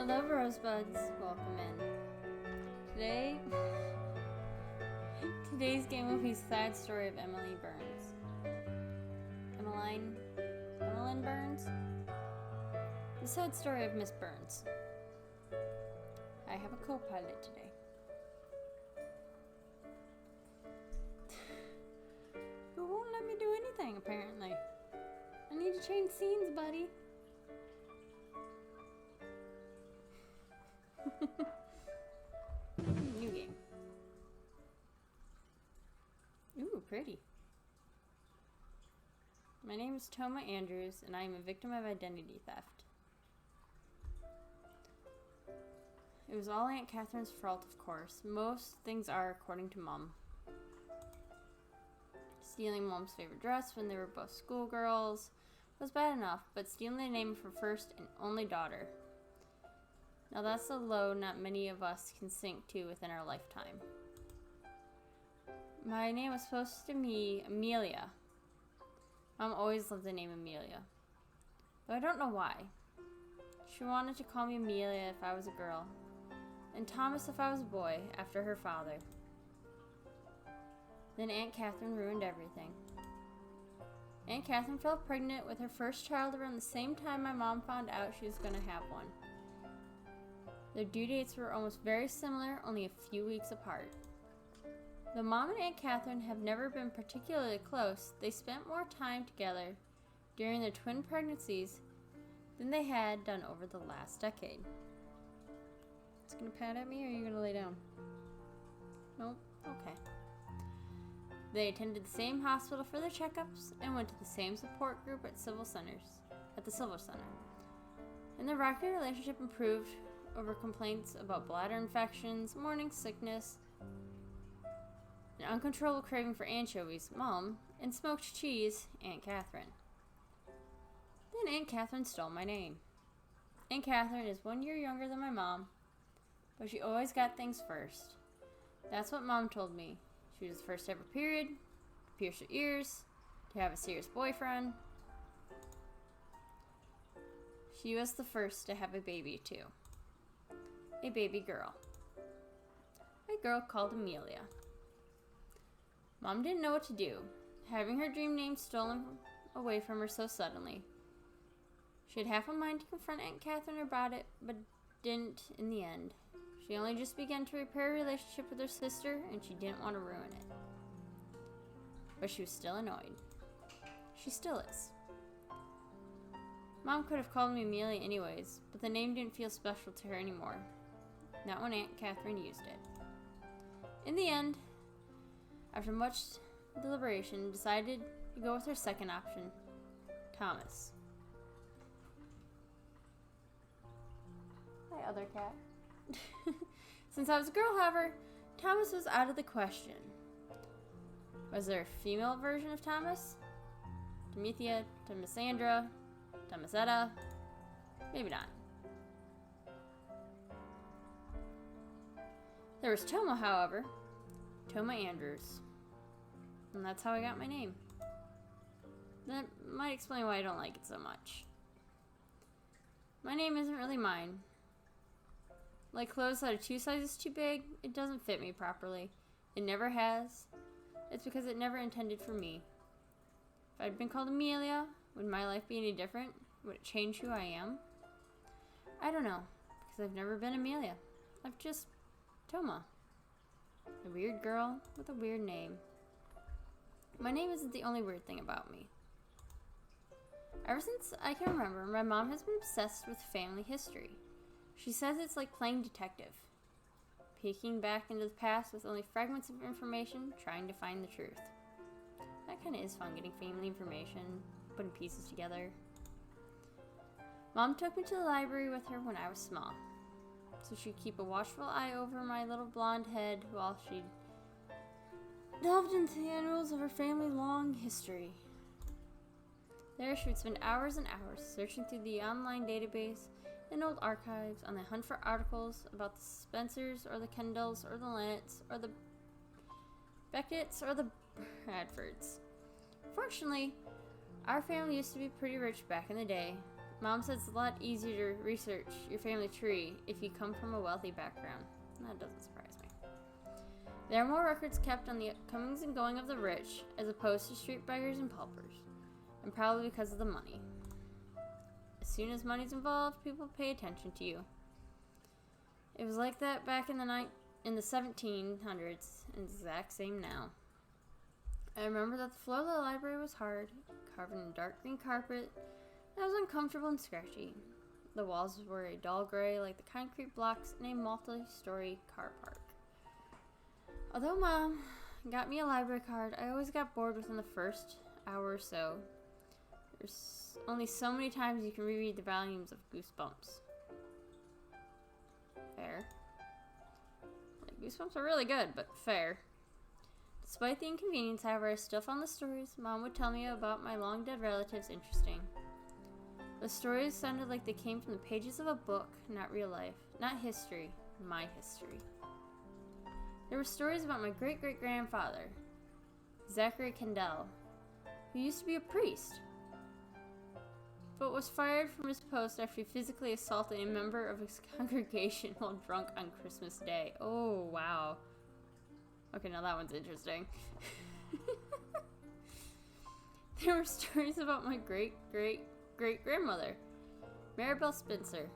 Hello, Rosebuds. Welcome in. Today's game will be Sad Story of Emily Burns. Emmeline Burns? The Sad Story of Miss Burns. I have a co-pilot today. Who won't let me do anything, apparently. I need to change scenes, buddy. New game. Ooh, pretty. My name is Toma Andrews, and I am a victim of identity theft. It was all Aunt Catherine's fault, of course. Most things are, according to Mom. Stealing Mom's favorite dress when they were both schoolgirls was bad enough, but stealing the name of her first and only daughter. Now that's a low not many of us can sink to within our lifetime. My name was supposed to be Amelia. Mom always loved the name Amelia, but I don't know why. She wanted to call me Amelia if I was a girl, and Thomas if I was a boy, after her father. Then Aunt Catherine ruined everything. Aunt Catherine fell pregnant with her first child around the same time my mom found out she was going to have one. Their due dates were almost very similar, only a few weeks apart. Though Mom and Aunt Catherine have never been particularly close, they spent more time together during their twin pregnancies than they had done over the last decade. It's gonna pat at me, or are you gonna lay down? Nope? Okay. They attended the same hospital for their checkups and went to the same support group at the Silver Center. And their rocky relationship improved over complaints about bladder infections, morning sickness, an uncontrollable craving for anchovies, Mom, and smoked cheese, Aunt Catherine. Then Aunt Catherine stole my name. Aunt Catherine is 1 year younger than my mom, but she always got things first. That's what Mom told me. She was the first to have her period, to pierce her ears, to have a serious boyfriend. She was the first to have a baby, too. A baby girl. A girl called Amelia. Mom didn't know what to do, having her dream name stolen away from her so suddenly. She had half a mind to confront Aunt Catherine about it, but didn't in the end. She only just began to repair a relationship with her sister, and she didn't want to ruin it. But she was still annoyed. She still is. Mom could have called me Amelia anyways, but the name didn't feel special to her anymore. Not when Aunt Catherine used it. In the end, after much deliberation, decided to go with her second option, Thomas. Hi, other cat. Since I was a girl, however, Thomas was out of the question. Was there a female version of Thomas? Demethea, Thomasandra, Thomasetta? Maybe not. There was Toma, however. Toma Andrews. And that's how I got my name. That might explain why I don't like it so much. My name isn't really mine. Like clothes that are 2 sizes too big, it doesn't fit me properly. It never has. It's because it never intended for me. If I'd been called Amelia, would my life be any different? Would it change who I am? I don't know, because I've never been Amelia. I've just Toma. A weird girl with a weird name. My name isn't the only weird thing about me. Ever since I can remember, my mom has been obsessed with family history. She says it's like playing detective, peeking back into the past with only fragments of information, trying to find the truth. That kind of is fun, getting family information, putting pieces together. Mom took me to the library with her when I was small, so she'd keep a watchful eye over my little blonde head while she delved into the annals of her family's long history. There she would spend hours and hours searching through the online database and old archives on the hunt for articles about the Spencers or the Kendalls or the Lennets or the Becketts or the Bradfords. Fortunately, our family used to be pretty rich back in the day, Mom says it's a lot easier to research your family tree if you come from a wealthy background. That doesn't surprise me. There are more records kept on the comings and going of the rich as opposed to street beggars and paupers, and probably because of the money. As soon as money's involved, people pay attention to you. It was like that back in the 1700s, and exact same now. I remember that the floor of the library was hard, carved in a dark green carpet that was uncomfortable and scratchy. The walls were a dull gray like the concrete blocks in a multi-story car park. Although Mom got me a library card, I always got bored within the first hour or so. There's only so many times you can reread the volumes of Goosebumps. Fair. Like, Goosebumps are really good, but fair. Despite the inconvenience, however, I still found the stories Mom would tell me about my long-dead relatives interesting. The stories sounded like they came from the pages of a book, not real life, not history, my history. There were stories about my great-great-grandfather, Zachary Kendall, who used to be a priest, but was fired from his post after he physically assaulted a member of his congregation while drunk on Christmas Day. Oh, wow. Okay, now that one's interesting. There were stories about my great-great-great-grandmother, Maribel Spencer,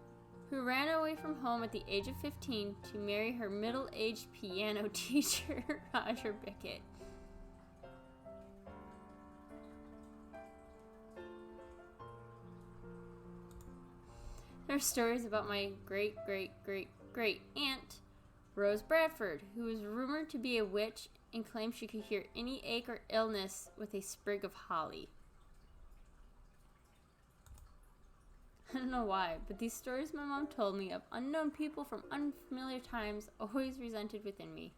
who ran away from home at the age of 15 to marry her middle-aged piano teacher, Roger Bickett. There are stories about my great-great-great-great-aunt, Rose Bradford, who was rumored to be a witch and claimed she could cure any ache or illness with a sprig of holly. I don't know why, but these stories my mom told me of unknown people from unfamiliar times always resented within me.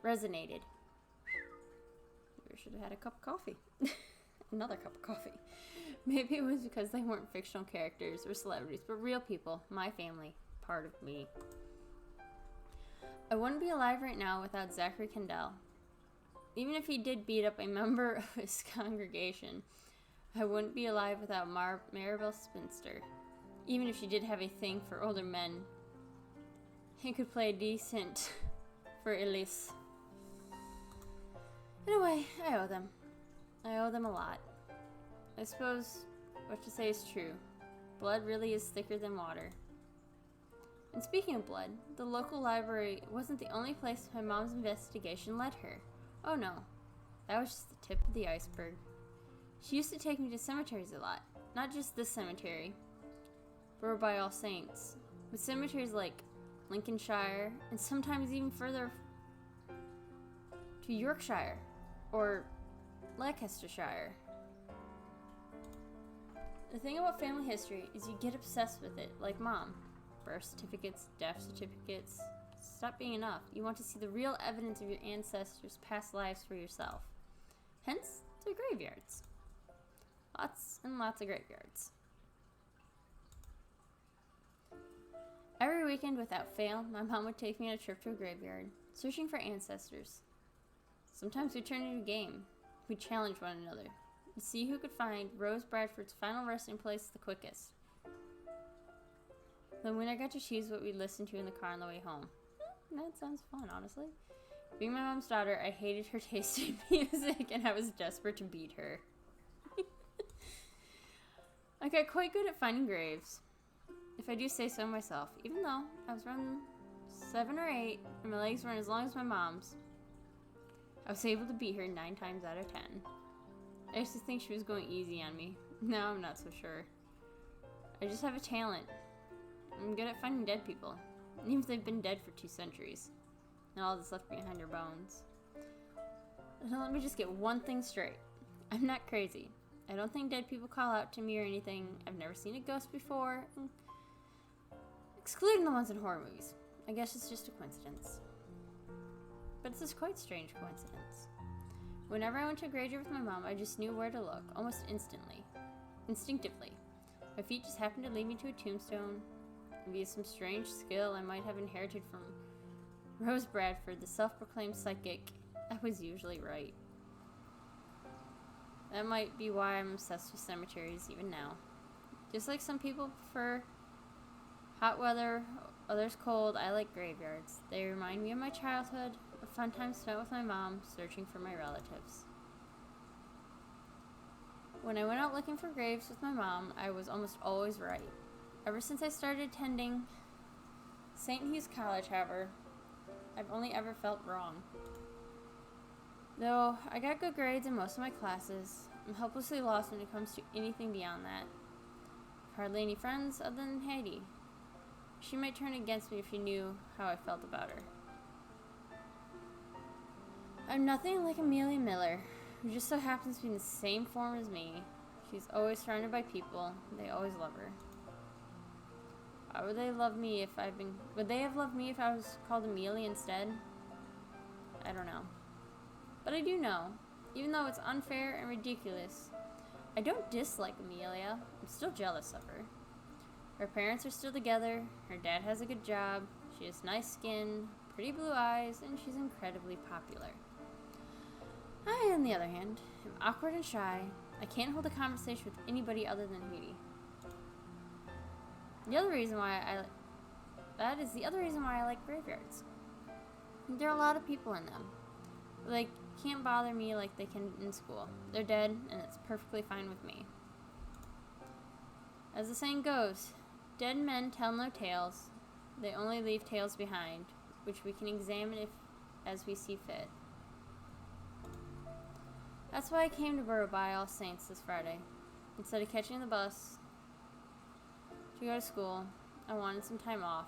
Resonated. Maybe I should have had a cup of coffee. Another cup of coffee. Maybe it was because they weren't fictional characters or celebrities, but real people, my family, part of me. I wouldn't be alive right now without Zachary Kendall. Even if he did beat up a member of his congregation, I wouldn't be alive without Maribel Spencer. Even if she did have a thing for older men, he could play decent for Elise. In a way, I owe them. I owe them a lot. I suppose what you say is true. Blood really is thicker than water. And speaking of blood, the local library wasn't the only place my mom's investigation led her. Oh no, that was just the tip of the iceberg. She used to take me to cemeteries a lot. Not just this cemetery, but by All Saints. But cemeteries like Lincolnshire, and sometimes even further to Yorkshire, or Leicestershire. The thing about family history is you get obsessed with it, like Mom. Birth certificates, death certificates. Stop being enough. You want to see the real evidence of your ancestors' past lives for yourself. Hence, the graveyards. Lots and lots of graveyards. Every weekend, without fail, my mom would take me on a trip to a graveyard, searching for ancestors. Sometimes we'd turn it into a game. We'd challenge one another and see who could find Rose Bradford's final resting place the quickest. The winner got to choose what we'd listen to in the car on the way home. That sounds fun, honestly. Being my mom's daughter, I hated her taste in music, and I was desperate to beat her. I got quite good at finding graves, if I do say so myself. Even though I was around 7 or 8, and my legs weren't as long as my mom's, I was able to beat her 9 times out of 10. I used to think she was going easy on me. Now I'm not so sure. I just have a talent. I'm good at finding dead people, even if they've been dead for 2 centuries, and all that's left behind are bones. Now let me just get one thing straight. I'm not crazy. I don't think dead people call out to me or anything. I've never seen a ghost before, excluding the ones in horror movies. I guess it's just a coincidence. But it's a quite strange coincidence. Whenever I went to a graveyard with my mom, I just knew where to look, almost instinctively. My feet just happened to lead me to a tombstone, and via some strange skill I might have inherited from Rose Bradford, the self-proclaimed psychic, I was usually right. That might be why I'm obsessed with cemeteries even now. Just like some people prefer hot weather, others cold, I like graveyards. They remind me of my childhood, a fun time spent with my mom, searching for my relatives. When I went out looking for graves with my mom, I was almost always right. Ever since I started attending St. Hugh's College, however, I've only ever felt wrong. Though I got good grades in most of my classes, I'm hopelessly lost when it comes to anything beyond that. Hardly any friends other than Heidi. She might turn against me if she knew how I felt about her. I'm nothing like Amelia Miller, who just so happens to be in the same form as me. She's always surrounded by people. They always love her. Why would they love me if would they have loved me if I was called Amelia instead? I don't know. But I do know, even though it's unfair and ridiculous, I don't dislike Amelia. I'm still jealous of her. Her parents are still together, her dad has a good job, she has nice skin, pretty blue eyes, and she's incredibly popular. I, on the other hand, am awkward and shy. I can't hold a conversation with anybody other than Heidi. The other reason why I like graveyards. There are a lot of people in them. They can't bother me like they can in school. They're dead, and it's perfectly fine with me. As the saying goes, dead men tell no tales. They only leave tales behind, which we can examine as we see fit. That's why I came to Borough by All Saints this Friday. Instead of catching the bus to go to school, I wanted some time off.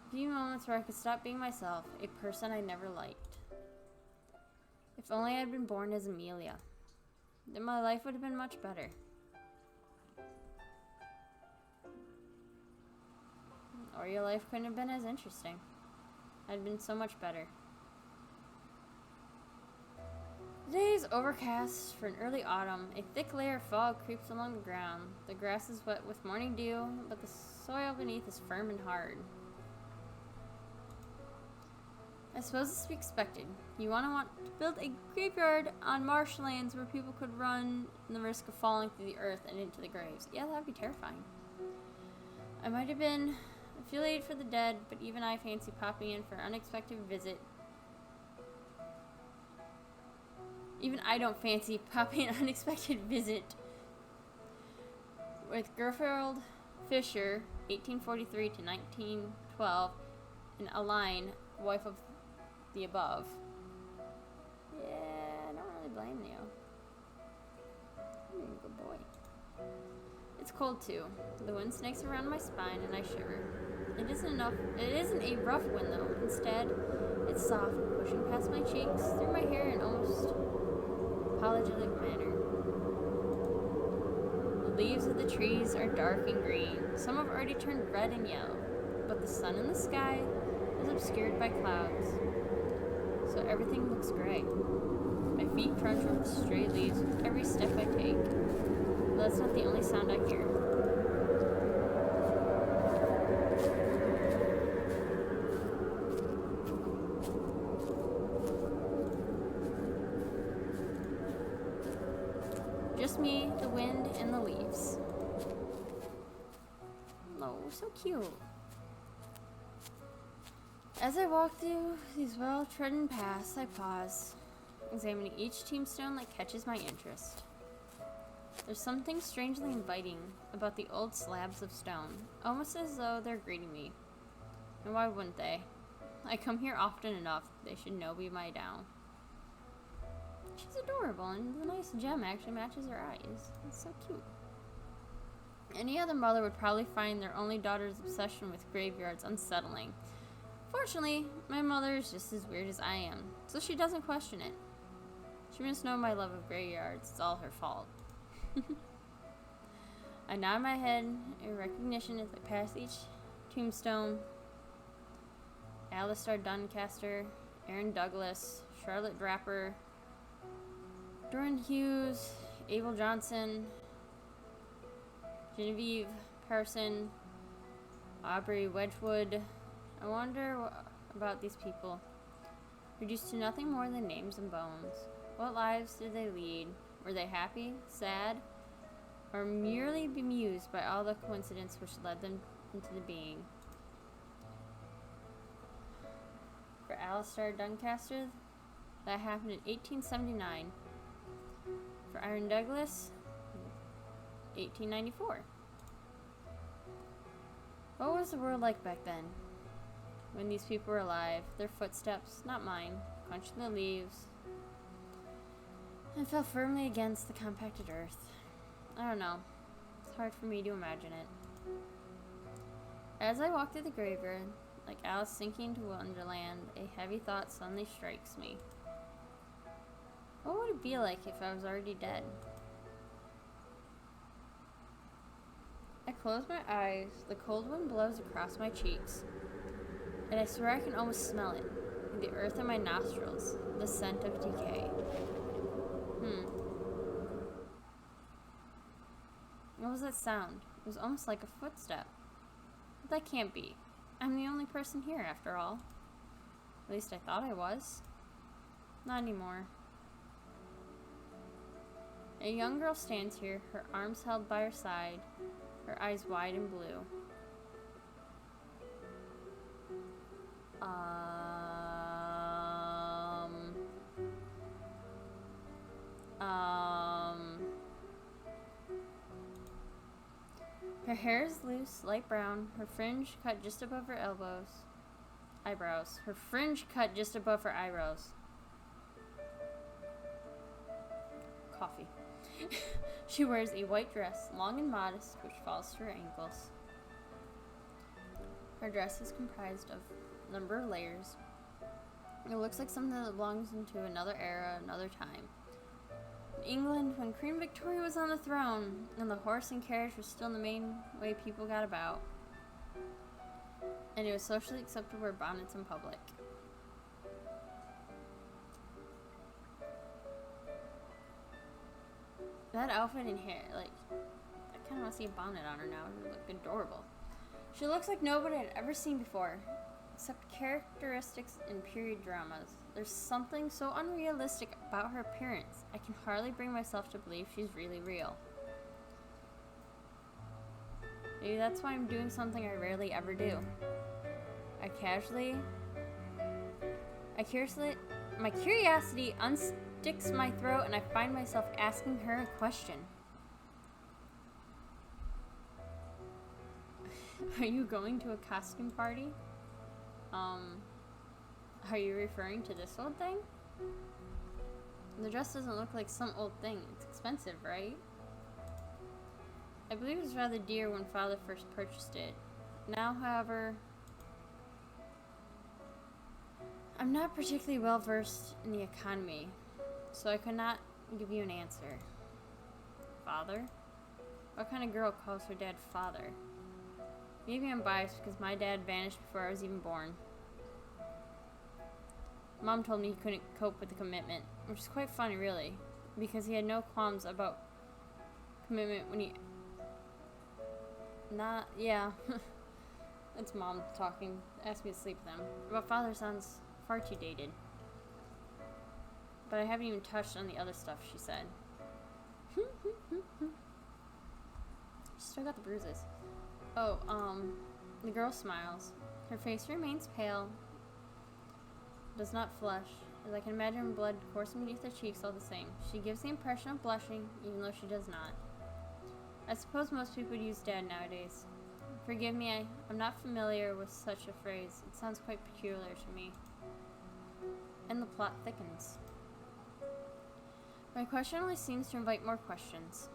A few moments where I could stop being myself, a person I never liked. If only I had been born as Amelia, then my life would have been much better. Or your life couldn't have been as interesting. I'd been so much better. The day is overcast for an early autumn. A thick layer of fog creeps along the ground. The grass is wet with morning dew, but the soil beneath is firm and hard. I suppose it's to be expected. You want to build a graveyard on marshlands where people could run and the risk of falling through the earth and into the graves. Yeah, that would be terrifying. I might have been affiliated for the dead, but even I fancy popping in for an unexpected visit. Even I don't fancy popping an unexpected visit with Gertrude Fisher, 1843 to 1912, and Aline, wife of the above. Yeah, I don't really blame you. You're a good boy. It's cold too. The wind snakes around my spine and I shiver. It isn't a rough wind though. Instead, it's soft, pushing past my cheeks, through my hair in almost apologetic manner. The leaves of the trees are dark and green. Some have already turned red and yellow, but the sun in the sky is obscured by clouds, so everything looks gray. My feet crunch over the stray leaves with every step I take, but that's not the only sound I hear. Just me, the wind, and the leaves. Oh, so cute. As I walk through these well-trodden paths, I pause, examining each tombstone that catches my interest. There's something strangely inviting about the old slabs of stone, almost as though they're greeting me. And why wouldn't they? I come here often enough, they should know me by now. She's adorable, and the nice gem actually matches her eyes. It's so cute. Any other mother would probably find their only daughter's obsession with graveyards unsettling. Fortunately, my mother is just as weird as I am, so she doesn't question it. She must know my love of graveyards. It's all her fault. I nod my head in recognition as I pass each tombstone. Alistair Doncaster, Aaron Douglas, Charlotte Draper, Doran Hughes, Abel Johnson, Genevieve Parson, Aubrey Wedgwood. I wonder about these people, reduced to nothing more than names and bones. What lives did they lead? Were they happy, sad, or merely bemused by all the coincidence which led them into the being? For Alistair Doncaster, that happened in 1879. For Aaron Douglas, 1894. What was the world like back then? When these people were alive, their footsteps, not mine, crunching the leaves, and fell firmly against the compacted earth. I don't know. It's hard for me to imagine it. As I walk through the graveyard, like Alice sinking into Wonderland, a heavy thought suddenly strikes me. What would it be like if I was already dead? I close my eyes, the cold wind blows across my cheeks, and I swear I can almost smell it. The earth in my nostrils, the scent of decay. What was that sound? It was almost like a footstep. But that can't be. I'm the only person here, after all. At least I thought I was. Not anymore. A young girl stands here, her arms held by her side, her eyes wide and blue. Her hair is loose, light brown, her fringe cut just above her eyebrows. Her fringe cut just above her eyebrows. Coffee. She wears a white dress, long and modest, which falls to her ankles. Her dress is comprised of a number of layers. It looks like something that belongs into another era, another time. In England, when Queen Victoria was on the throne, and the horse and carriage was still the main way people got about. And it was socially accepted to wear bonnets in public. That outfit and hair, like, I kind of want to see a bonnet on her now. It would look adorable. She looks like nobody I'd ever seen before, except characteristics in period dramas. There's something so unrealistic about her appearance. I can hardly bring myself to believe she's really real. Maybe that's why I'm doing something I rarely ever do. My curiosity unsticks my throat and I find myself asking her a question. Are you going to a costume party? Are you referring to this old thing? The dress doesn't look like some old thing. It's expensive, right? I believe it was rather dear when Father first purchased it. Now, however, I'm not particularly well versed in the economy, so I could not give you an answer. Father? What kind of girl calls her dad father? Maybe I'm biased because my dad vanished before I was even born. Mom told me he couldn't cope with the commitment, which is quite funny, really, because he had no qualms about commitment when he... It's Mom talking. Asked me to sleep with him. But Father sounds far too dated. But I haven't even touched on the other stuff she said. She still got the bruises. The girl smiles. Her face remains pale, does not flush, as I can imagine blood coursing beneath her cheeks all the same. She gives the impression of blushing, even though she does not. I suppose most people would use dad nowadays. Forgive me, I'm not familiar with such a phrase. It sounds quite peculiar to me. And the plot thickens. My question only seems to invite more questions.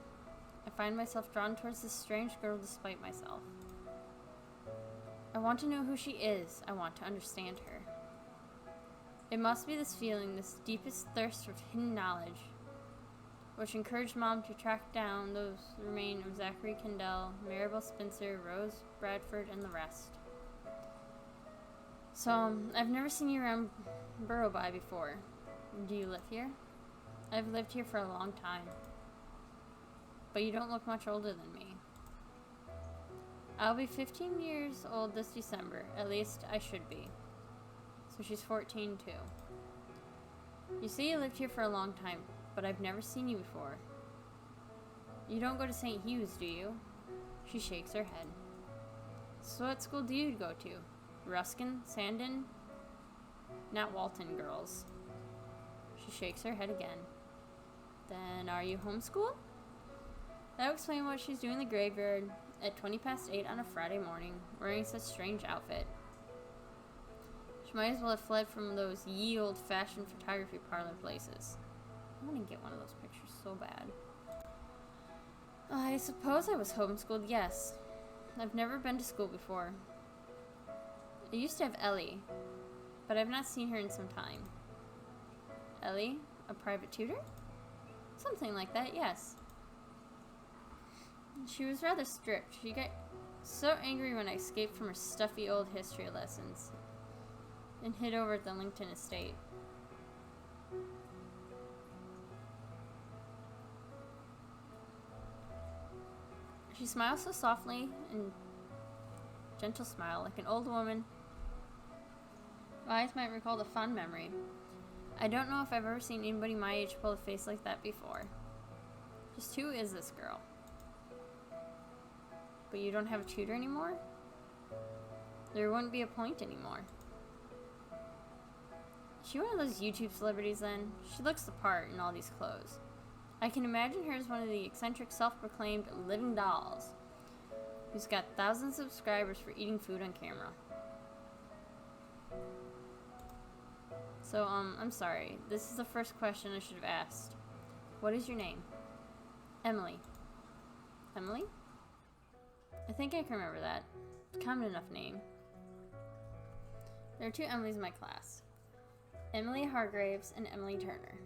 I find myself drawn towards this strange girl despite myself. I want to know who she is. I want to understand her. It must be this feeling, this deepest thirst for hidden knowledge, which encouraged Mom to track down those remains of Zachary Kendall, Maribel Spencer, Rose Bradford, and the rest. So, I've never seen you around Burrowby before. Do you live here? I've lived here for a long time. But you don't look much older than me. I'll be 15 years old this December. At least I should be. So she's 14 too. You say you lived here for a long time, but I've never seen you before. You don't go to St. Hugh's, do you? She shakes her head. So what school do you go to? Ruskin? Sandon? Not Walton, girls. She shakes her head again. Then are you homeschooled? That would explain what she's doing in the graveyard at 8:20 on a Friday morning, wearing such strange outfit. She might as well have fled from those ye old-fashioned photography parlor places. I want to get one of those pictures so bad. I suppose I was homeschooled, yes. I've never been to school before. I used to have Ellie, but I've not seen her in some time. Ellie? A private tutor? Something like that, yes. She was rather strict. She got so angry when I escaped from her stuffy old history lessons and hid over at the Lincoln estate. She smiles so softly and gentle smile, like an old woman. My eyes might recall a fond memory. I don't know if I've ever seen anybody my age pull a face like that before. Just who is this girl? But you don't have a tutor anymore? There wouldn't be a point anymore. Is she one of those YouTube celebrities then? She looks the part in all these clothes. I can imagine her as one of the eccentric, self-proclaimed living dolls who's got thousands of subscribers for eating food on camera. So, I'm sorry. This is the first question I should have asked. What is your name? Emily. Emily? I think I can remember that. It's a common enough name. There are two Emilys in my class. Emily Hargraves and Emily Turner.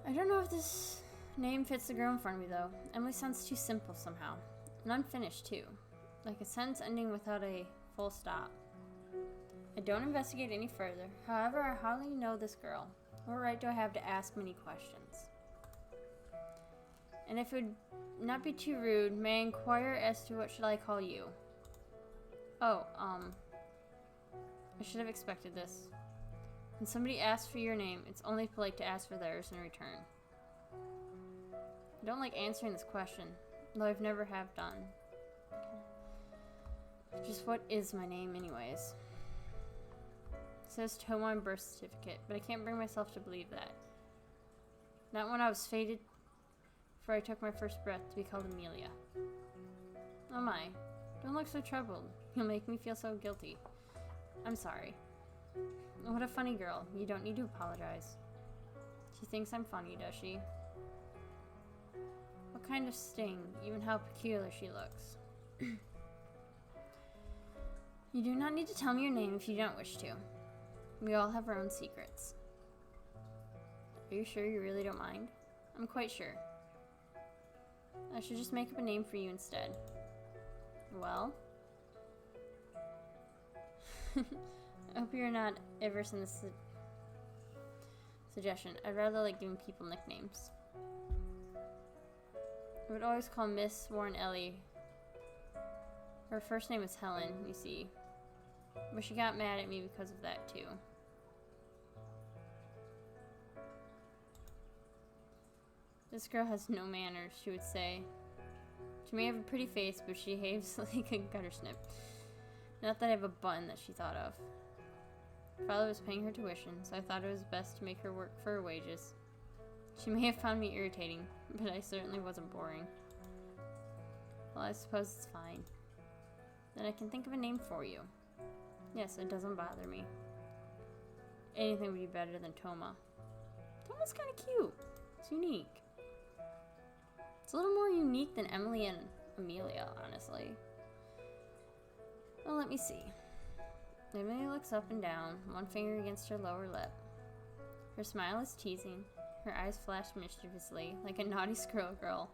I don't know if this name fits the girl in front of me, though. Emily sounds too simple somehow. And unfinished, too. Like a sentence ending without a full stop. I don't investigate any further. However, I hardly know this girl. What right do I have to ask many questions? And if it would not be too rude, may I inquire as to what should I call you? Oh, I should have expected this. When somebody asks for your name, it's only polite to ask for theirs in return. I don't like answering this question, though I've never have done. Just what is my name anyways? It says Toma on birth certificate, but I can't bring myself to believe that. Not when I was fated, before I took my first breath, to be called Amelia. Oh my, don't look so troubled. You'll make me feel so guilty. I'm sorry. What a funny girl. You don't need to apologize. She thinks I'm funny, does she? What kind of sting, even how peculiar she looks. You do not need to tell me your name if you don't wish to. We all have our own secrets. Are you sure you really don't mind? I'm quite sure. I should just make up a name for you instead. Well? I hope you're not averse in this suggestion. I'd rather like giving people nicknames. I would always call Miss Warren Ellie. Her first name is Helen, you see. But she got mad at me because of that, too. This girl has no manners, she would say. She may have a pretty face, but she behaves like a gutter snip. Not that I have a bun that she thought of. Father was paying her tuition, so I thought it was best to make her work for her wages. She may have found me irritating, but I certainly wasn't boring. Well, I suppose it's fine. Then I can think of a name for you. Yes, it doesn't bother me. Anything would be better than Toma. Toma's kind of cute. It's unique. It's a little more unique than Emily and Amelia, honestly. Well, let me see. Emily looks up and down, one finger against her lower lip. Her smile is teasing. Her eyes flash mischievously, like a naughty squirrel girl.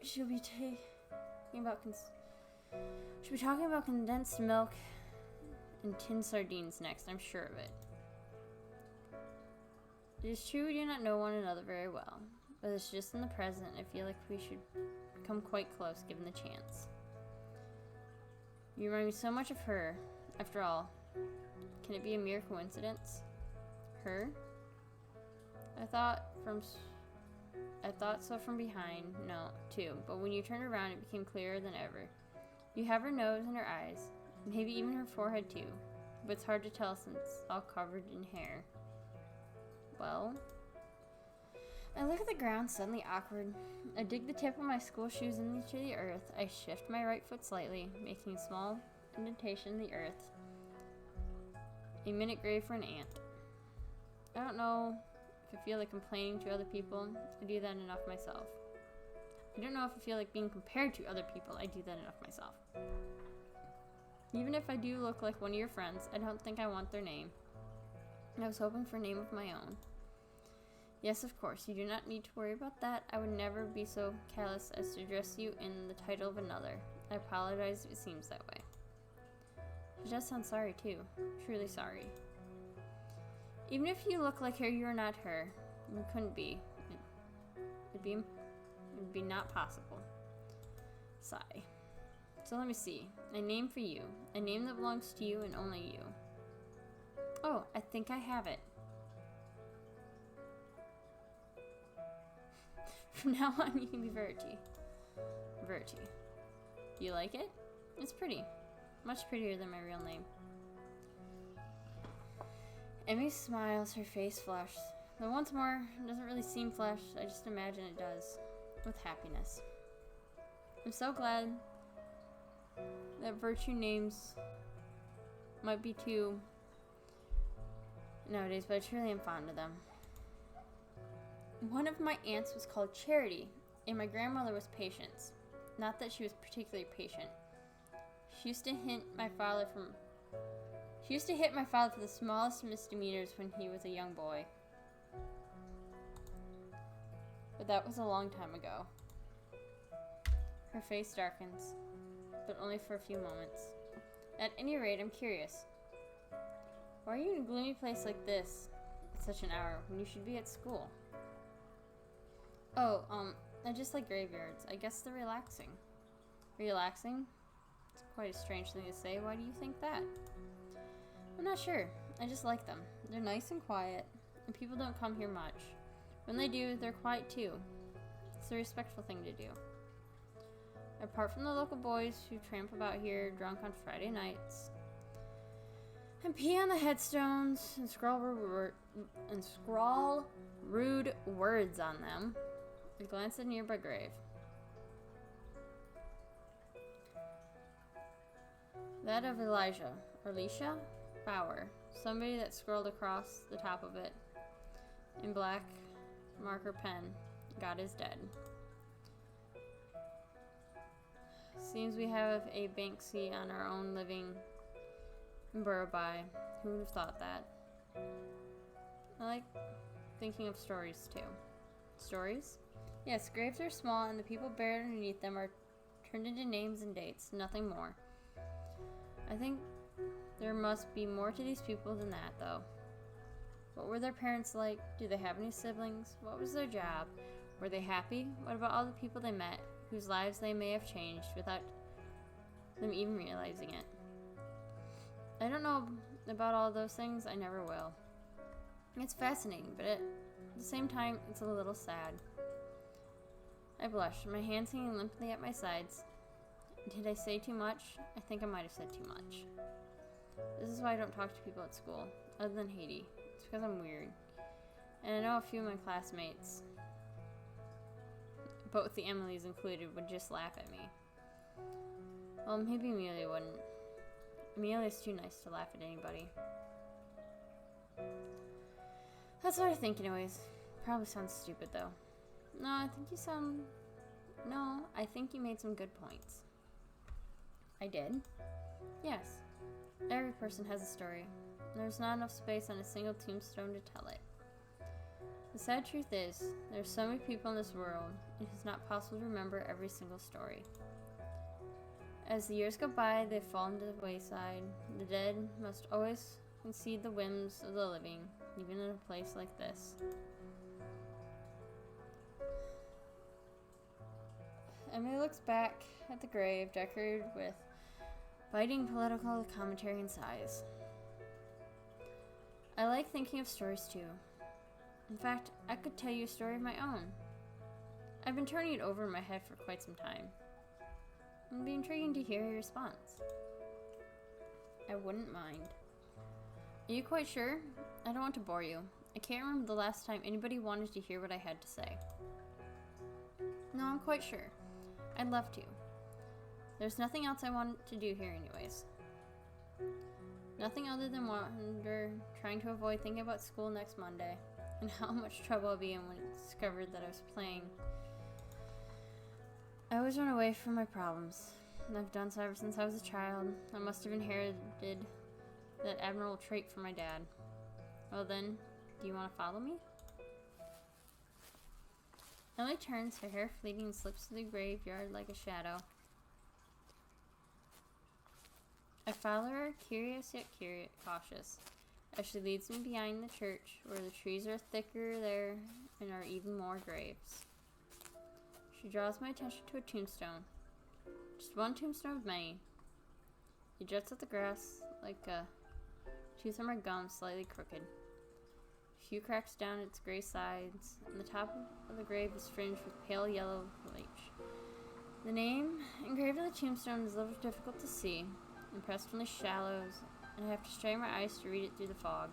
She'll be talking about condensed milk and tinned sardines next, I'm sure of it. It is true we do not know one another very well, but it's just in the present I feel like we should become quite close given the chance. You remind me so much of her. After all, can it be a mere coincidence? Her? I thought so from behind, no, too, but when you turned around it became clearer than ever. You have her nose and her eyes, maybe even her forehead too, but it's hard to tell since it's all covered in hair. Well? I look at the ground, suddenly awkward. I dig the tip of my school shoes into the earth. I shift my right foot slightly, making a small indentation in the earth. A minute grave for an ant. I don't know if I feel like complaining to other people. I do that enough myself. I don't know if I feel like being compared to other people. I do that enough myself. Even if I do look like one of your friends, I don't think I want their name. I was hoping for a name of my own. Yes, of course, you do not need to worry about that. I would never be so callous as to address you in the title of another. I apologize if it seems that way. She does sound sorry, too. Truly sorry. Even if you look like her, you are not her. You couldn't be. It'd be not possible. Sigh. So let me see. A name for you. A name that belongs to you and only you. Oh, I think I have it. From now on, you can be Verity. Verity. You like it? It's pretty. Much prettier than my real name. Emmy smiles, her face flushes. Though once more, it doesn't really seem flushed, I just imagine it does. With happiness. I'm so glad that virtue names might be too nowadays, but I truly am fond of them. One of my aunts was called Charity, and my grandmother was Patience. Not that she was particularly patient. She used to hit my father for the smallest misdemeanors when he was a young boy. But that was a long time ago. Her face darkens, but only for a few moments. At any rate, I'm curious. Why are you in a gloomy place like this at such an hour when you should be at school? Oh, I just like graveyards. I guess they're relaxing. Relaxing? It's quite a strange thing to say. Why do you think that? I'm not sure. I just like them. They're nice and quiet, and people don't come here much. When they do, they're quiet too. It's a respectful thing to do. Apart from the local boys who tramp about here drunk on Friday nights, and pee on the headstones and scrawl rude words on them, I glance at a nearby grave. That of Alicia Bauer, somebody that scrolled across the top of it in black marker pen. God is dead. Seems we have a Banksy on our own living in Burraby. Who would have thought that? I like thinking of stories too. Stories? Yes, graves are small and the people buried underneath them are turned into names and dates, nothing more. I think there must be more to these people than that, though. What were their parents like? Do they have any siblings? What was their job? Were they happy? What about all the people they met, whose lives they may have changed without them even realizing it? I don't know about all those things. I never will. It's fascinating, but at the same time, it's a little sad. I blush, my hands hanging limply at my sides. Did I say too much? I think I might have said too much. This is why I don't talk to people at school, other than Haiti. It's because I'm weird. And I know a few of my classmates, both the Emilys included, would just laugh at me. Well, maybe Amelia wouldn't. Amelia's too nice to laugh at anybody. That's what I think anyways. Probably sounds stupid though. I think you made some good points. I did? Yes. Every person has a story. There's not enough space on a single tombstone to tell it. The sad truth is, there are so many people in this world, it is not possible to remember every single story. As the years go by, they fall into the wayside. The dead must always concede the whims of the living, even in a place like this. Emily looks back at the grave decorated with biting political commentary and sighs. I like thinking of stories too. In fact, I could tell you a story of my own. I've been turning it over in my head for quite some time. It'd be intriguing to hear your response. I wouldn't mind. Are you quite sure? I don't want to bore you. I can't remember the last time anybody wanted to hear what I had to say. No, I'm quite sure. I'd love to. There's nothing else I want to do here anyways. Nothing other than wander, trying to avoid thinking about school next Monday, and how much trouble I'll be in when it's discovered that I was playing. I always run away from my problems, and I've done so ever since I was a child. I must have inherited that admirable trait from my dad. Well then, do you want to follow me? Emily turns, her hair fleeting, and slips through the graveyard like a shadow. I follow her, curious yet cautious, as she leads me behind the church, where the trees are thicker there and are even more graves. She draws my attention to a tombstone. Just one tombstone of many. It juts at the grass like a tooth from a gum, slightly crooked. A few cracks down its gray sides, and the top of the grave is fringed with pale yellow foliage. The name engraved on the tombstone is a little difficult to see, impressed from the shallows, and I have to strain my eyes to read it through the fog.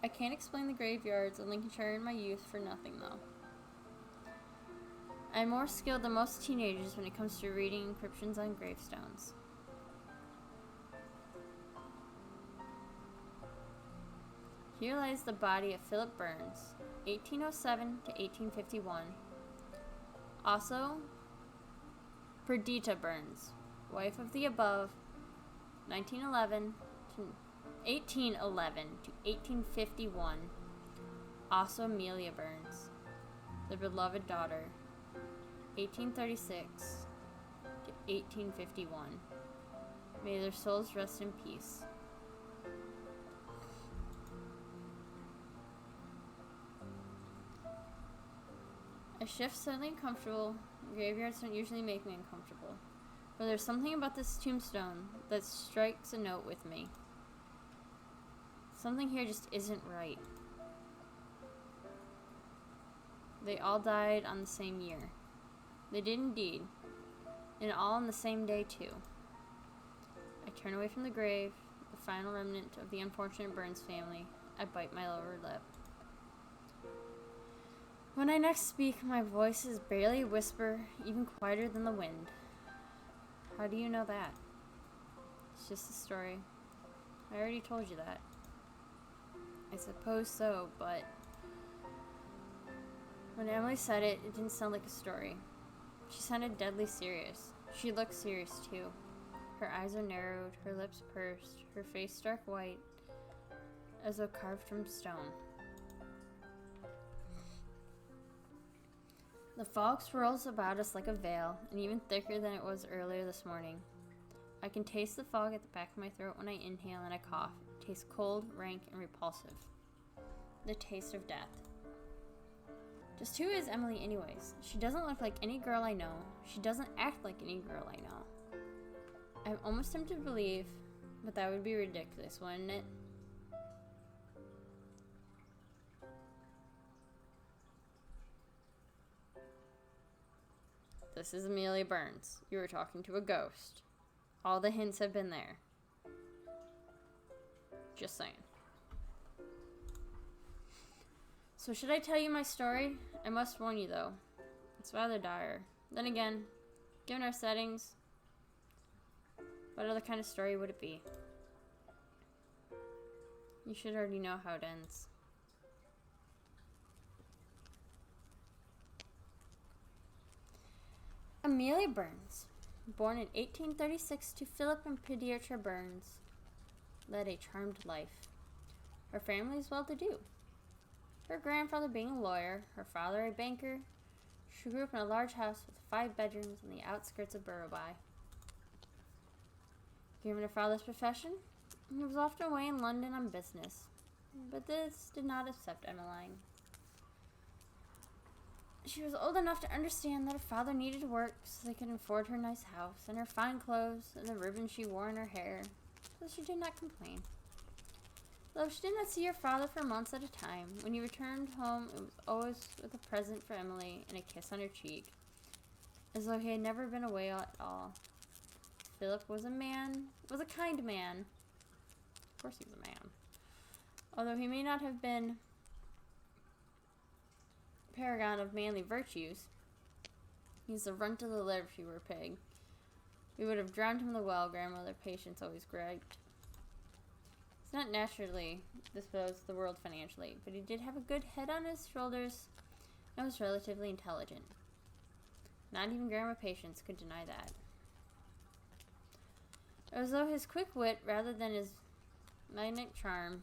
I can't explain the graveyards of Lincolnshire in my youth for nothing, though. I am more skilled than most teenagers when it comes to reading inscriptions on gravestones. Here lies the body of Philip Burns, 1807 to 1851. Also, Perdita Burns, wife of the above, 1811 to 1851. Also Amelia Burns, the beloved daughter, 1836 to 1851. May their souls rest in peace. I shift suddenly uncomfortable. Graveyards don't usually make me uncomfortable. But there's something about this tombstone that strikes a note with me. Something here just isn't right. They all died on the same year. They did indeed. And all on the same day, too. I turn away from the grave, the final remnant of the unfortunate Burns family. I bite my lower lip. When I next speak, my voice is barely a whisper, even quieter than the wind. How do you know that? It's just a story. I already told you that. I suppose so, but when Emily said it, it didn't sound like a story. She sounded deadly serious. She looked serious, too. Her eyes are narrowed, her lips pursed, her face stark white, as though carved from stone. The fog swirls about us like a veil, and even thicker than it was earlier this morning. I can taste the fog at the back of my throat when I inhale and I cough. It tastes cold, rank, and repulsive. The taste of death. Just who is Emily anyways? She doesn't look like any girl I know. She doesn't act like any girl I know. I'm almost tempted to believe, but that would be ridiculous, wouldn't it? This is Amelia Burns. You were talking to a ghost. All the hints have been there. Just saying. So should I tell you my story? I must warn you though. It's rather dire. Then again, given our settings, what other kind of story would it be? You should already know how it ends. Amelia Burns, born in 1836 to Philip and Perdita Burns, led a charmed life. Her family is well-to-do. Her grandfather being a lawyer, her father a banker. She grew up in a large house with 5 bedrooms on the outskirts of Burraby. Given her father's profession, he was often away in London on business, but this did not upset Emmeline. She was old enough to understand that her father needed to work so they could afford her nice house and her fine clothes and the ribbons she wore in her hair, so she did not complain. Though she did not see her father for months at a time, when he returned home, it was always with a present for Emily and a kiss on her cheek, as though he had never been away at all. Philip was a kind man. Of course he was a man. Although he may not have been a paragon of manly virtues, he's the runt of the litter if he were a pig. We would have drowned him in the well, Grandmother Patience always griped. He's not naturally disposed to the world financially, but he did have a good head on his shoulders and was relatively intelligent. Not even Grandma Patience could deny that. It was though his quick wit, rather than his magnetic charm,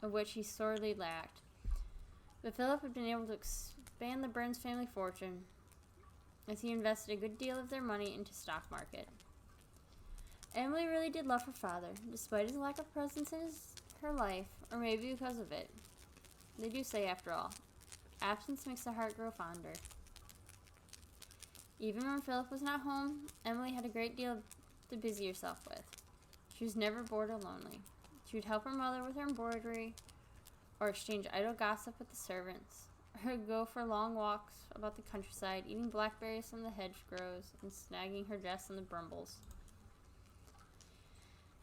of which he sorely lacked. But Philip had been able to expand the Burns family fortune, as he invested a good deal of their money into stock market. Emily really did love her father, despite his lack of presence in her life, or maybe because of it. They do say, after all, absence makes the heart grow fonder. Even when Philip was not home, Emily had a great deal to busy herself with. She was never bored or lonely. She would help her mother with her embroidery, or exchange idle gossip with the servants, or go for long walks about the countryside, eating blackberries from the hedgerows and snagging her dress in the brambles.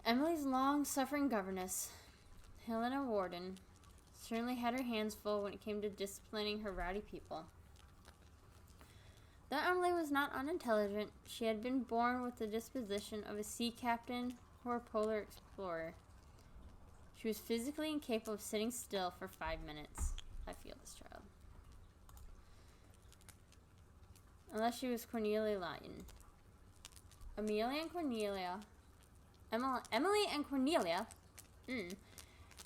Emily's long-suffering governess, Helena Warden, certainly had her hands full when it came to disciplining her rowdy people. Though Emily was not unintelligent, she had been born with the disposition of a sea captain or a polar explorer. She was physically incapable of sitting still for 5 minutes. I feel this child. Unless she was Cornelia Lyon. Emily and Cornelia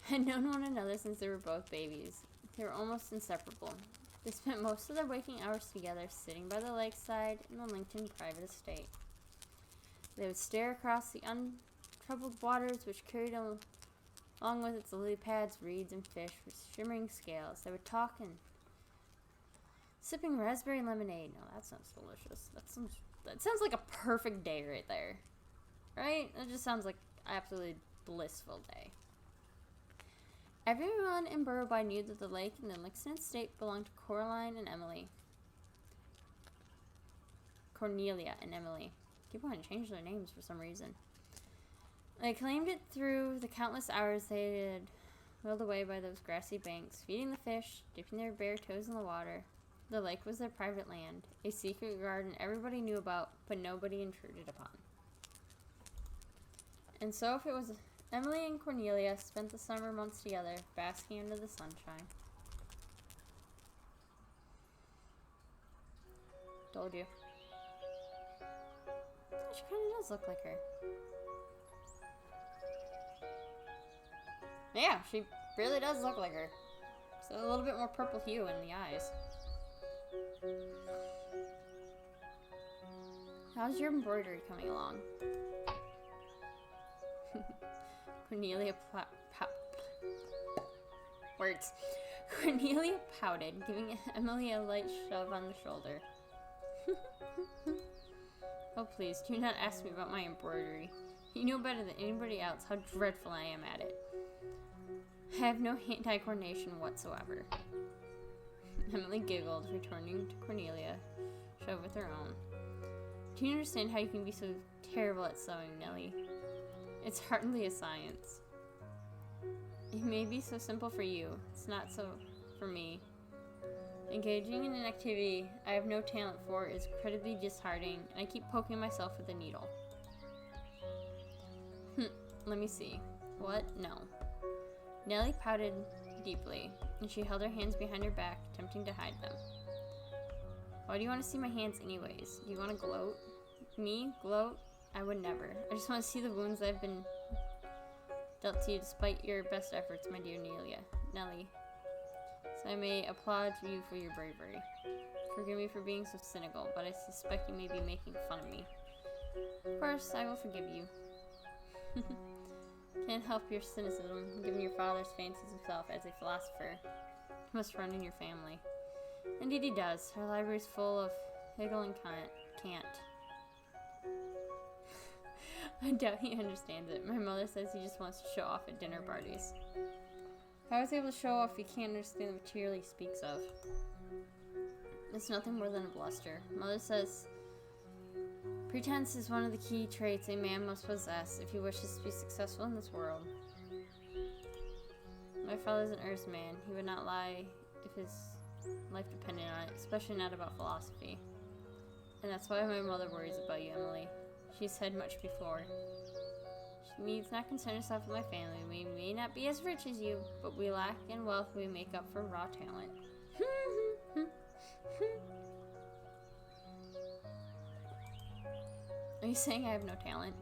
had known one another since they were both babies. They were almost inseparable. They spent most of their waking hours together, sitting by the lakeside in the Lincoln private estate. They would stare across the untroubled waters which carried along with its lily pads, reeds, and fish with shimmering scales. They would talk and sipping raspberry lemonade. No, that sounds delicious. That sounds like a perfect day right there. Right? That just sounds like an absolutely blissful day. Everyone in Burrowby knew that the lake and the Lixon estate belonged to Cornelia and Emily. Keep wanting to change their names for some reason. They claimed it through the countless hours they had whirled away by those grassy banks, feeding the fish, dipping their bare toes in the water. The lake was their private land, a secret garden everybody knew about, but nobody intruded upon. And so if it was Emily and Cornelia spent the summer months together, basking under the sunshine. Told you. She kind of does look like her. Yeah, she really does look like her. So a little bit more purple hue in the eyes. How's your embroidery coming along? Cornelia Cornelia pouted, giving Emily a light shove on the shoulder. Oh, please, do not ask me about my embroidery. You know better than anybody else how dreadful I am at it. I have no hand-eye coordination whatsoever. Emily giggled, returning to Cornelia, shove with her own. Do you understand how you can be so terrible at sewing, Nellie? It's hardly a science. It may be so simple for you. It's not so for me. Engaging in an activity I have no talent for is incredibly disheartening, and I keep poking myself with a needle. Let me see. What? No. Nellie pouted deeply, and she held her hands behind her back, attempting to hide them. Why do you want to see my hands anyways? Do you want to gloat? Me? Gloat? I would never. I just want to see the wounds that have been dealt to you despite your best efforts, my dear Nellie. So I may applaud you for your bravery. Forgive me for being so cynical, but I suspect you may be making fun of me. Of course, I will forgive you. Can't help your cynicism, given your father's fancies himself as a philosopher. It must run in your family. Indeed he does. Our library's full of Hegel and Kant. I doubt he understands it. My mother says he just wants to show off at dinner parties. How is he able to show off if he can't understand the material he speaks of? It's nothing more than a bluster. Mother says pretense is one of the key traits a man must possess if he wishes to be successful in this world. My father's an earnest man. He would not lie if his life depended on it, especially not about philosophy. And that's why my mother worries about you, Emily. She said much before. She needs not concern herself with my family. We may not be as rich as you, but we lack in wealth we make up for raw talent. Are you saying I have no talent?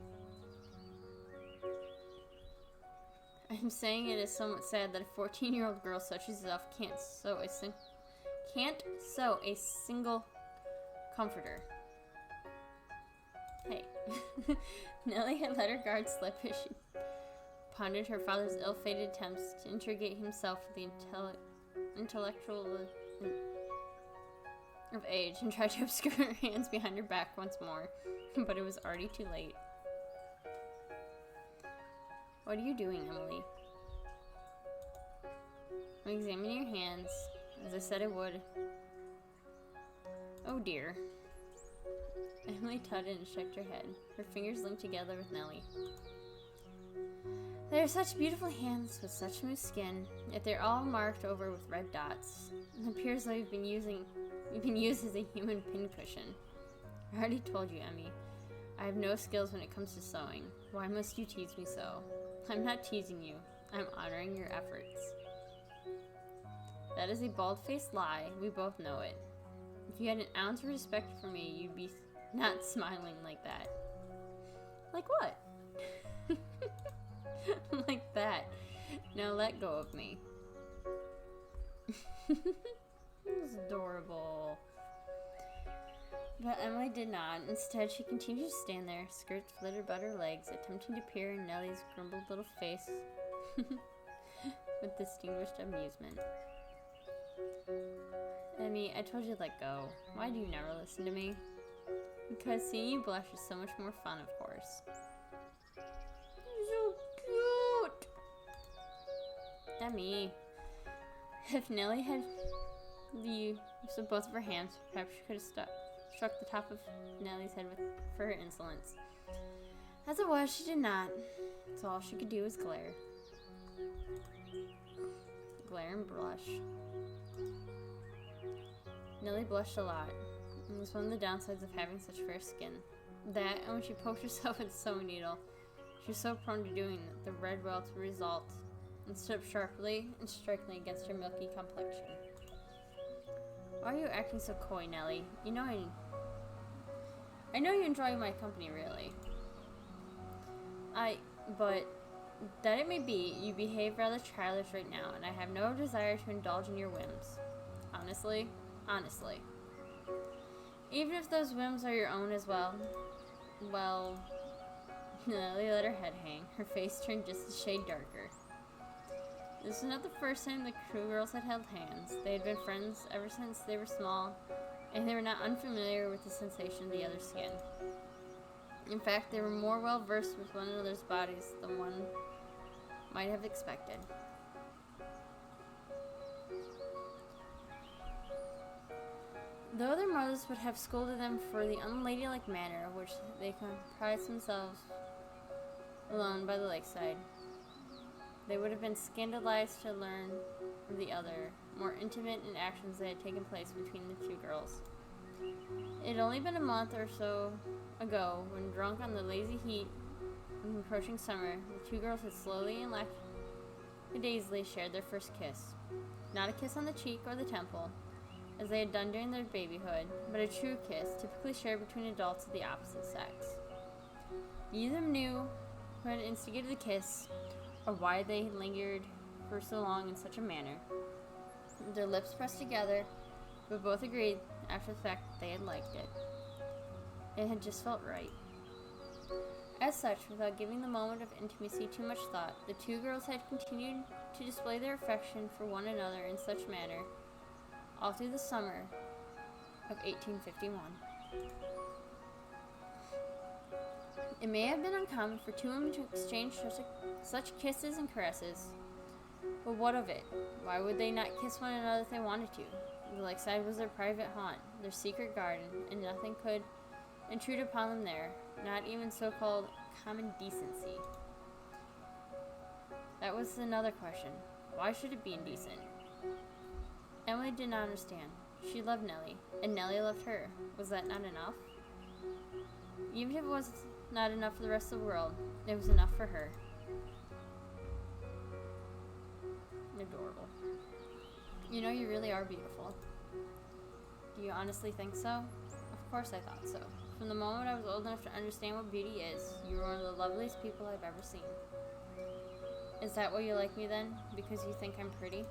I'm saying it is somewhat sad that a 14-year-old girl such as yourself can't sew a single comforter. Hey. Nellie had let her guard slip as she pondered her father's ill-fated attempts to integrate himself with the intellectual of age and tried to obscure her hands behind her back once more, but it was already too late. What are you doing, Emily? I'm examining your hands, as I said I would. Oh dear. Emily tutted and shook her head, her fingers linked together with Nellie. They are such beautiful hands with such smooth skin, yet they're all marked over with red dots. It appears like you've been used as a human pincushion. I already told you, Emmy. I have no skills when it comes to sewing. Why must you tease me so? I'm not teasing you. I'm honoring your efforts. That is a bald-faced lie. We both know it. If you had an ounce of respect for me, you'd be not smiling like that. Like what? Like that. Now let go of me. It was adorable. But Emily did not. Instead, she continued to stand there, skirts flitted about her legs, attempting to peer in Nellie's grumbled little face with distinguished amusement. Emmy, I told you to let go. Why do you never listen to me? Because seeing you blush is so much more fun, of course. You're so cute! Emmy. If Nellie had the use of both of her hands, perhaps she could have struck the top of Nellie's head for her insolence. As it was, she did not. So all she could do was glare. Glare and blush. Nellie blushed a lot. It was one of the downsides of having such fair skin. That, and when she poked herself with a sewing needle, she was so prone to doing it, the red welts would result and stood up sharply and strikingly against her milky complexion. Why are you acting so coy, Nellie? You know I know you enjoy my company, really. But that it may be, you behave rather childish right now, and I have no desire to indulge in your whims. Honestly. Even if those whims are your own as well. Well, Nellie let her head hang. Her face turned just a shade darker. This was not the first time the crew girls had held hands. They had been friends ever since they were small, and they were not unfamiliar with the sensation of the other's skin. In fact, they were more well-versed with one another's bodies than one might have expected. Though their mothers would have scolded them for the unladylike manner in which they comprised themselves alone by the lakeside, they would have been scandalized to learn of the other, more intimate interactions that had taken place between the two girls. It had only been a month or so ago, when drunk on the lazy heat of approaching summer, the two girls had slowly and lackadaisically shared their first kiss. Not a kiss on the cheek or the temple, as they had done during their babyhood, but a true kiss, typically shared between adults of the opposite sex. Neither of them knew who had instigated the kiss, or why they had lingered for so long in such a manner. Their lips pressed together, but both agreed, after the fact, that they had liked it. It had just felt right. As such, without giving the moment of intimacy too much thought, the two girls had continued to display their affection for one another in such manner, all through the summer of 1851. It may have been uncommon for two women to exchange such kisses and caresses, but what of it? Why would they not kiss one another if they wanted to? The lakeside was their private haunt, their secret garden, and nothing could intrude upon them there, not even so-called common decency. That was another question. Why should it be indecent? Emily did not understand. She loved Nellie, and Nellie loved her. Was that not enough? Even if it was not enough for the rest of the world, it was enough for her. Adorable. You know, you really are beautiful. Do you honestly think so? Of course I thought so. From the moment I was old enough to understand what beauty is, you were one of the loveliest people I've ever seen. Is that why you like me then? Because you think I'm pretty?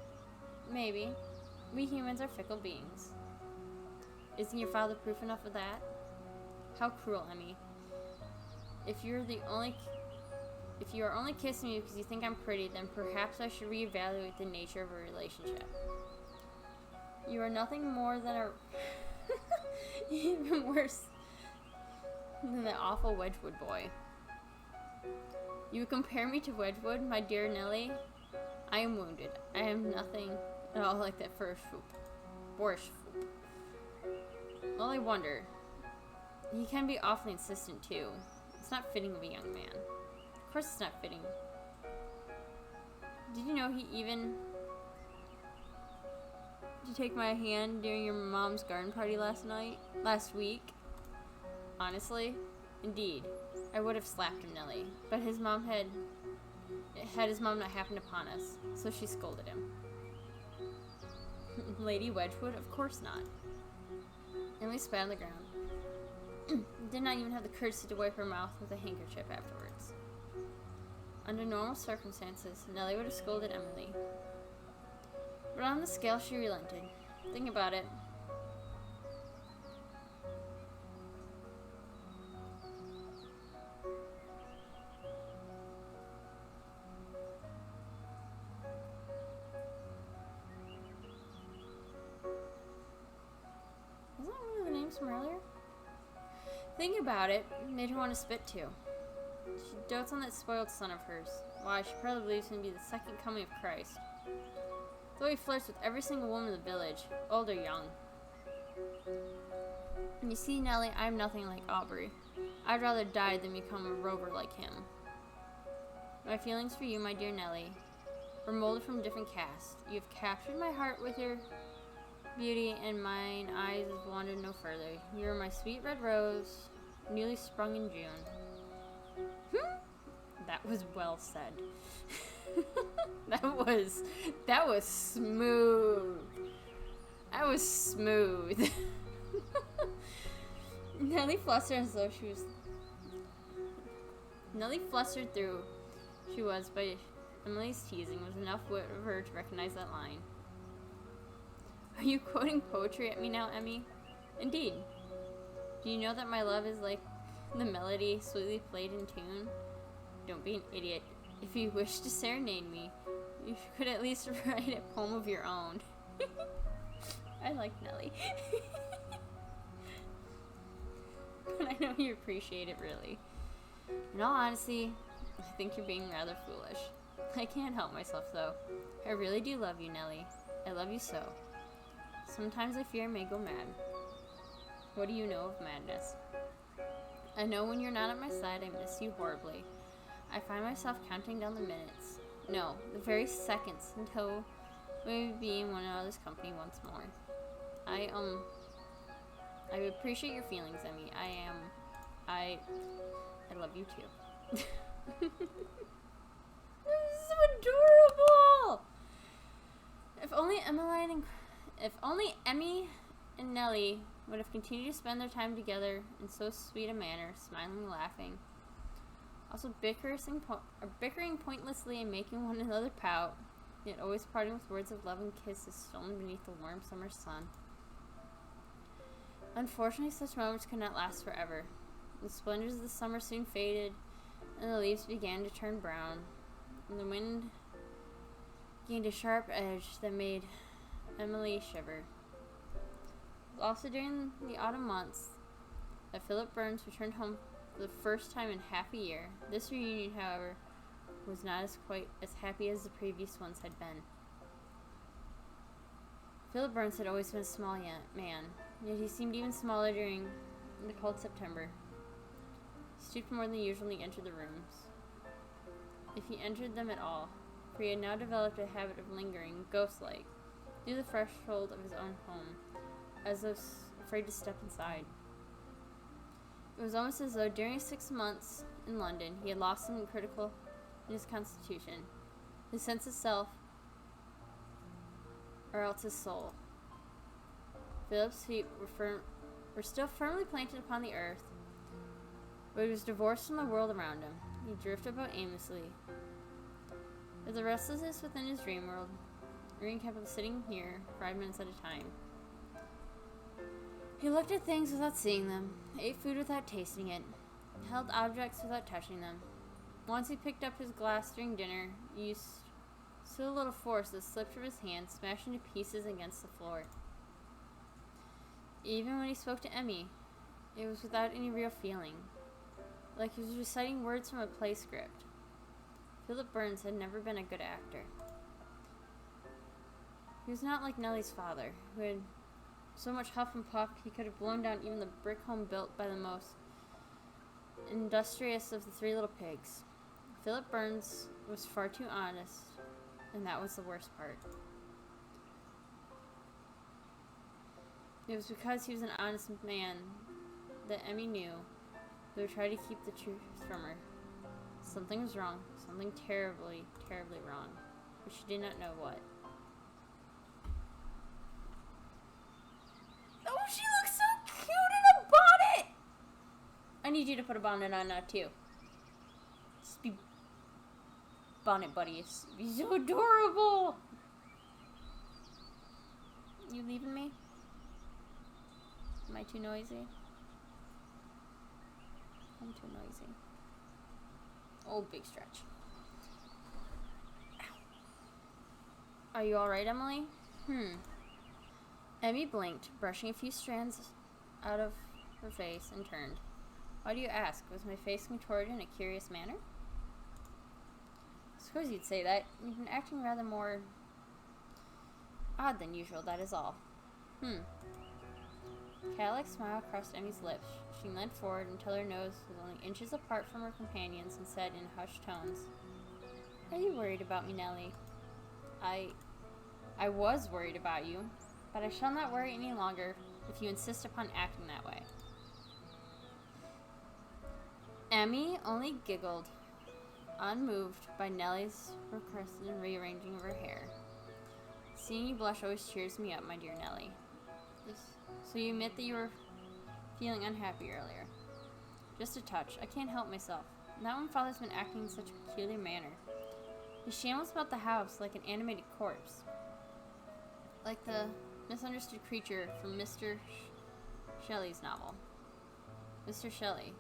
Maybe. We humans are fickle beings. Isn't your father proof enough of that? How cruel, Emmy. If you are only kissing me because you think I'm pretty, then perhaps I should reevaluate the nature of a relationship. You are nothing more than a... even worse than the awful Wedgwood boy. You compare me to Wedgwood, my dear Nellie? I am wounded. I am nothing at all like that boorish fool. Well, I wonder. He can be awfully insistent, too. It's not fitting of a young man. Of course it's not fitting. Did you know he even... Did you take my hand during your mom's garden party last week? Honestly? Indeed. I would have slapped him, Nellie. But his mom had his mom not happened upon us, so she scolded him. Lady Wedgwood? Of course not. Emily spat on the ground. Did not even have the courtesy to wipe her mouth with a handkerchief afterwards. Under normal circumstances, Nellie would have scolded Emily. But on the scale, she relented. Think about it. Wasn't that one of the names from earlier? Thinking about it made her want to spit too. She dotes on that spoiled son of hers. Why, she probably believes him to be the second coming of Christ. Though he flirts with every single woman in the village, old or young. And you see, Nellie, I'm nothing like Aubrey. I'd rather die than become a rover like him. My feelings for you, my dear Nellie, were molded from a different cast. You have captured my heart with your beauty, and mine eyes have wandered no further. You are my sweet red rose, newly sprung in June. That was well said. That was smooth. That was smooth. Nellie flustered as though she was... Nellie flustered through she was, but Emily's teasing was enough wit of her to recognize that line. Are you quoting poetry at me now, Emmy? Indeed. Do you know that my love is like the melody sweetly played in tune? Don't be an idiot. If you wish to serenade me, you could at least write a poem of your own. I like Nellie. But I know you appreciate it, really. In all honesty, I think you're being rather foolish. I can't help myself, though. I really do love you, Nellie. I love you so. Sometimes I fear I may go mad. What do you know of madness? I know when you're not at my side, I miss you horribly. I find myself counting down the minutes. No, the very seconds until we may be in one another's company once more. I appreciate your feelings, Emmy. I love you too. This is so adorable! If only Emmy and Nellie would have continued to spend their time together in so sweet a manner, smiling and laughing. Also bickering pointlessly and making one another pout, yet always parting with words of love and kisses stolen beneath the warm summer sun. Unfortunately, such moments could not last forever. The splendors of the summer soon faded, and the leaves began to turn brown, and the wind gained a sharp edge that made Emily shiver. It was also during the autumn months that Philip Burns returned home for the first time in half a year. This reunion, however, was not quite as happy as the previous ones had been. Philip Burns had always been a small man, yet he seemed even smaller during the cold September. He stooped more than usual when he entered the rooms, if he entered them at all, for he had now developed a habit of lingering, ghost-like, near the threshold of his own home, as though afraid to step inside. It was almost as though during his 6 months in London he had lost something critical in his constitution, his sense of self, or else his soul. Philip's feet were still firmly planted upon the earth, but he was divorced from the world around him. He drifted about aimlessly. With the restlessness within his dream world, Irene kept sitting here 5 minutes at a time. He looked at things without seeing them, ate food without tasting it, held objects without touching them. Once he picked up his glass during dinner, he used so little force that slipped from his hand, smashed into pieces against the floor. Even when he spoke to Emmy, it was without any real feeling, like he was reciting words from a play script. Philip Burns had never been a good actor. He was not like Nellie's father, who had so much huff and puff he could have blown down even the brick home built by the most industrious of the 3 little pigs. Philip Burns was far too honest, and that was the worst part. It was because he was an honest man that Emmy knew they would try to keep the truth from her. Something was wrong, something terribly, terribly wrong, but she did not know what. Oh, she looks so cute in a bonnet! I need you to put a bonnet on now, too. Just be bonnet buddies. Be so adorable! You leaving me? Am I too noisy? I'm too noisy. Oh, big stretch. Ow. Are you alright, Emily? Emmy blinked, brushing a few strands out of her face, and turned. Why do you ask? Was my face contorted in a curious manner? I suppose you'd say that. You've been acting rather more odd than usual, that is all. Cadillac smile crossed Emmy's lips. She leaned forward until her nose was only inches apart from her companion's and said in hushed tones, Are you worried about me, Nellie? I was worried about you, but I shall not worry any longer if you insist upon acting that way. Emmy only giggled, unmoved by Nellie's requested rearranging of her hair. Seeing you blush always cheers me up, my dear Nellie. So you admit that you were feeling unhappy earlier. Just a touch. I can't help myself. Not when Father's been acting in such a peculiar manner. He shambles about the house like an animated corpse. Like the misunderstood creature from Mr. Shelley's novel. Mr. Shelley.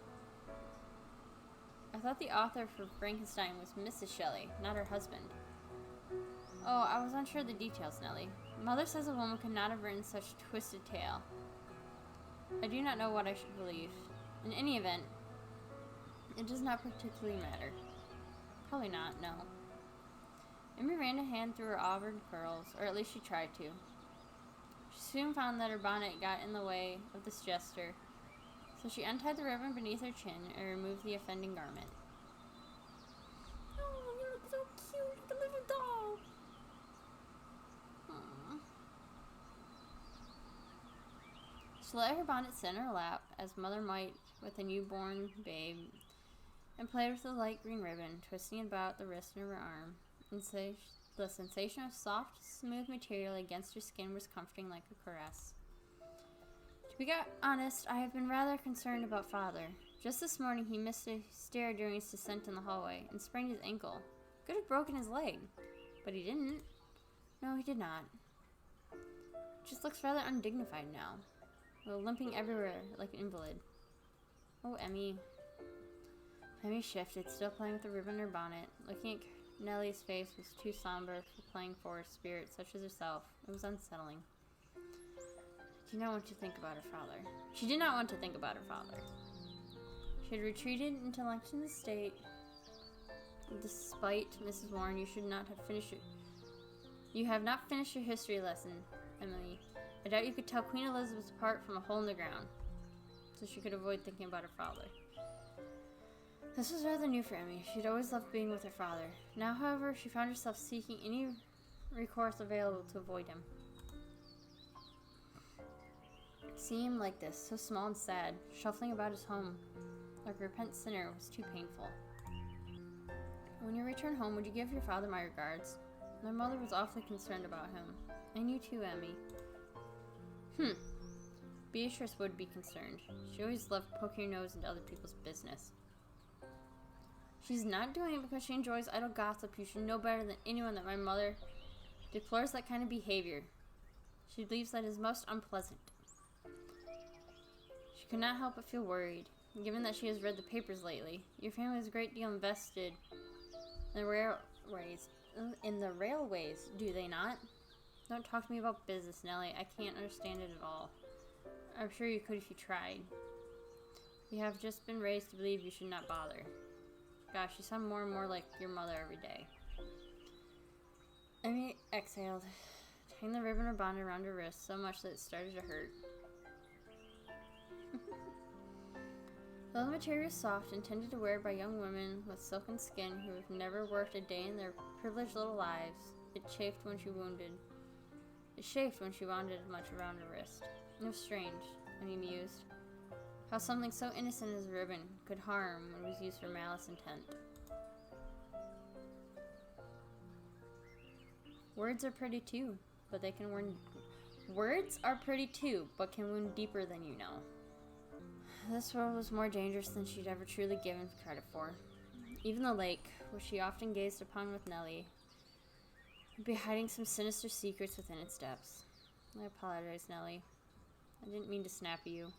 I thought the author for Frankenstein was Mrs. Shelley, not her husband. Oh, I was unsure of the details, Nellie. Mother says a woman could not have written such a twisted tale. I do not know what I should believe. In any event, it does not particularly matter. Probably not, no. Emmy ran a hand through her auburn curls, or at least she tried to. She soon found that her bonnet got in the way of this gesture, so she untied the ribbon beneath her chin and removed the offending garment. Oh, you look so cute, like a little doll. Aww. She let her bonnet sit in her lap, as mother might with a newborn babe, and played with the light green ribbon, twisting it about the wrist of her arm. The sensation of soft, smooth material against her skin was comforting like a caress. To be honest, I have been rather concerned about Father. Just this morning he missed a stair during his descent in the hallway and sprained his ankle. Could have broken his leg, but he didn't. No, he did not. Just looks rather undignified now, limping everywhere like an invalid. Oh, Emmy. Emmy shifted, still playing with the ribbon in her bonnet. Looking at Nellie's face was too somber for playing for a spirit such as herself. It was unsettling. did not want to think about her father. She did not want to think about her father. She had retreated into Lexington State. Despite Mrs. Warren, you should not have finished it. You have not finished your history lesson, Emily. I doubt you could tell Queen Elizabeth apart from a hole in the ground, so she could avoid thinking about her father. This was rather new for Emmy. She'd always loved being with her father. Now, however, she found herself seeking any recourse available to avoid him. Seeing him like this, so small and sad, shuffling about his home like a repentant sinner, was too painful. When you return home, would you give your father my regards? My mother was awfully concerned about him. And you too, Emmy. Beatrice would be concerned. She always loved poking her nose into other people's business. She's not doing it because she enjoys idle gossip. You should know better than anyone that my mother deplores that kind of behavior. She believes that is most unpleasant. She could not help but feel worried, given that she has read the papers lately. Your family is a great deal invested in the railways, do they not? Don't talk to me about business, Nellie. I can't understand it at all. I'm sure you could if you tried. You have just been raised to believe you should not bother. Gosh, you sound more and more like your mother every day. Emmy exhaled, tying the ribbon or bond around her wrist so much that it started to hurt. Though the material is soft, intended to wear by young women with silken skin who have never worked a day in their privileged little lives, it chafed when she wound it much around her wrist. It was strange, Emmy mused, how something so innocent as a ribbon could harm when it was used for malice intent. Words are pretty too, but can wound deeper than you know. This world was more dangerous than she'd ever truly given credit for. Even the lake, which she often gazed upon with Nellie, would be hiding some sinister secrets within its depths. I apologize, Nellie. I didn't mean to snap at you.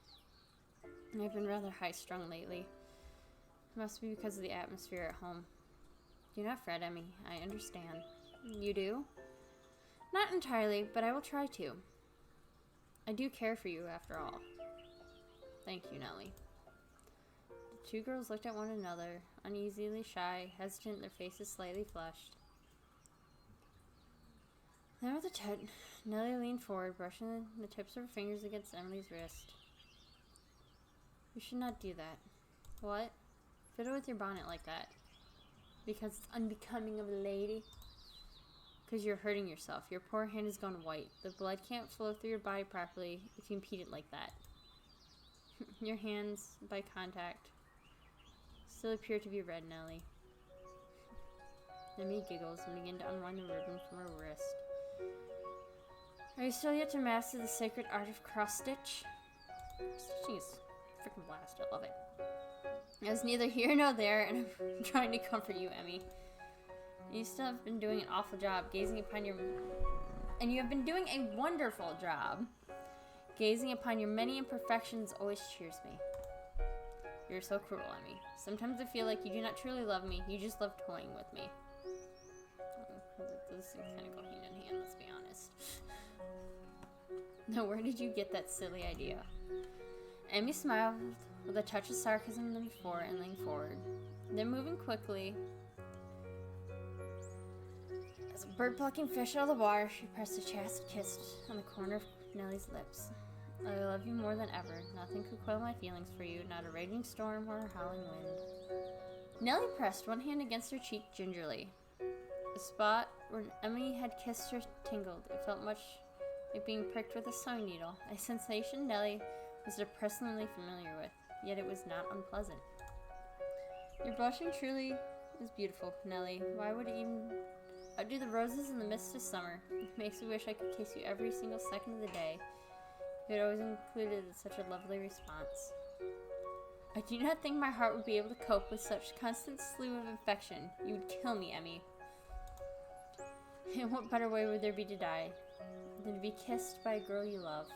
I've been rather high-strung lately. It must be because of the atmosphere at home. Do not fret, Emmy. I understand. You do? Not entirely, but I will try to. I do care for you, after all. Thank you, Nellie. The two girls looked at one another, uneasily shy, hesitant, their faces slightly flushed. Then with a touch, Nellie leaned forward, brushing the tips of her fingers against Emily's wrist. You should not do that. What? Fiddle with your bonnet like that. Because it's unbecoming of a lady? Because you're hurting yourself. Your poor hand has gone white. The blood can't flow through your body properly if you impede it like that. Your hands, by contact, still appear to be red, Nellie. Emmy giggles and begins to unwind the ribbon from her wrist. Are you still yet to master the sacred art of cross-stitch? Stitching is freaking blast. I love it. It's neither here nor there, and I'm trying to comfort you, Emmy. You still have been doing an awful job gazing upon your... And you have been doing a wonderful job. Gazing upon your many imperfections always cheers me. You're so cruel, Emmy. Sometimes I feel like you do not truly love me. You just love toying with me. Those things kind of go hand in hand, let's be honest. Now, where did you get that silly idea? Emmy smiled with a touch of sarcasm than before and leaned forward. Then, moving quickly, as a bird plucking fish out of the water, she pressed a chaste kiss on the corner of Nellie's lips. I love you more than ever. Nothing could quell my feelings for you, not a raging storm or a howling wind. Nellie pressed one hand against her cheek gingerly. The spot where Emmy had kissed her tingled. It felt much like being pricked with a sewing needle, a sensation Nellie was depressingly familiar with, yet it was not unpleasant. Your blushing truly is beautiful, Nellie. Why would it even outdo the roses in the midst of summer? It makes me wish I could kiss you every single second of the day. It always included such a lovely response. I do not think my heart would be able to cope with such constant slew of affection. You would kill me, Emmy. And what better way would there be to die than to be kissed by a girl you love?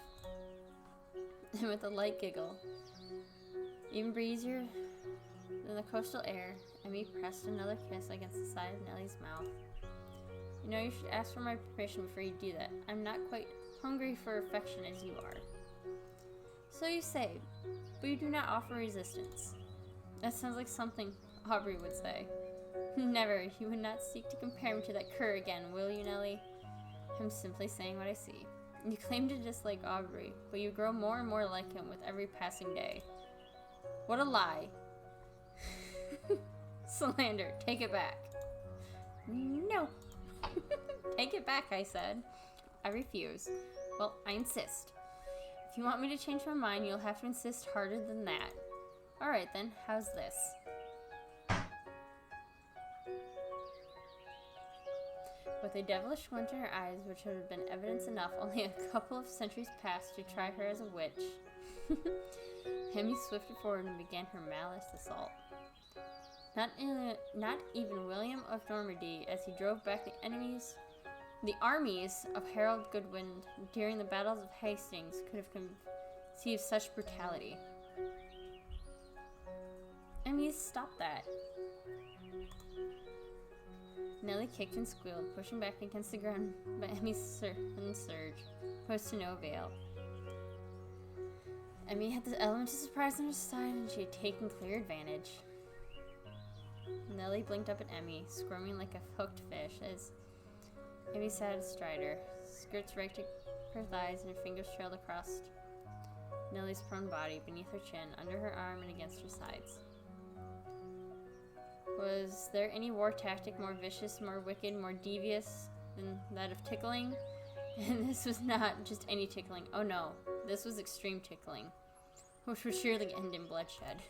And with a light giggle, even breezier than the coastal air, Emmy pressed another kiss against the side of Nellie's mouth. You know, you should ask for my permission before you do that. I'm not quite hungry for affection as you are. So you say, but you do not offer resistance. That sounds like something Aubrey would say. Never, you would not seek to compare me to that cur again, will you, Nellie? I'm simply saying what I see. You claim to dislike Aubrey, but you grow more and more like him with every passing day. What a lie. Slander, take it back. No. Take it back, I said. I refuse. Well, I insist. If you want me to change my mind, you'll have to insist harder than that. Alright then, how's this? With a devilish glint in her eyes, which would have been evidence enough only a couple of centuries past to try her as a witch, Emmy swifted forward and began her malice assault. Not even William of Normandy, as he drove back the armies of Harold Godwin during the battles of Hastings, could have conceived such brutality. Emmy, stop that. Nellie kicked and squealed, pushing back against the ground, but Emmy's sudden surge was to no avail. Emmy had the element of surprise on her side, and she had taken clear advantage. Nellie blinked up at Emmy, squirming like a hooked fish, as Emmy sat astride her, skirts raked her thighs, and her fingers trailed across Nellie's prone body, beneath her chin, under her arm, and against her sides. Was there any war tactic more vicious, more wicked, more devious than that of tickling? And this was not just any tickling. Oh no, this was extreme tickling, which would surely end in bloodshed.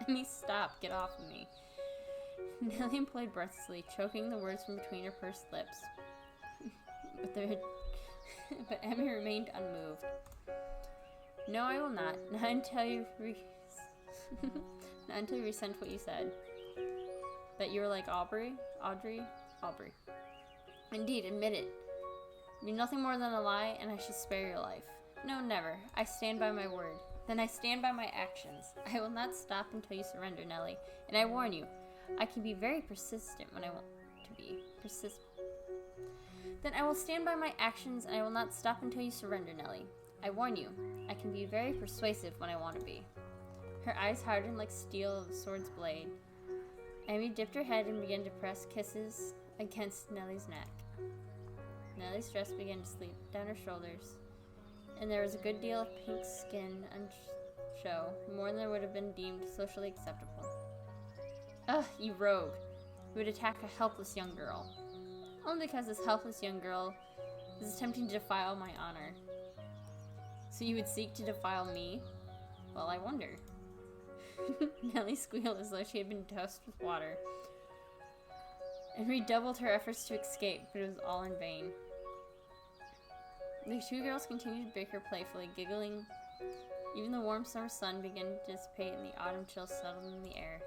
Emmy, stop, get off of me. Nellie employed breathlessly, choking the words from between her pursed lips. But Emmy remained unmoved. No, I will not. Not until you not until you resent what you said. That you were like Audrey. Indeed, admit it. Be nothing more than a lie, and I should spare your life. No, never. I stand by my word. Then I stand by my actions. I will not stop until you surrender, Nellie. And I warn you, I can be very persistent when I want to be. Then I will stand by my actions, and I will not stop until you surrender, Nellie. I warn you, I can be very persuasive when I want to be. Her eyes hardened like steel of a sword's blade. Emmy dipped her head and began to press kisses against Nellie's neck. Nellie's dress began to slip down her shoulders, and there was a good deal of pink skin on show, more than would have been deemed socially acceptable. Ugh, you rogue! You would attack a helpless young girl. Only because this helpless young girl is attempting to defile my honor. So you would seek to defile me? Well, I wonder. Nellie squealed as though she had been doused with water, and redoubled her efforts to escape, but it was all in vain. The two girls continued to bake her playfully, giggling. Even the warm summer sun began to dissipate, and the autumn chill settled in the air.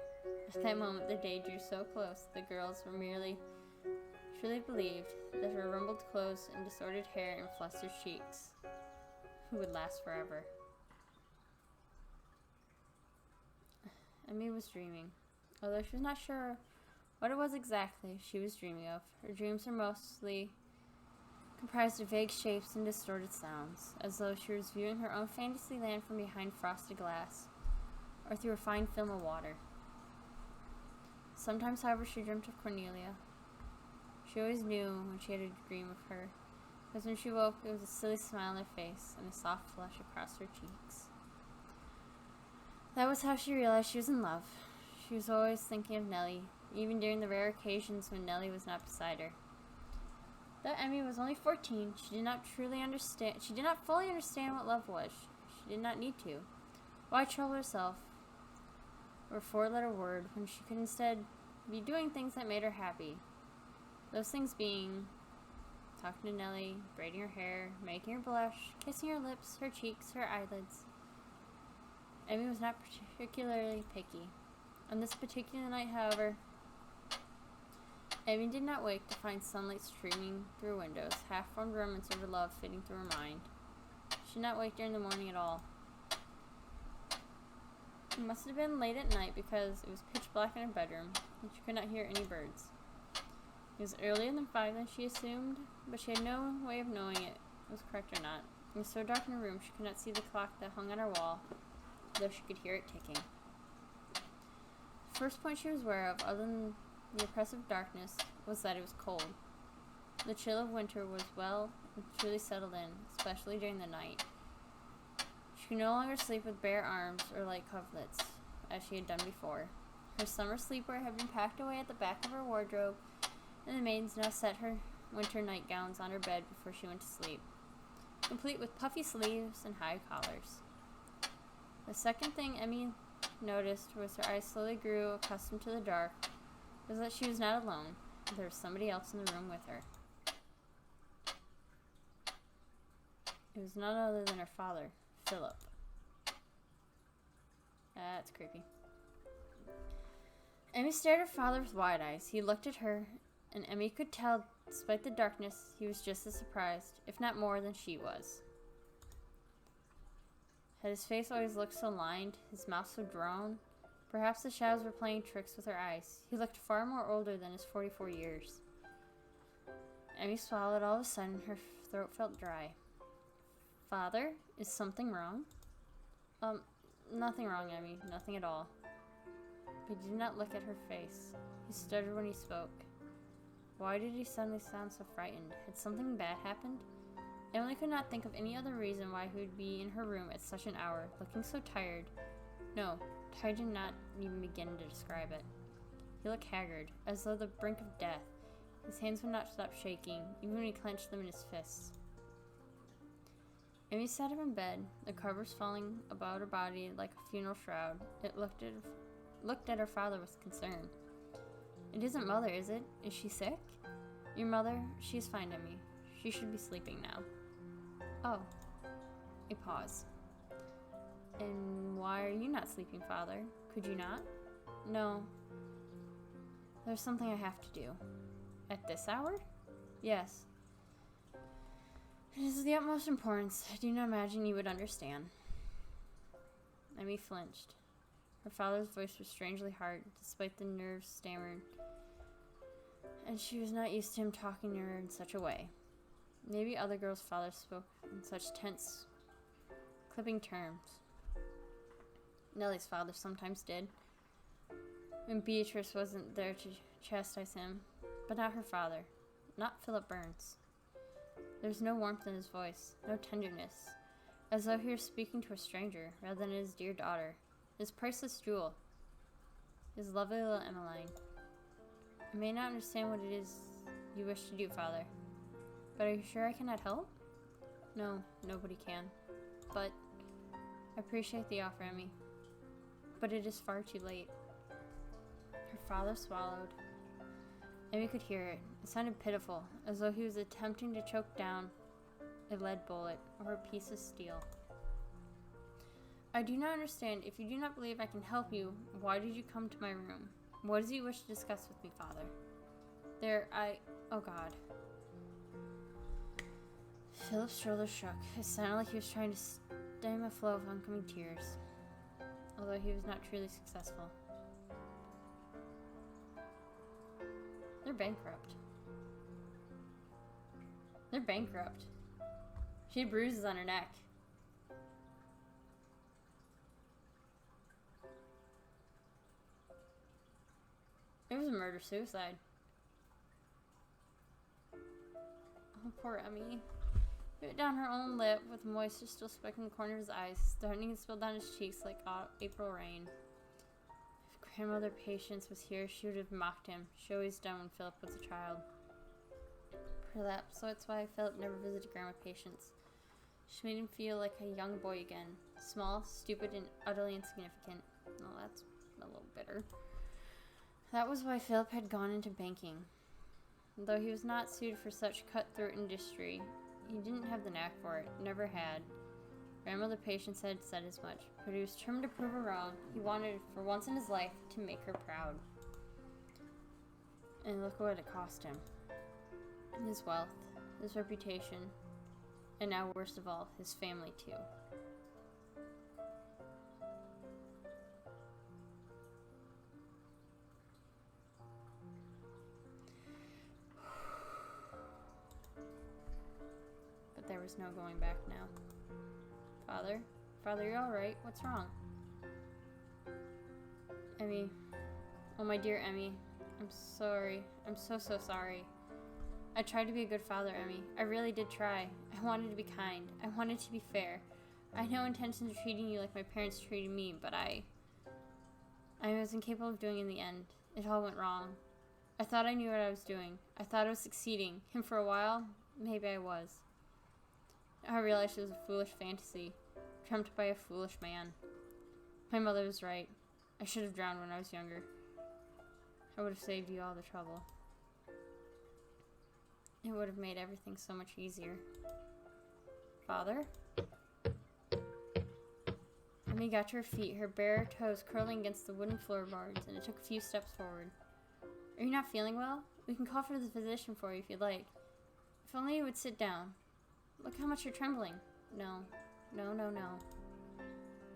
At that moment, the day drew so close, the girls were truly believed that her rumpled clothes and disordered hair and flustered cheeks would last forever. Emmy was dreaming, although she was not sure what it was exactly she was dreaming of. Her dreams were mostly comprised of vague shapes and distorted sounds, as though she was viewing her own fantasy land from behind frosted glass, or through a fine film of water. Sometimes, however, she dreamt of Cornelia. She always knew when she had a dream of her, because when she woke, there was a silly smile on her face and a soft flush across her cheeks. That was how she realized she was in love. She was always thinking of Nellie, even during the rare occasions when Nellie was not beside her. Though Emmy was only 14, she did not fully understand what love was. She did not need to. Why trouble herself over a four-letter word when she could instead be doing things that made her happy? Those things being talking to Nellie, braiding her hair, making her blush, kissing her lips, her cheeks, her eyelids. Emmy was not particularly picky. On this particular night, however, Emmy did not wake to find sunlight streaming through windows, half-formed remnants of her love fitting through her mind. She did not wake during the morning at all. It must have been late at night because it was pitch black in her bedroom, and she could not hear any birds. It was earlier than 5 than she assumed, but she had no way of knowing it was correct or not. It was so dark in her room she could not see the clock that hung on her wall, though she could hear it ticking. The first point she was aware of, other than the oppressive darkness, was that it was cold. The chill of winter was well and truly settled in, especially during the night. She could no longer sleep with bare arms or light coverlets, as she had done before. Her summer sleepwear had been packed away at the back of her wardrobe, and the maidens now set her winter nightgowns on her bed before she went to sleep, complete with puffy sleeves and high collars. The second thing Emmy noticed was her eyes slowly grew accustomed to the dark, was that she was not alone. There was somebody else in the room with her. It was none other than her father, Philip. That's creepy. Emmy stared at her father with wide eyes. He looked at her, and Emmy could tell, despite the darkness, he was just as surprised, if not more, than she was. Had his face always looked so lined, his mouth so drawn? Perhaps the shadows were playing tricks with her eyes. He looked far more older than his 44 years. Emmy swallowed. All of a sudden, her throat felt dry. Father, is something wrong? Nothing wrong, Emmy. Nothing at all. He did not look at her face. He stuttered when he spoke. Why did he suddenly sound so frightened? Had something bad happened? Emily could not think of any other reason why he would be in her room at such an hour, looking so tired. No, tired did not even begin to describe it. He looked haggard, as though the brink of death. His hands would not stop shaking, even when he clenched them in his fists. Emmy sat up in bed, the covers falling about her body like a funeral shroud. It looked at her father with concern. It isn't Mother, is it? Is she sick? Your mother? She's fine, Emmy. She should be sleeping now. Oh. A pause. And why are you not sleeping, Father? Could you not? No. There's something I have to do. At this hour? Yes. It is of the utmost importance. I do not imagine you would understand. Emmy flinched. Her father's voice was strangely hard, despite the nerves stammered, and she was not used to him talking to her in such a way. Maybe other girls' fathers spoke in such tense, clipping terms. Nellie's father sometimes did, when Beatrice wasn't there to chastise him, but not her father, not Philip Burns. There was no warmth in his voice, no tenderness, as though he were speaking to a stranger rather than his dear daughter, his priceless jewel, his lovely little Emmeline. I may not understand what it is you wish to do, Father, but are you sure I cannot help? No, nobody can. But I appreciate the offer, Emmy. But it is far too late. Her father swallowed. Emmy could hear it. It sounded pitiful, as though he was attempting to choke down a lead bullet or a piece of steel. I do not understand. If you do not believe I can help you, why did you come to my room? What does he wish to discuss with me, Father? Oh God. Philip's shoulders shook. It sounded like he was trying to stem a flow of oncoming tears, although he was not truly successful. They're bankrupt. They're bankrupt. She had bruises on her neck. It was a murder-suicide. Oh, poor Emmy. He bit down her own lip, with moisture still specking the corner of his eyes, starting to spill down his cheeks like April rain. If Grandmother Patience was here, she would have mocked him. She always done when Philip was a child. Perhaps so it's why Philip never visited Grandma Patience. She made him feel like a young boy again. Small, stupid, and utterly insignificant. Well, that's a little bitter. That was why Philip had gone into banking. Though he was not suited for such cutthroat industry, he didn't have the knack for it, never had. Grandmother Patience had said as much, but he was determined to prove her wrong. He wanted, for once in his life, to make her proud. And look what it cost him. His wealth, his reputation, and now, worst of all, his family too. But there there was no going back now. Father? Father, you're alright. What's wrong? Emmy. Oh, my dear Emmy. I'm sorry. I'm so sorry. I tried to be a good father, Emmy. I really did try. I wanted to be kind. I wanted to be fair. I had no intention of treating you like my parents treated me, but I was incapable of doing it in the end. It all went wrong. I thought I knew what I was doing. I thought I was succeeding, and for a while, maybe I was. I realized it was a foolish fantasy, trumped by a foolish man. My mother was right. I should have drowned when I was younger. I would have saved you all the trouble. It would have made everything so much easier. Father? Emmy got to her feet, her bare toes curling against the wooden floorboards, and it took a few steps forward. Are you not feeling well? We can call for the physician for you if you'd like. If only you would sit down. Look how much you're trembling. No.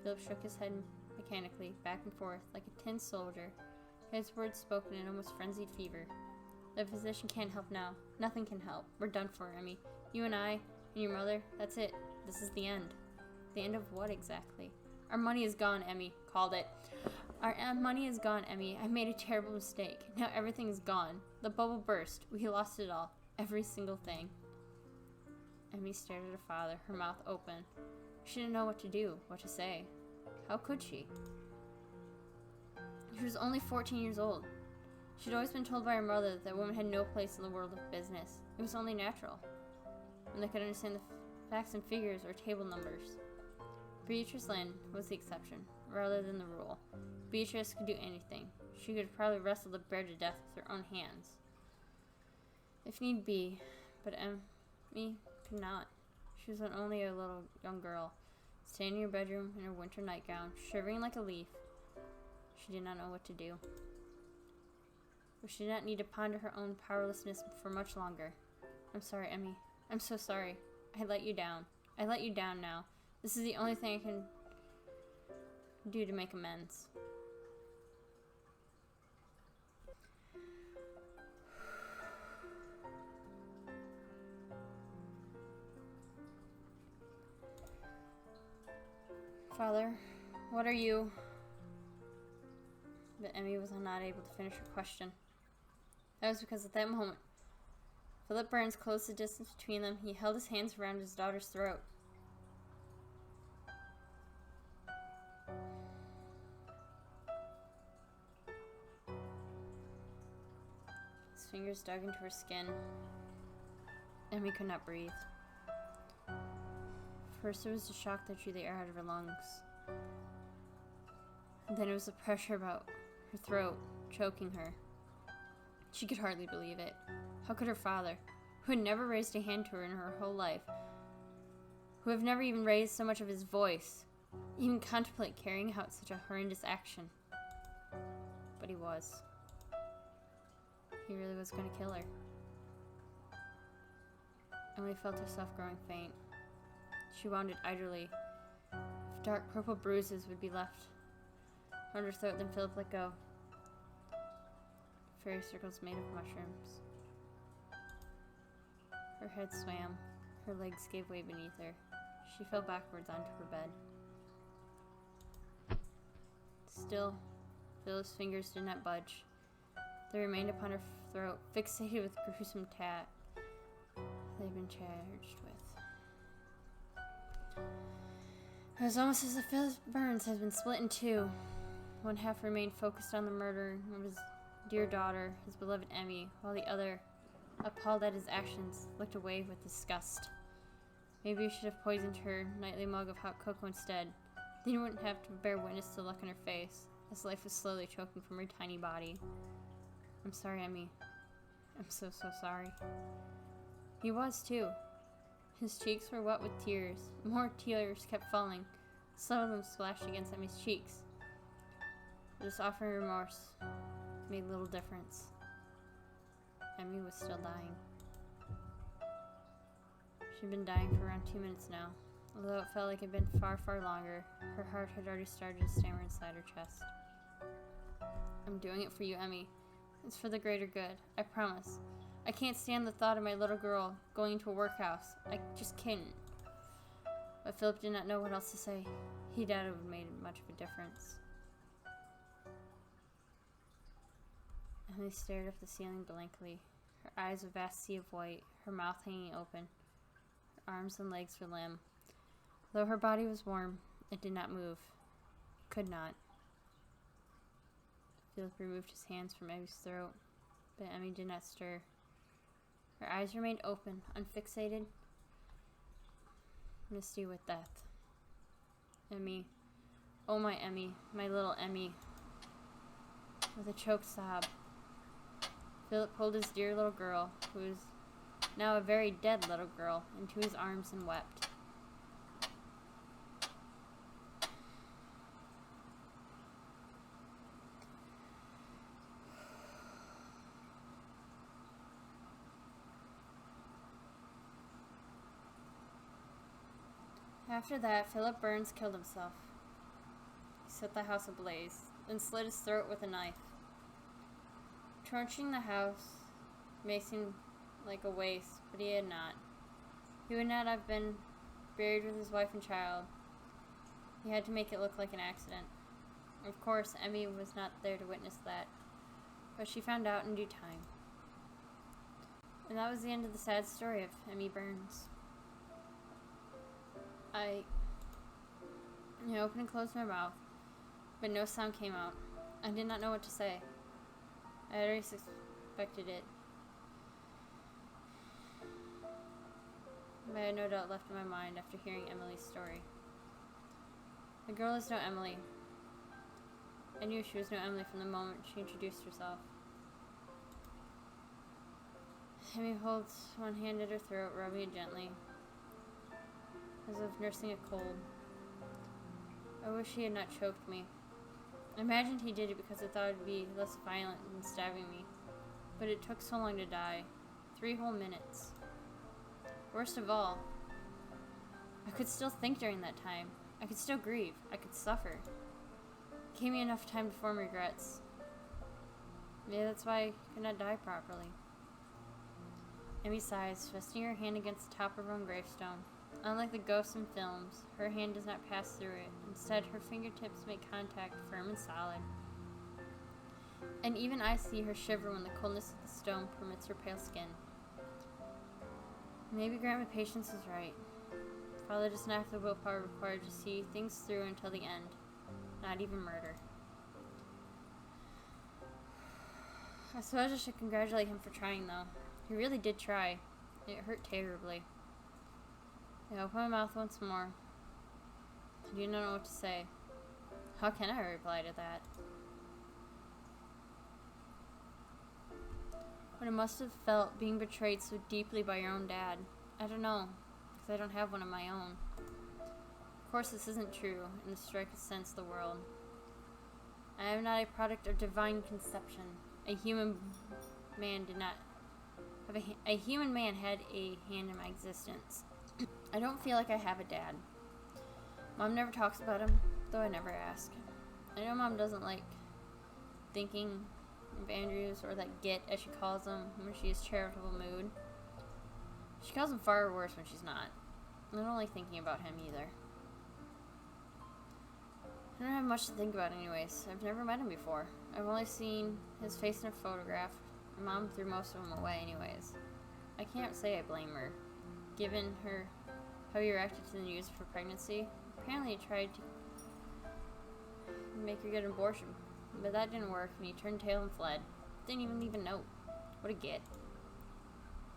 Philip shook his head mechanically, back and forth, like a tin soldier, his words spoken in almost frenzied fever. The physician can't help now. Nothing can help. We're done for, Emmy. You and I, and your mother, that's it. This is the end. The end of what exactly? Our money is gone, Emmy. Called it. Our money is gone, Emmy. I made a terrible mistake. Now everything is gone. The bubble burst. We lost it all. Every single thing. Emmy stared at her father, her mouth open. She didn't know what to do, what to say. How could she? She was only 14 years old. She'd always been told by her mother that women had no place in the world of business. It was only natural. And they could understand the facts and figures or table numbers. Beatrice Lynn was the exception, rather than the rule. Beatrice could do anything. She could probably wrestle the bear to death with her own hands, if need be, but Emmy could not. She was only a little young girl, standing in her bedroom in her winter nightgown, shivering like a leaf. She did not know what to do. But she did not need to ponder her own powerlessness for much longer. I'm sorry, Emmy. I'm so sorry. I let you down. I let you down now. This is the only thing I can do to make amends. Father, what are you? But Emmy was not able to finish her question. That was because at that moment, Philip Burns closed the distance between them. He held his hands around his daughter's throat. His fingers dug into her skin. Emmy could not breathe. First it was the shock that drew the air out of her lungs. And then it was the pressure about her throat, choking her. She could hardly believe it. How could her father, who had never raised a hand to her in her whole life, who had never even raised so much of his voice, even contemplate carrying out such a horrendous action? But he was. He really was going to kill her. Emily felt herself growing faint. She wondered idly if dark purple bruises would be left on her throat. Then Philip let go. Fairy circles made of mushrooms. Her head swam. Her legs gave way beneath her. She fell backwards onto her bed. Still, Philip's fingers did not budge. They remained upon her throat, fixated with gruesome tat they'd been charged with. It was almost as if Philip Burns had been split in two. One half remained focused on the murder of his dear daughter, his beloved Emmy, while the other, appalled at his actions, looked away with disgust. Maybe he should have poisoned her nightly mug of hot cocoa instead. Then he wouldn't have to bear witness to the look on her face, as life was slowly choking from her tiny body. I'm sorry, Emmy. I'm so sorry. He was, too. His cheeks were wet with tears. More tears kept falling. Some of them splashed against Emmy's cheeks. This offering remorse made little difference. Emmy was still dying. She'd been dying for around 2 minutes now. Although it felt like it had been far longer, her heart had already started to stammer inside her chest. I'm doing it for you, Emmy. It's for the greater good. I promise. I can't stand the thought of my little girl going into a workhouse. I just can't. But Philip did not know what else to say. He doubted it would have made much of a difference. Emily stared up the ceiling blankly, her eyes a vast sea of white, her mouth hanging open, her arms and legs were limp. Though her body was warm, it did not move. It could not. Philip removed his hands from Emmy's throat, but Emmy did not stir. Her eyes remained open, unfixated, misty with death. Emmy, oh my Emmy, my little Emmy. With a choked sob, Philip pulled his dear little girl, who was now a very dead little girl, into his arms and wept. After that, Philip Burns killed himself. He set the house ablaze, then slit his throat with a knife. Torching the house may seem like a waste, but he had not. He would not have been buried with his wife and child. He had to make it look like an accident. Of course, Emmy was not there to witness that, but she found out in due time. And that was the end of the sad story of Emmy Burns. I opened and closed my mouth, but no sound came out. I did not know what to say. I had already suspected it. But I had no doubt left in my mind after hearing Emily's story. The girl is no Emily. I knew she was no Emily from the moment she introduced herself. Emmy holds one hand at her throat, rubbing it gently, as if nursing a cold. I wish he had not choked me. I imagined he did it because I thought it would be less violent than stabbing me. But it took so long to die. 3 whole minutes. Worst of all, I could still think during that time. I could still grieve. I could suffer. It gave me enough time to form regrets. Maybe that's why I could not die properly. Emmy sighs, resting her hand against the top of her own gravestone. Unlike the ghosts in films, her hand does not pass through it. Instead, her fingertips make contact, firm and solid. And even I see her shiver when the coldness of the stone permits her pale skin. Maybe Grandma Patience is right. Father does not have the willpower required to see things through until the end. Not even murder. I suppose I should congratulate him for trying, though. He really did try. It hurt terribly. I opened my mouth once more. I do not know what to say. How can I reply to that? What it must have felt being betrayed so deeply by your own dad. I don't know, because I don't have one of my own. Of course, this isn't true in the strictest sense of the world. I am not a product of divine conception. A human man did not have a human man had a hand in my existence. I don't feel like I have a dad. Mom never talks about him, though I never ask. I know Mom doesn't like thinking of Andrews, or that Git, as she calls him, when she is charitable mood. She calls him far worse when she's not. I don't like thinking about him either. I don't have much to think about anyways. I've never met him before. I've only seen his face in a photograph. My mom threw most of them away anyways. I can't say I blame her. Given her how he reacted to the news of her pregnancy, apparently he tried to make her get an abortion, but that didn't work, and he turned tail and fled. Didn't even leave a note. What a git.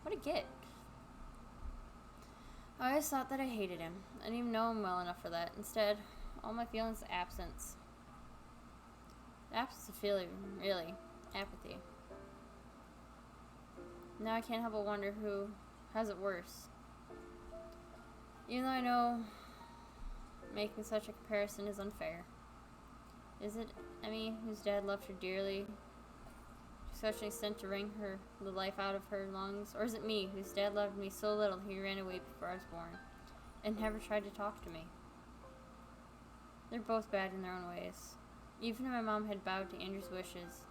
What a git. I always thought that I hated him. I didn't even know him well enough for that. Instead, all my feelings are absence. Absence of feeling, really. Apathy. Now I can't help but wonder who has it worse. Even though I know making such a comparison is unfair. Is it Emmy, whose dad loved her dearly, to such an extent to wring the life out of her lungs? Or is it me, whose dad loved me so little he ran away before I was born, and never tried to talk to me? They're both bad in their own ways. Even if my mom had bowed to Andrew's wishes,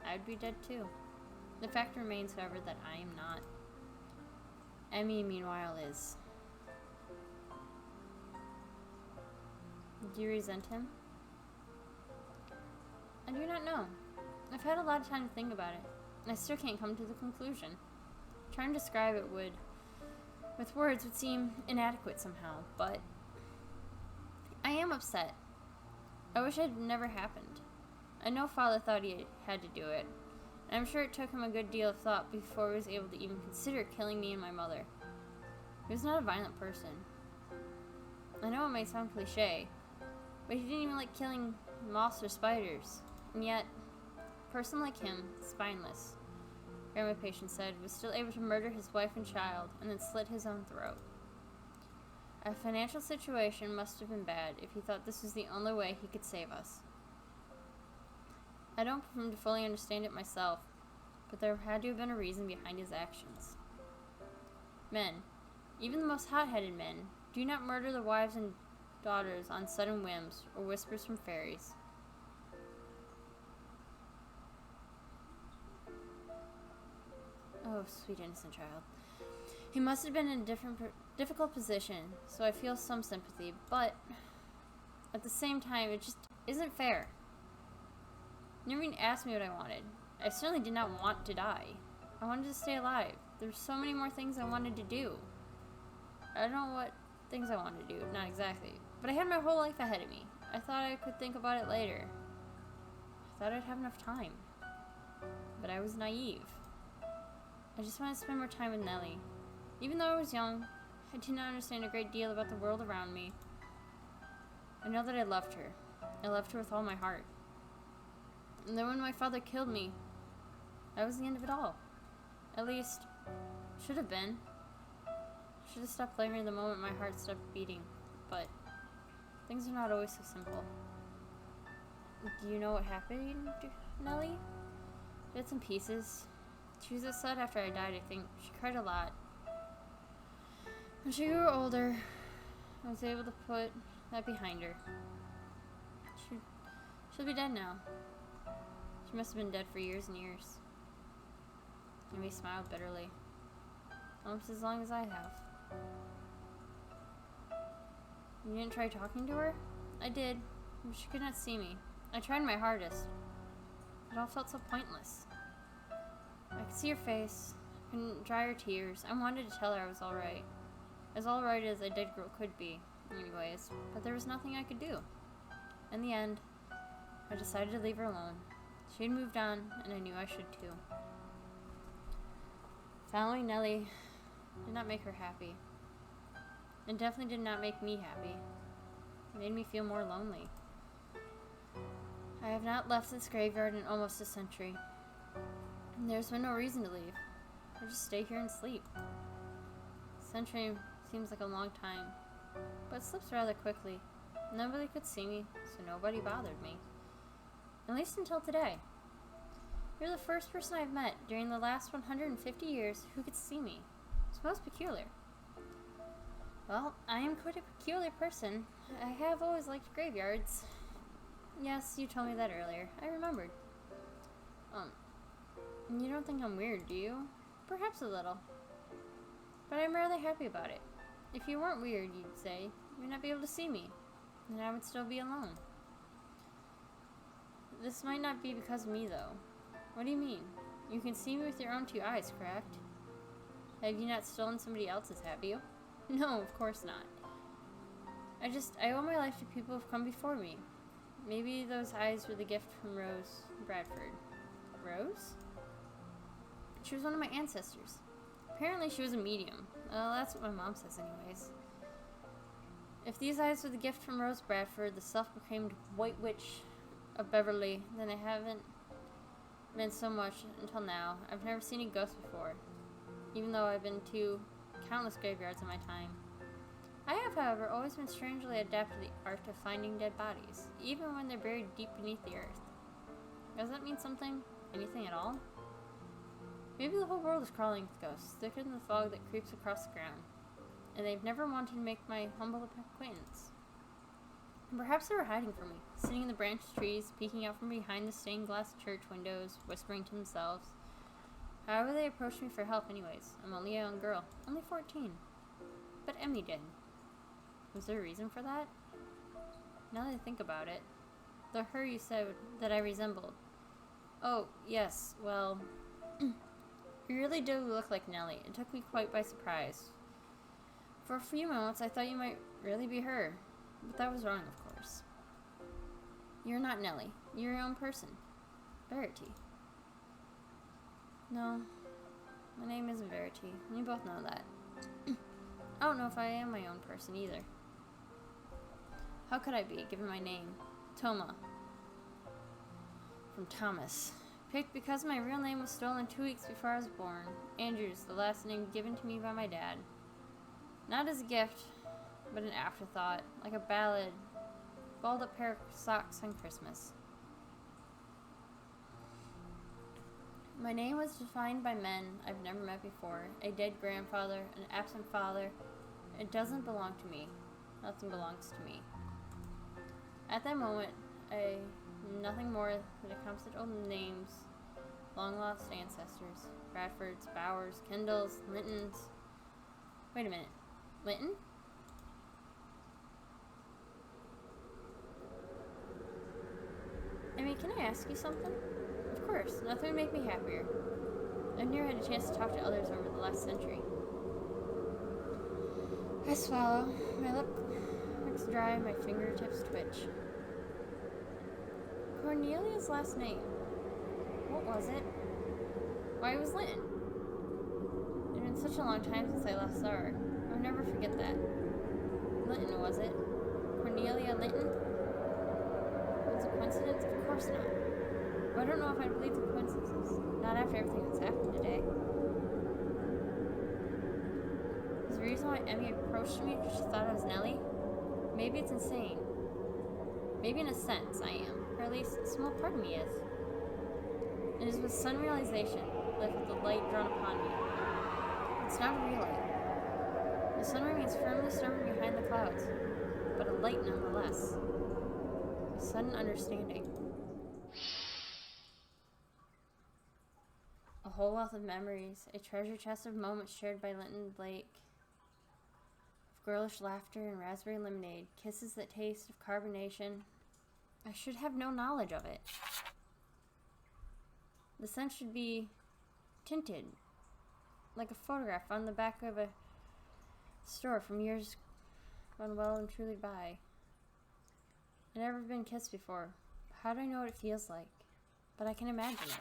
I would be dead too. The fact remains, however, that I am not. Emmy, meanwhile, is. Do you resent him? I do not know. I've had a lot of time to think about it, and I still can't come to the conclusion. Trying to describe it with words would seem inadequate somehow, but I am upset. I wish it had never happened. I know Father thought he had to do it, and I'm sure it took him a good deal of thought before he was able to even consider killing me and my mother. He was not a violent person. I know it might sound cliche, but he didn't even like killing moths or spiders, and yet, a person like him, spineless, Grandma Patience said, was still able to murder his wife and child and then slit his own throat. Our financial situation must have been bad if he thought this was the only way he could save us. I don't pretend to fully understand it myself, but there had to have been a reason behind his actions. Men, even the most hot-headed men, do not murder their wives and daughters on sudden whims or whispers from fairies. Oh, sweet innocent child. He must have been in a difficult position, so I feel some sympathy, but at the same time, it just isn't fair. You never even asked me what I wanted. I certainly did not want to die. I wanted to stay alive. There's so many more things I wanted to do. I don't know what things I wanted to do, not exactly, but I had my whole life ahead of me. I thought I could think about it later. I thought I'd have enough time, but I was naive. I just wanted to spend more time with Nellie. Even though I was young, I did not understand a great deal about the world around me. I know that I loved her. I loved her with all my heart. And then when my father killed me, that was the end of it all. At least, should have been. Should have stopped blaming her the moment my heart stopped beating. But things are not always so simple. Do you know what happened, Nellie? Bits and pieces. She was upset after I died, I think. She cried a lot. When she grew older, I was able to put that behind her. She'll be dead now. She must have been dead for years and years. And we smiled bitterly. Almost as long as I have. You didn't try talking to her? I did, but she could not see me. I tried my hardest. It all felt so pointless. I could see her face. I couldn't dry her tears. I wanted to tell her I was alright. As alright as a dead girl could be, anyways, but there was nothing I could do. In the end, I decided to leave her alone. She had moved on, and I knew I should too. Following Nellie did not make her happy. It definitely did not make me happy. It made me feel more lonely. I have not left this graveyard in almost a century. There's been no reason to leave. I just stay here and sleep. A century seems like a long time, but it slips rather quickly. Nobody could see me, so nobody bothered me. At least until today. You're the first person I've met during the last 150 years who could see me. It's most peculiar. Well, I am quite a peculiar person. I have always liked graveyards. Yes, you told me that earlier. I remembered. You don't think I'm weird, do you? Perhaps a little. But I'm rather happy about it. If you weren't weird, you'd say, you'd not be able to see me, and I would still be alone. This might not be because of me, though. What do you mean? You can see me with your own two eyes, correct? Have you not stolen somebody else's, have you? No, of course not. I owe my life to people who've come before me. Maybe those eyes were the gift from Rose Bradford. Rose? She was one of my ancestors. Apparently she was a medium. Well, that's what my mom says anyways. If these eyes were the gift from Rose Bradford, the self-proclaimed White Witch of Beverly, then they haven't been so much until now. I've never seen a ghost before, even though I've been to countless graveyards in my time. I have, however, always been strangely adept to the art of finding dead bodies, even when they're buried deep beneath the earth. Does that mean something? Anything at all? Maybe the whole world is crawling with ghosts, thicker than the fog that creeps across the ground, and they've never wanted to make my humble acquaintance. And perhaps they were hiding from me, sitting in the branched trees, peeking out from behind the stained glass church windows, whispering to themselves. How would they approach me for help anyways? I'm only a young girl. Only 14. But Emmy did. Was there a reason for that? Now that I think about it. The her you said that I resembled. Oh, yes, well... You really do look like Nellie. It took me quite by surprise. For a few moments, I thought you might really be her. But that was wrong, of course. You're not Nellie. You're your own person. Verity. No, my name isn't Verity. We both know that. I don't know if I am my own person either. How could I be, given my name? Toma. From Thomas. Picked because my real name was stolen 2 weeks before I was born. Andrews, the last name given to me by my dad. Not as a gift, but an afterthought, like a ballad, balled up pair of socks on Christmas. My name was defined by men I've never met before, a dead grandfather, an absent father. It doesn't belong to me. Nothing belongs to me. At that moment, nothing more than a constant old names, long-lost ancestors, Bradfords, Bowers, Kendalls, Lintons. Wait a minute. Linton? I mean, can I ask you something? Of course, nothing would make me happier. I've never had a chance to talk to others over the last century. I swallow. My lip looks dry, my fingertips twitch. Cornelia's last name. What was it? Why, it was Linton. It had been such a long time since I last saw her. I'll never forget that. Linton, was it? Cornelia Linton? Was it a coincidence? Of course not. But I don't know if I believe in coincidences. Not after everything that's happened today. Is the reason why Emmy approached me because she thought I was Nellie? Maybe it's insane. Maybe in a sense I am. Or at least a small part of me is. It is with sudden realization, like with the light drawn upon me. It's not a real light. The sun remains firmly stubborn behind the clouds, but a light nonetheless. A sudden understanding. A whole wealth of memories, a treasure chest of moments shared by Linton Blake, of girlish laughter and raspberry lemonade, kisses that taste of carbonation. I should have no knowledge of it. The scent should be tinted, like a photograph on the back of a store from years gone well and truly by. I've never been kissed before. How do I know what it feels like? But I can imagine it.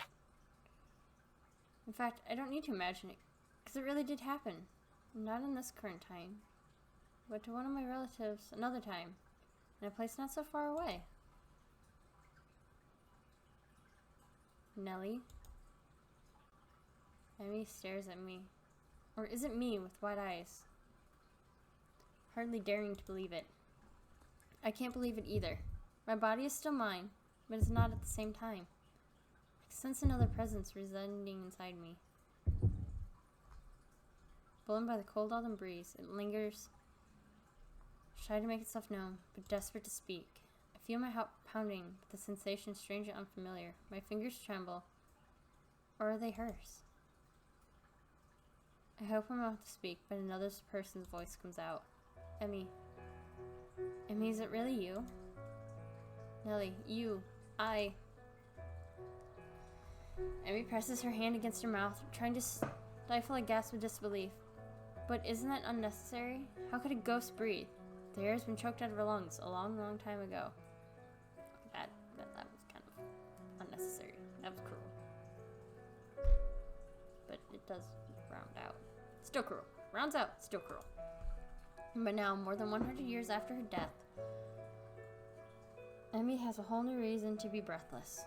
In fact, I don't need to imagine it, because it really did happen. Not in this current time, but to one of my relatives another time, in a place not so far away. Nellie? Emmy stares at me. Or is it me with wide eyes? Hardly daring to believe it. I can't believe it either. My body is still mine, but it's not at the same time. I sense another presence resounding inside me. Blown by the cold autumn breeze, it lingers, shy to make itself known, but desperate to speak. I feel my heart pounding, but the sensation strange and unfamiliar. My fingers tremble. Or are they hers? I hope I'm about to speak, but another person's voice comes out. Emmy. Emmy, is it really you? Nellie, you. I. Emmy presses her hand against her mouth, trying to stifle a gasp of disbelief. But isn't that unnecessary? How could a ghost breathe? The air has been choked out of her lungs a long, long time ago. That was kind of unnecessary. That was cruel. But it does round out. Still cruel. Rounds out. Still cruel. But now, more than 100 years after her death, Emmy has a whole new reason to be breathless.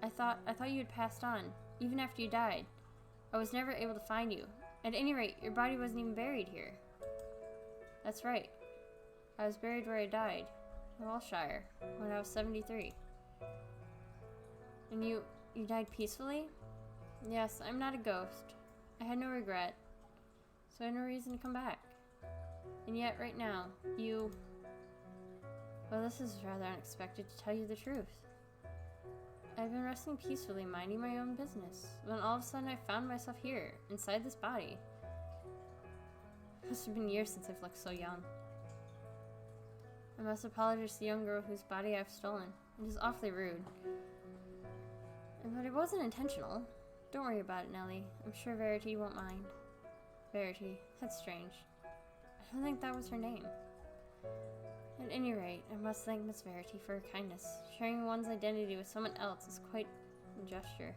I thought you had passed on, even after you died. I was never able to find you. At any rate, your body wasn't even buried here. That's right. I was buried where I died, in Wiltshire, when I was 73. And you died peacefully? Yes, I'm not a ghost. I had no regret, so I had no reason to come back. And yet, right now, well, this is rather unexpected, to tell you the truth. I've been resting peacefully, minding my own business, when all of a sudden I found myself here, inside this body. It must have been years since I've looked so young. I must apologize to the young girl whose body I've stolen. It is awfully rude. But it wasn't intentional. Don't worry about it, Nellie. I'm sure Verity won't mind. Verity. That's strange. I don't think that was her name. At any rate, I must thank Miss Verity for her kindness. Sharing one's identity with someone else is quite a gesture.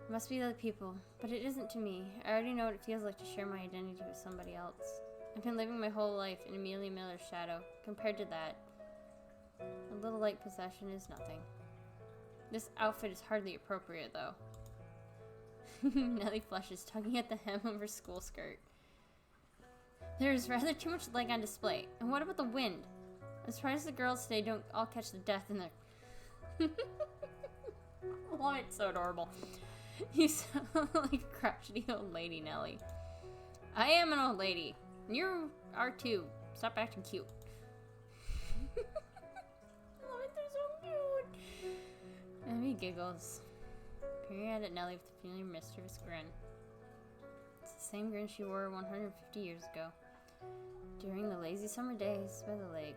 It must be to other people, but it isn't to me. I already know what it feels like to share my identity with somebody else. I've been living my whole life in Amelia Miller's shadow. Compared to that, a little light possession is nothing. This outfit is hardly appropriate, though. Nellie flushes, tugging at the hem of her school skirt. There is rather too much leg on display. And what about the wind? I'm surprised the girls today don't all catch the death in their... Oh, it's so adorable. You sound like a crotchety old lady, Nellie. I am an old lady. You are too. Stop acting cute. Oh, they're so cute. Emmy giggles, peering at Nellie with a familiar mischievous grin. It's the same grin she wore 150 years ago, during the lazy summer days by the lake.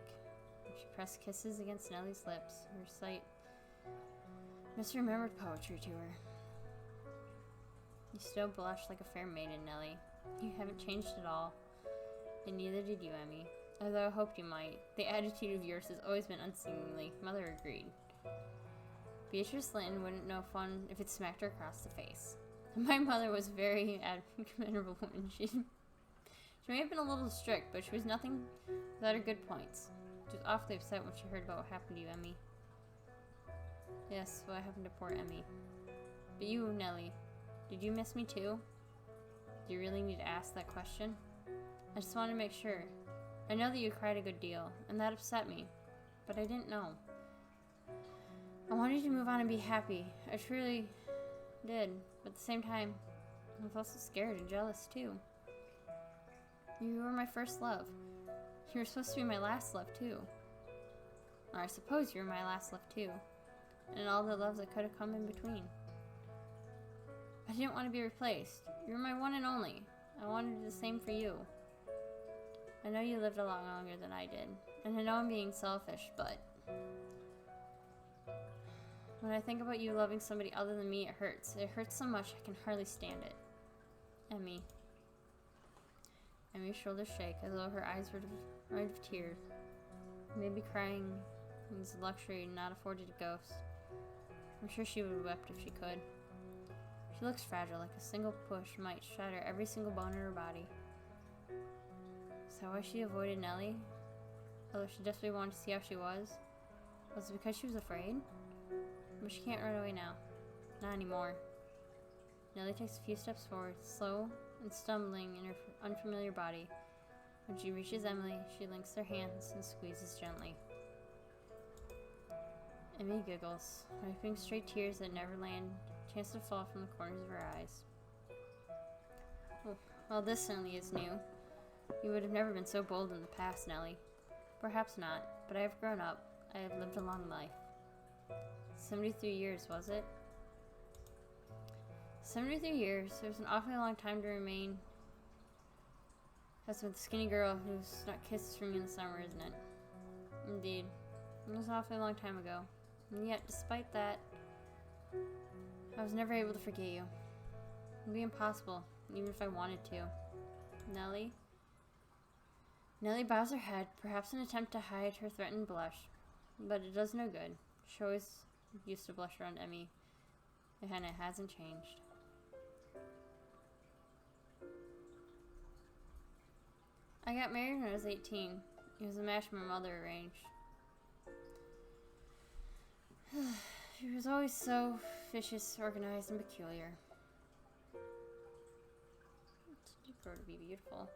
She pressed kisses against Nellie's lips, recite misremembered poetry to her. You still blush like a fair maiden, Nellie. You haven't changed at all. And neither did you, Emmy. Although I hoped you might. The attitude of yours has always been unseemly. Mother agreed. Beatrice Linton wouldn't know fun if it smacked her across the face. My mother was a very admirable woman. She may have been a little strict, but she was nothing without her good points. She was awfully upset when she heard about what happened to you, Emmy. Yes, what happened to poor Emmy. But you, Nellie, did you miss me too? Do you really need to ask that question? I just wanted to make sure. I know that you cried a good deal, and that upset me, but I didn't know. I wanted you to move on and be happy. I truly did, but at the same time, I was also scared and jealous too. You were my first love. You were supposed to be my last love too. Or I suppose you were my last love too, and all the loves that could have come in between. I didn't want to be replaced. You were my one and only. I wanted the same for you. I know you lived a lot longer than I did, and I know I'm being selfish, but when I think about you loving somebody other than me, it hurts. It hurts so much I can hardly stand it. Emmy. Emmy's shoulders shake as though her eyes were red of tears. Maybe crying is a luxury not afforded to ghosts. I'm sure she would have wept if she could. She looks fragile, like a single push might shatter every single bone in her body. Is that why she avoided Nellie? Although she desperately wanted to see how she was? Was it because she was afraid? But she can't run away now. Not anymore. Nellie takes a few steps forward, slow and stumbling in her unfamiliar body. When she reaches Emily, she links their hands and squeezes gently. Emmy giggles, wiping stray tears that never land, chance to fall from the corners of her eyes. Oh, well, this certainly is new. You would have never been so bold in the past, Nellie. Perhaps not, but I have grown up. I have lived a long life. 73 years, was it? 73 years. It was an awfully long time to remain as with the skinny girl who snuck kisses from you in the summer, isn't it? Indeed. It was an awfully long time ago. And yet, despite that, I was never able to forget you. It would be impossible, even if I wanted to. Nellie? Nellie bows her head, perhaps in an attempt to hide her threatened blush. But it does no good. She always used to blush around Emmy, and it hasn't changed. I got married when I was 18. It was a match my mother arranged. She was always so vicious, organized, and peculiar. She did grow to be beautiful.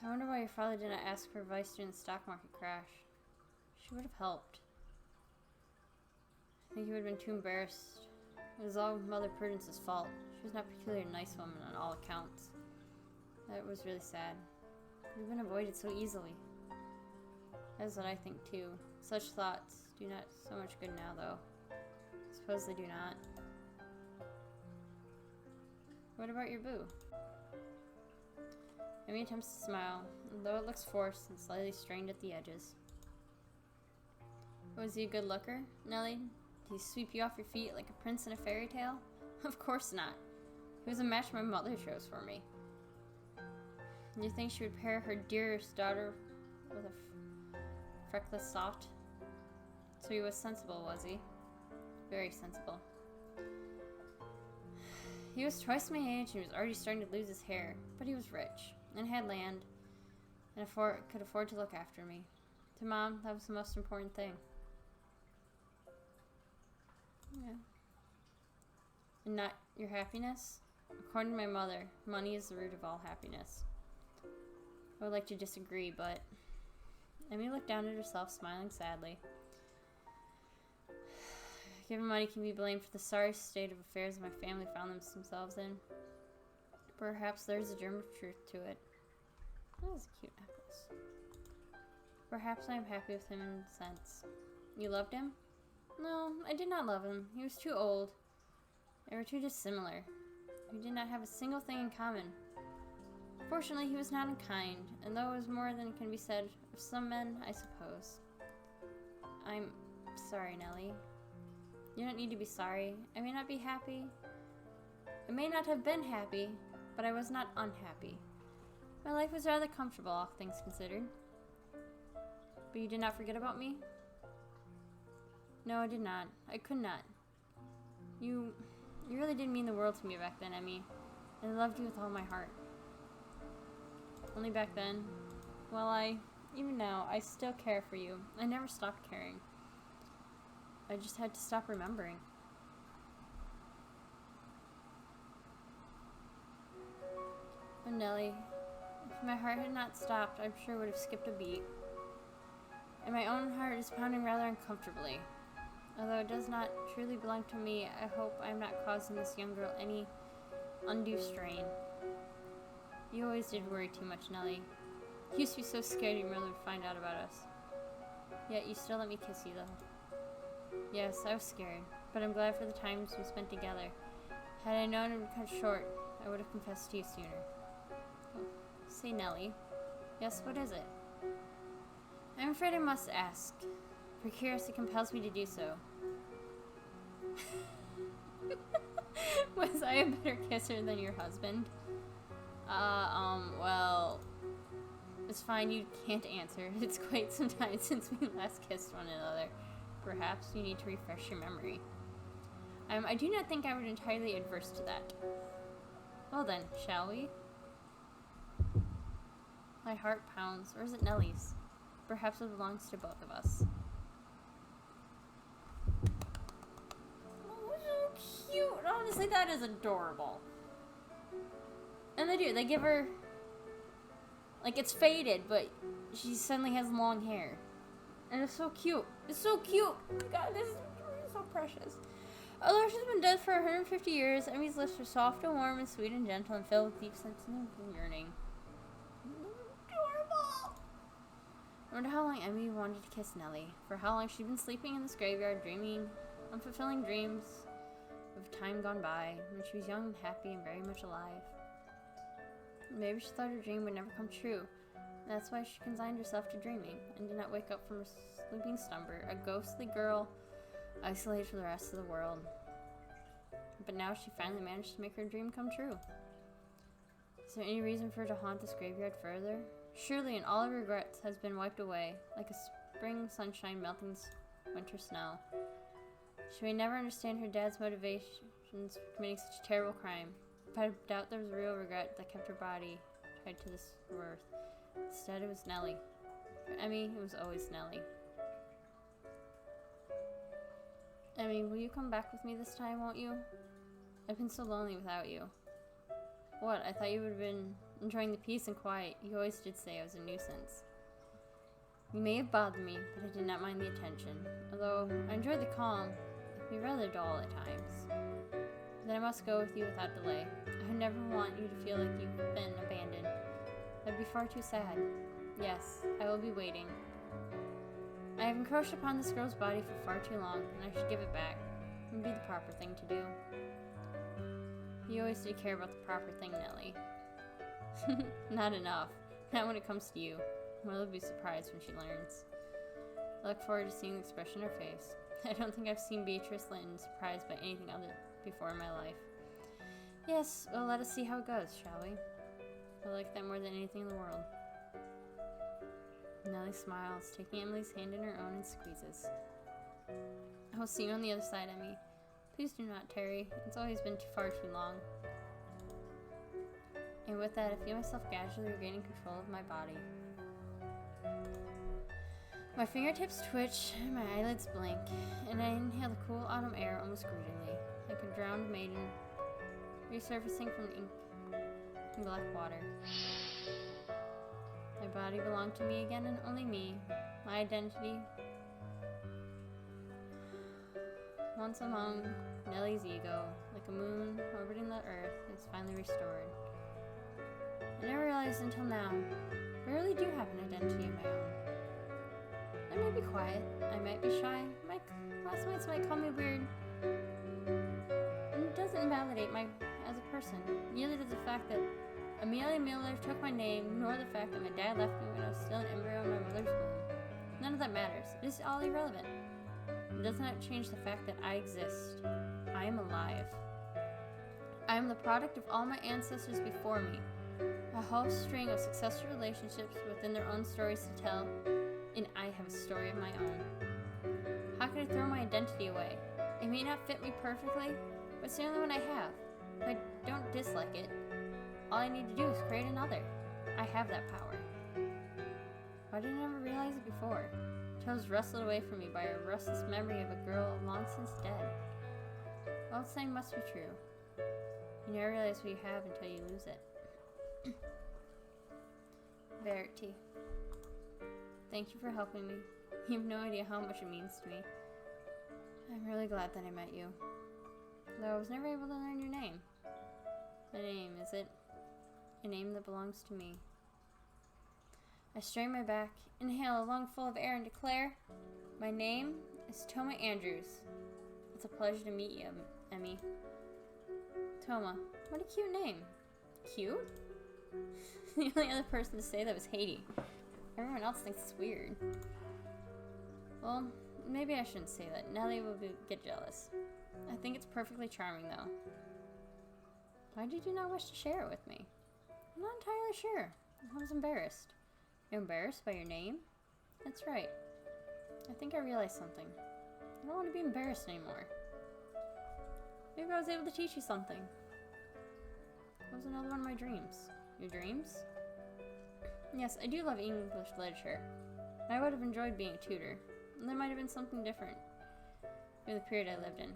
I wonder why your father didn't ask for advice during the stock market crash. She would have helped. I think he would have been too embarrassed. It was all Mother Prudence's fault. She was not a particularly nice woman on all accounts. That was really sad. It would have been avoided so easily. That's what I think too. Such thoughts do not so much good now, though. Suppose they do not. What about your boo? Emmy attempts to smile, though it looks forced and slightly strained at the edges. Was he a good looker, Nellie? Did he sweep you off your feet like a prince in a fairy tale? Of course not. He was a match my mother chose for me. Do you think she would pair her dearest daughter with a freckless soft? So he was sensible, was he? Very sensible. He was twice my age and was already starting to lose his hair, but he was rich and had land and could afford to look after me. To Mom, that was the most important thing. Yeah. And not your happiness? According to my mother, money is the root of all happiness. I would like to disagree, but Emmy looked down at herself, smiling sadly. Given money can be blamed for the sorry state of affairs my family found themselves in, perhaps there's a germ of truth to it. That is a cute necklace. Perhaps I am happy with him in a sense. You loved him? No, I did not love him. He was too old. They were too dissimilar. We did not have a single thing in common. Fortunately, he was not unkind, and though it was more than can be said of some men, I suppose. I'm sorry, Nellie. You don't need to be sorry. I may not be happy. I may not have been happy, but I was not unhappy. My life was rather comfortable, all things considered. But you did not forget about me? No, I did not. I could not. You really did mean the world to me back then, Emmy. And I loved you with all my heart. Only back then. Well, even now, I still care for you. I never stopped caring. I just had to stop remembering. Oh, Nellie, if my heart had not stopped, I'm sure it would have skipped a beat. And my own heart is pounding rather uncomfortably. Although it does not truly belong to me, I hope I am not causing this young girl any undue strain. You always did worry too much, Nellie. You used to be so scared your mother would find out about us. Yet you still let me kiss you, though. Yes, I was scared, but I'm glad for the times we spent together. Had I known it would cut short, I would have confessed to you sooner. Oh, say, Nellie. Yes, what is it? I'm afraid I must ask, for curiosity compels me to do so. Was I a better kisser than your husband? Well, it's fine, you can't answer. It's quite some time since we last kissed one another. Perhaps you need to refresh your memory. I do not think I would entirely adverse to that. Well then, shall we? My heart pounds, or is it Nellie's? Perhaps it belongs to both of us. Oh, so cute! Honestly, that is adorable. And they give her, like, it's faded, but she suddenly has long hair. And it's so cute. It's so cute! Oh my god, this is so precious. Although she's been dead for 150 years, Emmy's lips are soft and warm and sweet and gentle and filled with deep sense of yearning. Adorable! I wonder how long Emmy wanted to kiss Nellie. For how long she'd been sleeping in this graveyard, dreaming unfulfilling dreams of time gone by, when she was young and happy and very much alive. Maybe she thought her dream would never come true. That's why she consigned herself to dreaming, and did not wake up from her sleeping slumber, a ghostly girl, isolated from the rest of the world. But now she finally managed to make her dream come true. Is there any reason for her to haunt this graveyard further? Surely, and all her regrets has been wiped away, like a spring sunshine melting winter snow. She may never understand her dad's motivations for committing such a terrible crime, but I doubt there was a real regret that kept her body tied to this earth. Instead, it was Nellie. For Emmy, it was always Nellie. Emmy, will you come back with me this time, won't you? I've been so lonely without you. What? I thought you would have been enjoying the peace and quiet. You always did say I was a nuisance. You may have bothered me, but I did not mind the attention. Although I enjoyed the calm, it can be rather dull at times. Then I must go with you without delay. I would never want you to feel like you've been abandoned. That'd be far too sad. Yes, I will be waiting. I have encroached upon this girl's body for far too long, and I should give it back. It would be the proper thing to do. You always do care about the proper thing, Nellie. Not enough. Not when it comes to you. Mother will be surprised when she learns. I look forward to seeing the expression on her face. I don't think I've seen Beatrice Linton surprised by anything other before in my life. Yes, well, let us see how it goes, shall we? I like that more than anything in the world. Nellie smiles, taking Emily's hand in her own and squeezes. I will see you on the other side, Emmy. Please do not tarry. It's always been far too long. And with that, I feel myself gradually regaining control of my body. My fingertips twitch, and my eyelids blink, and I inhale the cool autumn air almost greedily, like a drowned maiden resurfacing from ink and black water. My body belonged to me again and only me. My identity, once among Nellie's ego, like a moon orbiting the earth, is finally restored. I never realized until now, I really do have an identity of my own. I may be quiet, I might be shy, my classmates might call me weird, and it doesn't invalidate me as a person. Neither does the fact that Amelia Miller took my name, nor the fact that my dad left me when I was still an embryo in my mother's womb. None of that matters. It is all irrelevant. It does not change the fact that I exist. I am alive. I am the product of all my ancestors before me, a whole string of successful relationships within their own stories to tell, and I have a story of my own. How could I throw my identity away? It may not fit me perfectly, but it's the only one I have. If I don't dislike it, all I need to do is create another. I have that power. Why did I never realize it before? Until it was wrestled away from me by a restless memory of a girl long since dead. Well, the saying must be true. You never realize what you have until you lose it. Verity. Thank you for helping me. You have no idea how much it means to me. I'm really glad that I met you. Though I was never able to learn your name. The name, is it a name that belongs to me? I strain my back, inhale a lungful of air, and declare, my name is Toma Andrews. It's a pleasure to meet you, Emmy. Toma, what a cute name. Cute? The only other person to say that was Haiti. Everyone else thinks it's weird. Well, maybe I shouldn't say that. Nellie will get jealous. I think it's perfectly charming, though. Why did you not wish to share it with me? I'm not entirely sure. I was embarrassed. You're embarrassed by your name? That's right. I think I realized something. I don't want to be embarrassed anymore. Maybe I was able to teach you something. That was another one of my dreams. Your dreams? Yes, I do love English literature. I would have enjoyed being a tutor. And there might have been something different through the period I lived in.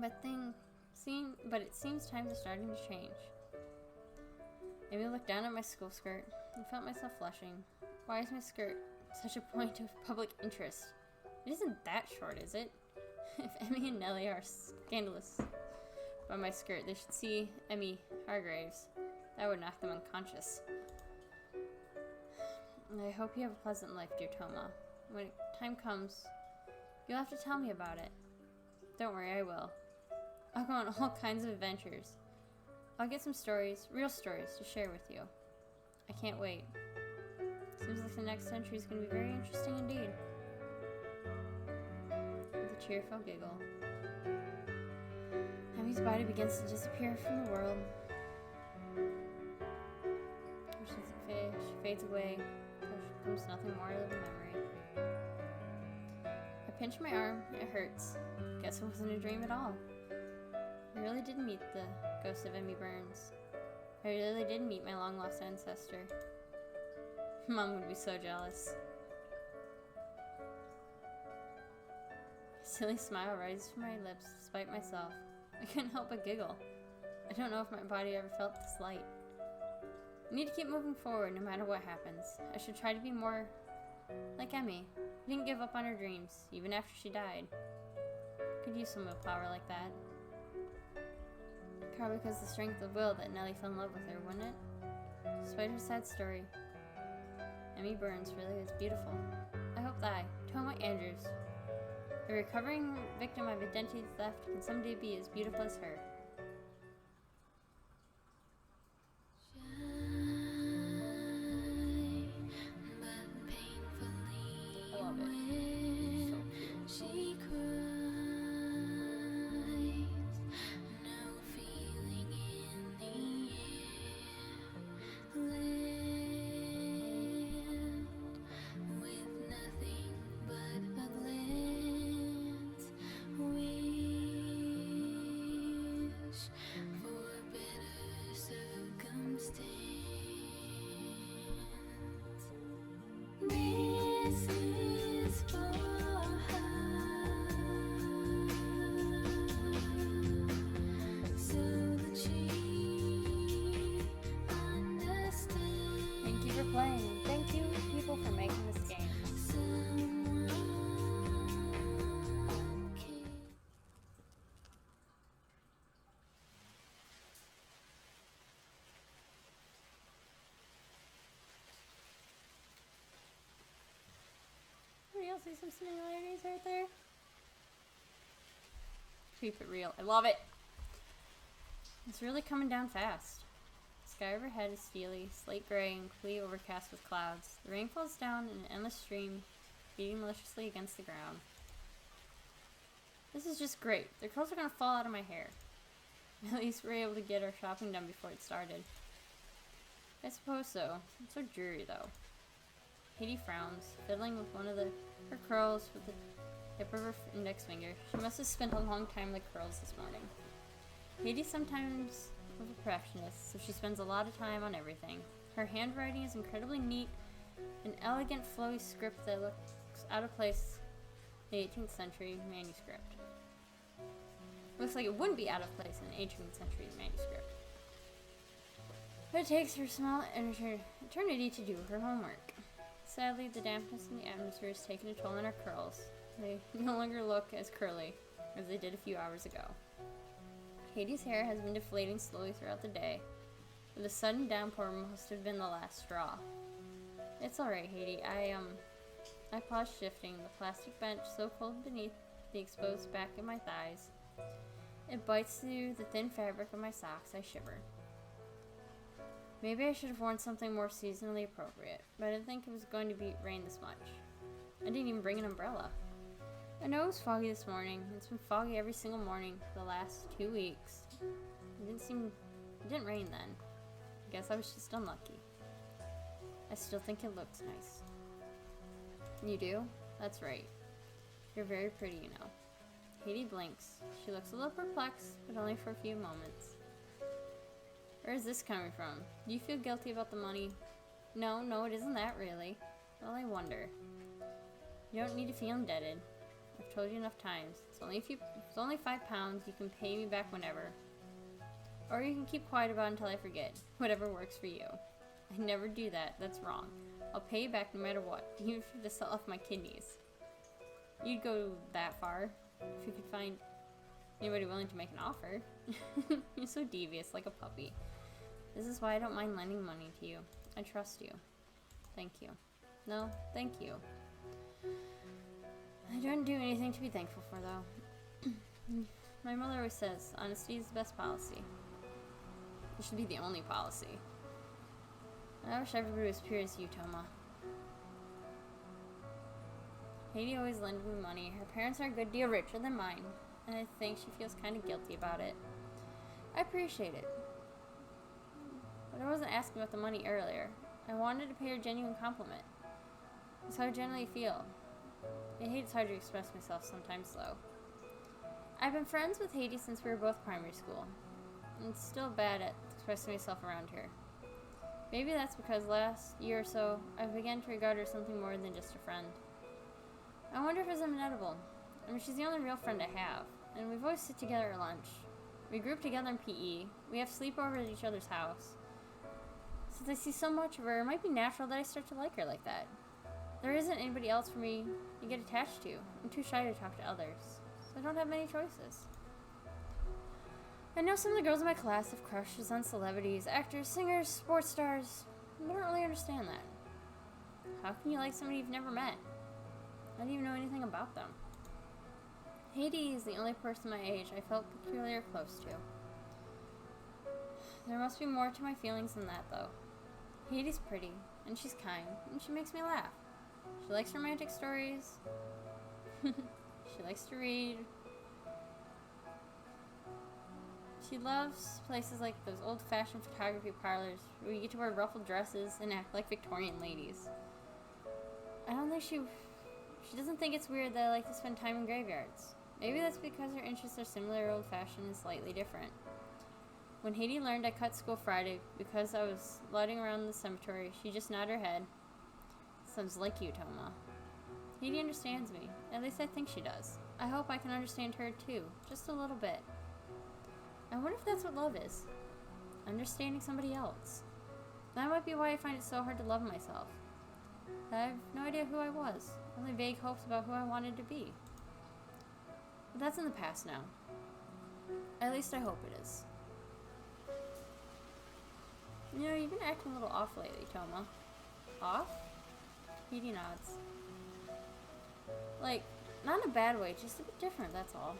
But it seems times are starting to change. Maybe I looked down at my school skirt and felt myself flushing. Why is my skirt such a point of public interest? It isn't that short, is it? If Emmy and Nellie are scandalous by my skirt, they should see Emmy Hargraves. That would knock them unconscious. I hope you have a pleasant life, dear Toma. When time comes, you'll have to tell me about it. Don't worry, I will. I'll go on all kinds of adventures. I'll get some stories, real stories, to share with you. I can't wait. Seems like the next century is going to be very interesting indeed. With a cheerful giggle, Emmy's body begins to disappear from the world. She fades away. There becomes nothing more of a memory. I pinch my arm. It hurts. Guess it wasn't a dream at all. I really did meet the ghost of Emmeline Burns. I really did meet my long-lost ancestor. Mom would be so jealous. A silly smile rises from my lips despite myself. I couldn't help but giggle. I don't know if my body ever felt this light. I need to keep moving forward no matter what happens. I should try to be more like Emmy, who didn't give up on her dreams, even after she died. Could use some willpower like that. Probably because the strength of will that Nellie fell in love with her, wouldn't it? Despite her sad story, Emmeline Burns really is beautiful. I hope that I, Toma Andrews. A recovering victim of identity theft can someday be as beautiful as her. I love it. So cute. Playing. Thank you, people, for making this game. Anybody else see some similarities right there? Keep it real. I love it. It's really coming down fast. The sky overhead is steely, slate gray, and completely overcast with clouds. The rain falls down in an endless stream, beating maliciously against the ground. This is just great. The curls are gonna fall out of my hair. At least we're able to get our shopping done before it started. I suppose so. It's so dreary, though. Katie frowns, fiddling with one of her curls with the tip of her index finger. She must have spent a long time with curls this morning. Katie sometimes a perfectionist, so she spends a lot of time on everything. Her handwriting is incredibly neat, an elegant flowy script that looks out of place in an 18th century manuscript. Looks like it wouldn't be out of place in an 18th century manuscript. But it takes her small eternity to do her homework. Sadly, the dampness in the atmosphere has taken a toll on her curls. They no longer look as curly as they did a few hours ago. Katie's hair has been deflating slowly throughout the day, but the sudden downpour must have been the last straw. It's alright, Katie. I paused, shifting the plastic bench so cold beneath the exposed back of my thighs. It bites through the thin fabric of my socks. I shiver. Maybe I should have worn something more seasonally appropriate, but I didn't think it was going to rain this much. I didn't even bring an umbrella. I know it was foggy this morning. It's been foggy every single morning for the last 2 weeks. It didn't rain then. I guess I was just unlucky. I still think it looks nice. You do? That's right. You're very pretty, you know. Katie blinks. She looks a little perplexed, but only for a few moments. Where is this coming from? Do you feel guilty about the money? No, it isn't that really. Well, I wonder. You don't need to feel indebted. I've told you enough times. It's only £5. You can pay me back whenever. Or you can keep quiet about it until I forget. Whatever works for you. I never do that. That's wrong. I'll pay you back no matter what, even if you have to sell off my kidneys. You'd go that far if you could find anybody willing to make an offer. You're so devious, like a puppy. This is why I don't mind lending money to you. I trust you. Thank you. No, thank you. I don't do anything to be thankful for, though. My mother always says, honesty is the best policy. It should be the only policy. I wish everybody was pure as you, Toma. Katie always lended me money. Her parents are a good deal richer than mine, and I think she feels kind of guilty about it. I appreciate it. But I wasn't asking about the money earlier. I wanted to pay her a genuine compliment. That's how I generally feel. I hate it's hard to express myself sometimes, though. I've been friends with Haiti since we were both primary school. I'm still bad at expressing myself around her. Maybe that's because last year or so, I began to regard her as something more than just a friend. I wonder if it's inevitable. I mean, she's the only real friend I have, and we've always sit together at lunch. We group together in PE. We have sleepovers at each other's house. Since I see so much of her, it might be natural that I start to like her like that. There isn't anybody else for me to get attached to. I'm too shy to talk to others, so I don't have many choices. I know some of the girls in my class have crushes on celebrities, actors, singers, sports stars. I don't really understand that. How can you like somebody you've never met? I didn't even know anything about them. Haiti is the only person my age I felt peculiar close to. There must be more to my feelings than that, though. Haiti's pretty, and she's kind, and she makes me laugh. She likes romantic stories. She likes to read. She loves places like those old-fashioned photography parlors where you get to wear ruffled dresses and act like Victorian ladies. I don't think she doesn't think it's weird that I like to spend time in graveyards. Maybe that's because her interests are similar, old-fashioned, and slightly different. When Haiti learned I cut school Friday because I was loitering around the cemetery, she just nodded her head. Sounds like you, Toma. Haiti understands me. At least I think she does. I hope I can understand her too, just a little bit. I wonder if that's what love is. Understanding somebody else. That might be why I find it so hard to love myself. I have no idea who I was. Only vague hopes about who I wanted to be. But that's in the past now. At least I hope it is. You know, you've been acting a little off lately, Toma. Off? Haiti nods. Like, not in a bad way, just a bit different, that's all.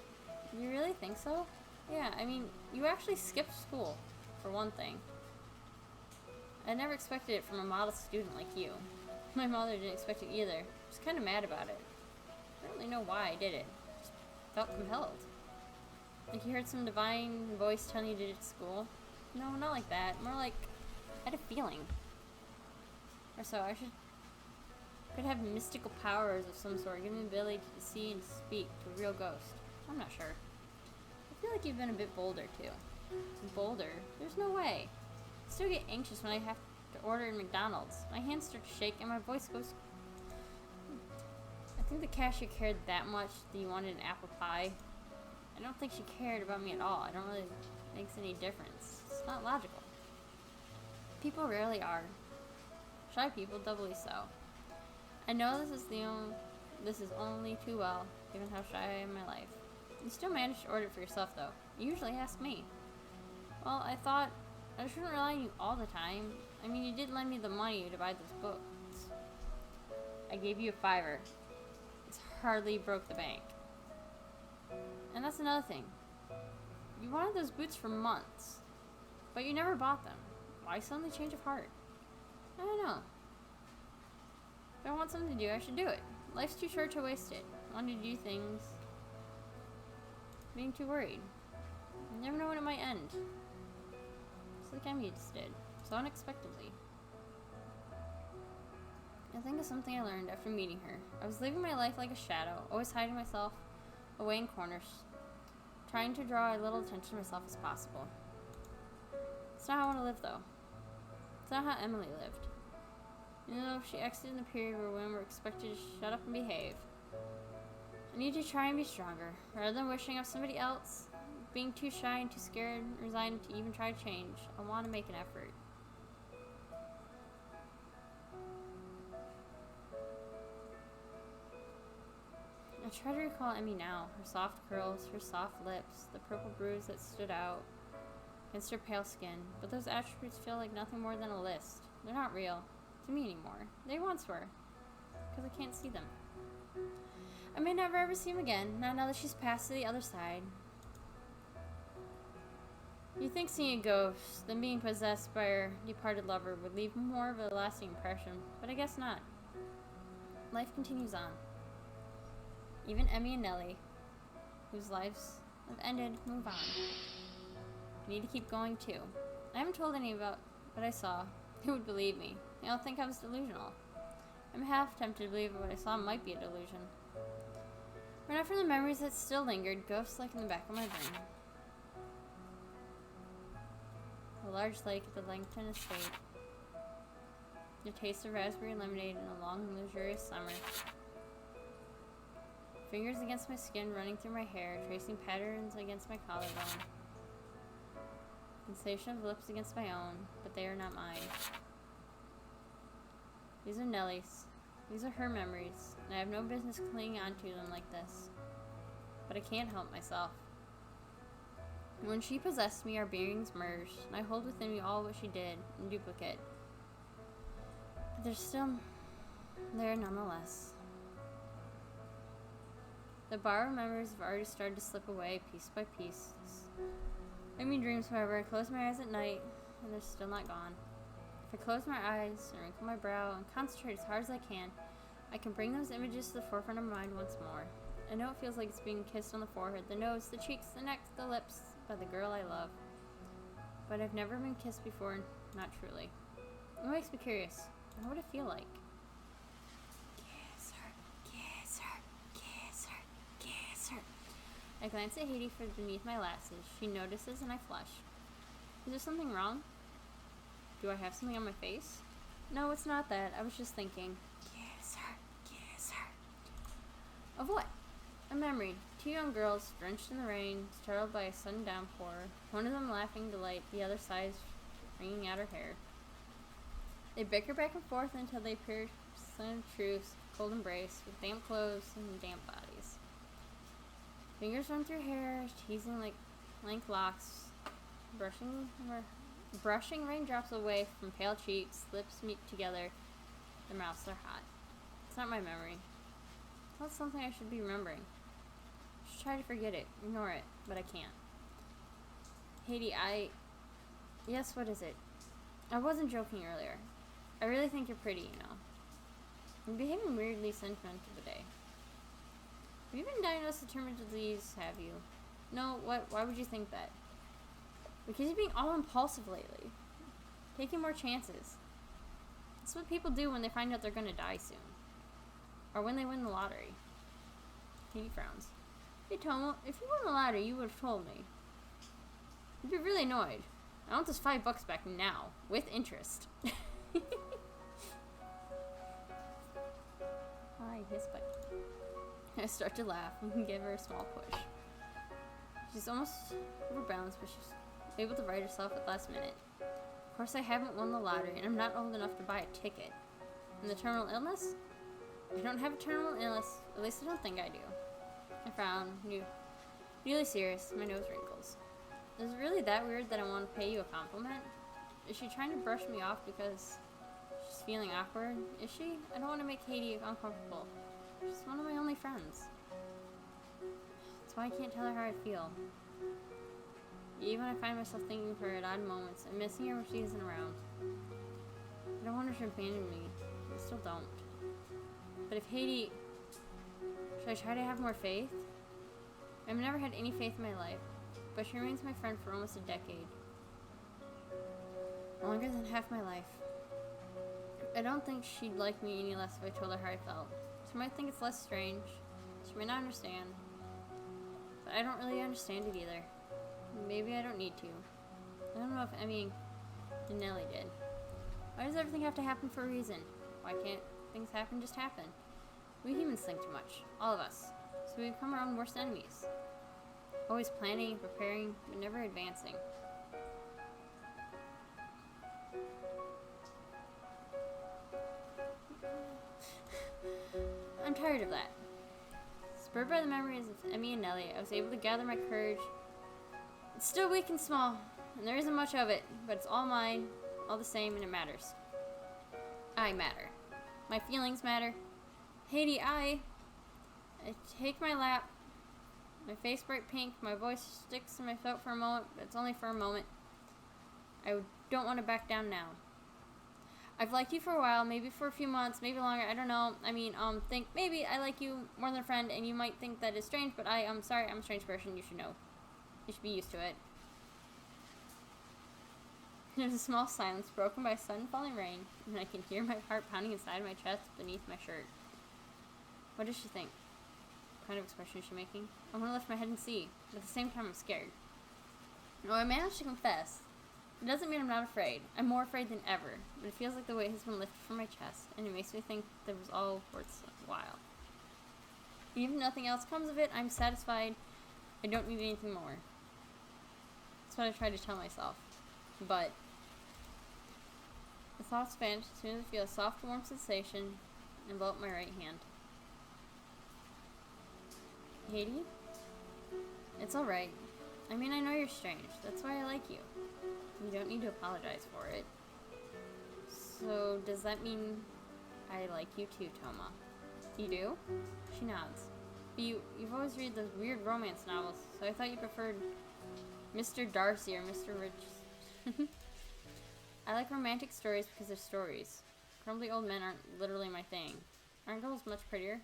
You really think so? Yeah, I mean, you actually skipped school, for one thing. I never expected it from a model student like you. My mother didn't expect it either. She was kind of mad about it. I don't really know why I did it. Just felt compelled. Like you heard some divine voice telling you to do it at school. No, not like that. More like, I had a feeling. Or so, could have mystical powers of some sort, giving me the ability to see and speak to a real ghost. I'm not sure. I feel like you've been a bit bolder, too. Bolder? There's no way. I still get anxious when I have to order in McDonald's. My hands start to shake and my voice goes... I think the cashier cared that much that you wanted an apple pie. I don't think she cared about me at all. I don't really think it makes any difference. It's not logical. People rarely are. Shy people doubly so. I know this is only too well, given how shy I am in my life. You still manage to order it for yourself, though. You usually ask me. Well, I thought I shouldn't rely on you all the time. I mean, you did lend me the money to buy those books. I gave you a $5. It's hardly broke the bank. And that's another thing. You wanted those boots for months, but you never bought them. Why suddenly change of heart? I don't know. If I want something to do, I should do it. Life's too short to waste it. I want to do things. Being too worried. You never know when it might end. Just like Emmy just did. So unexpectedly. I think of something I learned after meeting her. I was living my life like a shadow, always hiding myself away in corners, trying to draw as little attention to myself as possible. It's not how I want to live, though. It's not how Emily lived. You know, she exited in the period where women were expected to shut up and behave. I need to try and be stronger. Rather than wishing I was somebody else, being too shy and too scared and resigned to even try to change, I want to make an effort. I try to recall Emmy now, her soft curls, her soft lips, the purple bruise that stood out against her pale skin, but those attributes feel like nothing more than a list. They're not real to me anymore. They once were, because I can't see them. I may never ever see him again, not now that she's passed to the other side. You think seeing a ghost, then being possessed by her departed lover, would leave more of a lasting impression, but I guess not. Life continues on. Even Emmy and Nellie, whose lives have ended, move on. I need to keep going too. I haven't told any about what I saw. Who would believe me? They all think I was delusional. I'm half tempted to believe what I saw might be a delusion. But not from the memories that still lingered, ghosts-like in the back of my brain. A large lake at the Langton estate. The taste of raspberry lemonade in a long, luxurious summer. Fingers against my skin, running through my hair, tracing patterns against my collarbone. Sensation of lips against my own, but they are not mine. These are Nellie's. These are her memories, and I have no business clinging onto them like this. But I can't help myself. When she possessed me, our beings merged, and I hold within me all what she did, in duplicate. But they're still there nonetheless. The borrowed memories have already started to slip away piece by piece. I mean dreams, however. I close my eyes at night, and they're still not gone. If I close my eyes and wrinkle my brow and concentrate as hard as I can bring those images to the forefront of my mind once more. I know it feels like it's being kissed on the forehead, the nose, the cheeks, the neck, the lips, by the girl I love. But I've never been kissed before, not truly. It makes me curious. What would it feel like? Kiss her, kiss her, kiss her, kiss her. I glance at Haiti from beneath my lashes. She notices and I flush. Is there something wrong? Do I have something on my face? No, it's not that. I was just thinking. Kiss her, kiss her. Of what? A memory. 2 young girls, drenched in the rain, startled by a sudden downpour. One of them laughing delight, the other sighs wringing out her hair. They bicker back and forth until they appear in truce, cold embrace, with damp clothes and damp bodies. Fingers run through hair, teasing like lank locks, brushing raindrops away from pale cheeks, lips meet together, their mouths are hot. It's not my memory. It's not something I should be remembering. I should try to forget it, ignore it, but I can't. Haiti, Yes, what is it? I wasn't joking earlier. I really think you're pretty, you know. You're behaving weirdly sentimental today. Have you been diagnosed with terminal disease, have you? No, what? Why would you think that? Because you're being all impulsive lately. Taking more chances. That's what people do when they find out they're gonna die soon. Or when they win the lottery. Katie frowns. Hey Tomo, if you won the lottery, you would have told me. You'd be really annoyed. I want this $5 back now, with interest. Hi, his butt. I start to laugh and give her a small push. She's almost overbalanced, but she's able to right herself at the last minute. Of course, I haven't won the lottery, and I'm not old enough to buy a ticket. And the terminal illness? I don't have a terminal illness. At least I don't think I do. I frown, newly serious. My nose wrinkles. Is it really that weird that I want to pay you a compliment? Is she trying to brush me off because she's feeling awkward? Is she? I don't want to make Katie uncomfortable. She's one of my only friends. That's why I can't tell her how I feel. Even when I find myself thinking of her at odd moments and missing her when she isn't around. I don't want her to abandon me. I still don't. But if Haiti... Should I try to have more faith? I've never had any faith in my life, but she remains my friend for almost a decade. Longer than half my life. I don't think she'd like me any less if I told her how I felt. She might think it's less strange. She may not understand. But I don't really understand it either. Maybe I don't need to. I don't know if Emmy and Nellie did. Why does everything have to happen for a reason? Why can't things just happen? We humans think too much. All of us. So we become our own worst enemies. Always planning, preparing, but never advancing. I'm tired of that. Spurred by the memories of Emmy and Nellie, I was able to gather my courage. It's still weak and small, and there isn't much of it, but it's all mine, all the same, and it matters. I matter. My feelings matter. Haiti, I take my lap, my face bright pink, my voice sticks in my throat for a moment, but it's only for a moment. I don't want to back down now. I've liked you for a while, maybe for a few months, maybe longer, I don't know. Think maybe I like you more than a friend, and you might think that is strange, but I'm sorry, I'm a strange person, you should know. You should be used to it. There's a small silence broken by sudden falling rain, and I can hear my heart pounding inside my chest beneath my shirt. What does she think? What kind of expression is she making? I want to lift my head and see, but at the same time I'm scared. No, I managed to confess. It doesn't mean I'm not afraid. I'm more afraid than ever, but it feels like the weight has been lifted from my chest, and it makes me think that it was all worth a while. Even if nothing else comes of it, I'm satisfied. I don't need anything more. That's what I try to tell myself. But the thoughts vanish as soon as I feel a soft, warm sensation envelop my right hand. Haiti? It's alright. I know you're strange. That's why I like you. You don't need to apologize for it. So, does that mean I like you too, Toma? You do? She nods. But you've always read those weird romance novels, so I thought you preferred Mr. Darcy or Mr. Rich. I like romantic stories because they're stories. Crumbly old men aren't literally my thing. Aren't girls much prettier?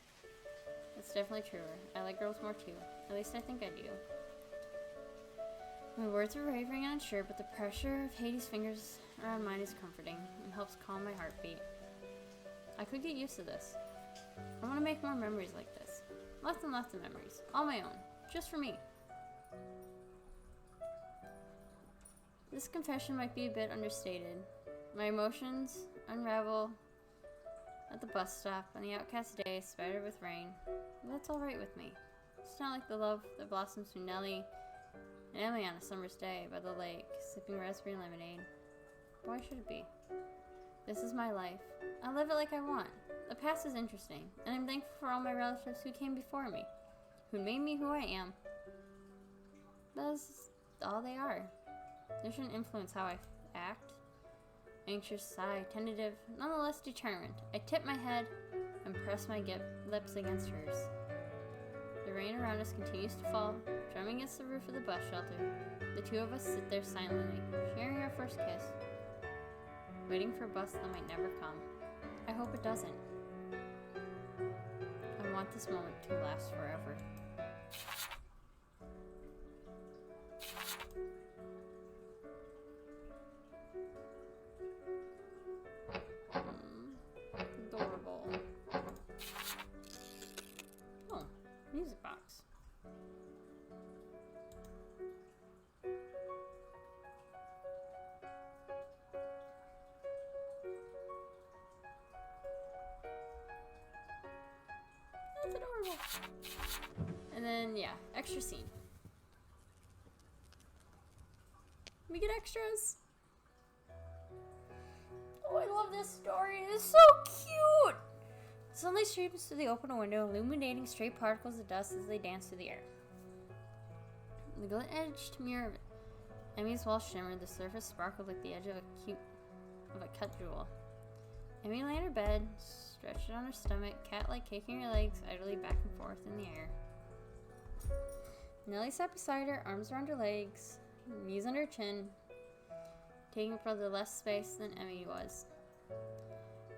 That's definitely truer. I like girls more too. At least I think I do. My words are wavering and unsure, but the pressure of Hades' fingers around mine is comforting and helps calm my heartbeat. I could get used to this. I want to make more memories like this. Lots and lots of memories. All my own. Just for me. This confession might be a bit understated. My emotions unravel at the bus stop on the outcast day spattered with rain. But that's alright with me. It's not like the love that blossoms through Nellie and Emily on a summer's day by the lake, sipping raspberry lemonade. Why should it be? This is my life. I live it like I want. The past is interesting, and I'm thankful for all my relatives who came before me, who made me who I am. That's all they are. They shouldn't influence how I act. Anxious, sigh, tentative, nonetheless determined. I tip my head and press my lips against hers. The rain around us continues to fall, drumming against the roof of the bus shelter. The two of us sit there silently, sharing our first kiss, waiting for a bus that might never come. I hope it doesn't. I want this moment to last forever. Adorable. Oh, music box. That's adorable. And then, yeah, extra scene. We get extras. Oh, I love this story. It's so cute. Sunlight streams through the open window, illuminating stray particles of dust as they dance through the air. The gilt-edged mirror of Emmy's wall shimmered. The surface sparkled like the edge of a cut jewel. Emmy lay in her bed, stretched on her stomach, cat-like kicking her legs idly back and forth in the air. Nellie sat beside her, arms around her legs, knees under her chin, taking further less space than Emmy was.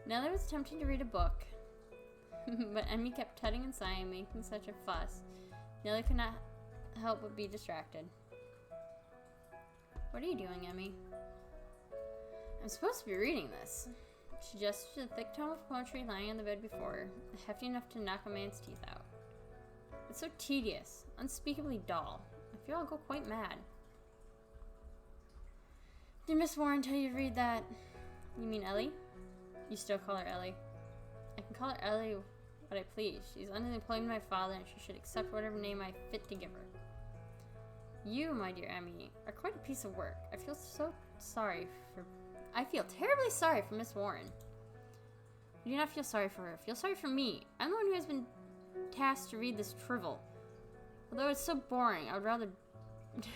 Nellie was attempting to read a book, but Emmy kept tutting and sighing, making such a fuss. Nellie could not help but be distracted. What are you doing, Emmy? I'm supposed to be reading this. She gestured to the thick tome of poetry lying on the bed before her, hefty enough to knock a man's teeth out. It's so tedious, unspeakably dull. I fear I'll go quite mad. Did Miss Warren tell you to read that? You mean Ellie? You still call her Ellie. I can call her Ellie what I please. She's under the employment of my father, and she should accept whatever name I fit to give her. You, my dear Emmy, are quite a piece of work. I feel terribly sorry for Miss Warren. You do not feel sorry for her. Feel sorry for me. I'm the one who has been tasked to read this drivel. Although it's so boring, I would rather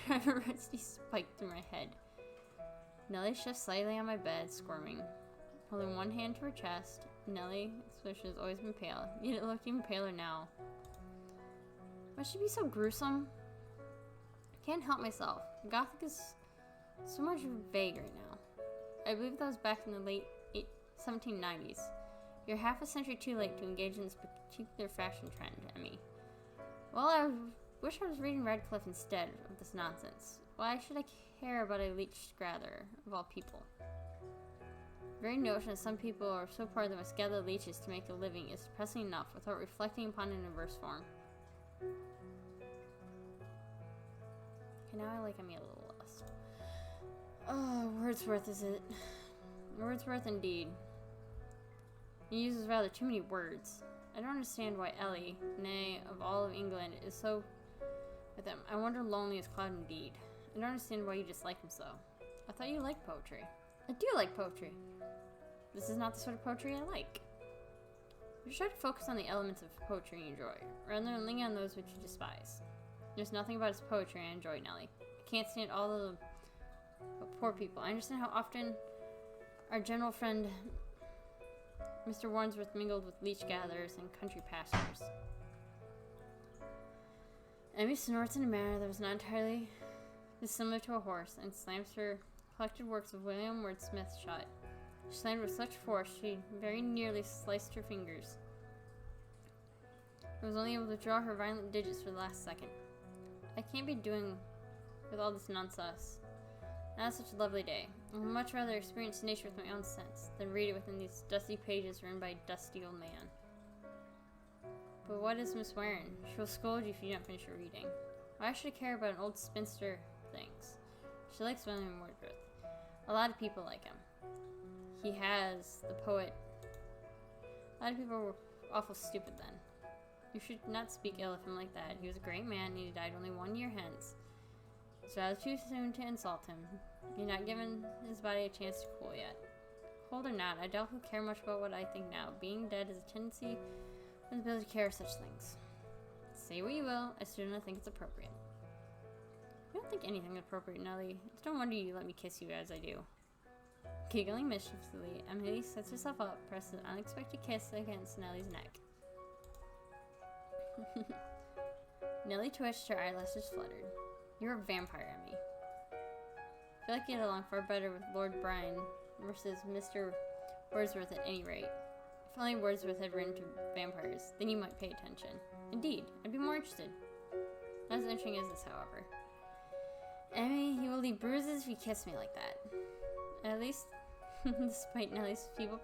drive a rusty spike through my head. Nellie shifts slightly on my bed, squirming. Holding one hand to her chest, Nellie, especially, has always been pale, yet it looked even paler now. Must she be so gruesome? I can't help myself. Gothic is so much vague right now. I believe that was back in the late 1790s. You're half a century too late to engage in this particular fashion trend, Emmy. Well, I wish I was reading Radcliffe instead of this nonsense. Why should I care about a leech gatherer, of all people? The very notion that some people are so poor they must gather leeches to make a living is depressing enough without reflecting upon it in verse form. Okay, now I like Emmy a little less. Oh, Wordsworth is it. Wordsworth indeed. He uses rather too many words. I don't understand why Ellie, nay, of all of England, is so with him. I wonder lonely as cloud indeed. I don't understand why you dislike him so. I thought you liked poetry. I do like poetry. This is not the sort of poetry I like. You should try to focus on the elements of poetry you enjoy, rather than leaning on those which you despise. There's nothing about his poetry I enjoy, Nellie. I can't stand all of the poor people. I understand how often our general friend Mr. Warnsworth mingled with leech gatherers and country pastors. Emmy snorts in a manner that was not entirely dissimilar to a horse, and slams her collected works of William Wordsmith shut. She slammed with such force she very nearly sliced her fingers. I was only able to draw her violent digits for the last second. I can't be doing with all this nonsense. Not such a lovely day. I would much rather experience nature with my own sense than read it within these dusty pages written by a dusty old man. But what is Miss Warren? She will scold you if you don't finish your reading. Why should I care about an old spinster things? She likes William Wordsworth. A lot of people like him. He has the poet. A lot of people were awful stupid then. You should not speak ill of him like that. He was a great man and he died only 1 year hence. It's rather too soon to insult him. You've not given his body a chance to cool yet. Cold or not, I doubt he'll care much about what I think now. Being dead is a tendency with the ability to care of such things. Say what you will, I still don't think it's appropriate. I don't think anything is appropriate, Nellie. It's no wonder you let me kiss you as I do. Giggling mischievously, Emily sets herself up, presses an unexpected kiss against Nellie's neck. Nellie twitched, her eyelashes fluttered. You're a vampire, Emmy. I feel like you get along far better with Lord Brian versus Mr. Wordsworth at any rate. If only Wordsworth had written to vampires, then you might pay attention. Indeed, I'd be more interested. Not as interesting as this, however. Emmy, you will leave bruises if you kiss me like that. At least, despite Nellie's feeble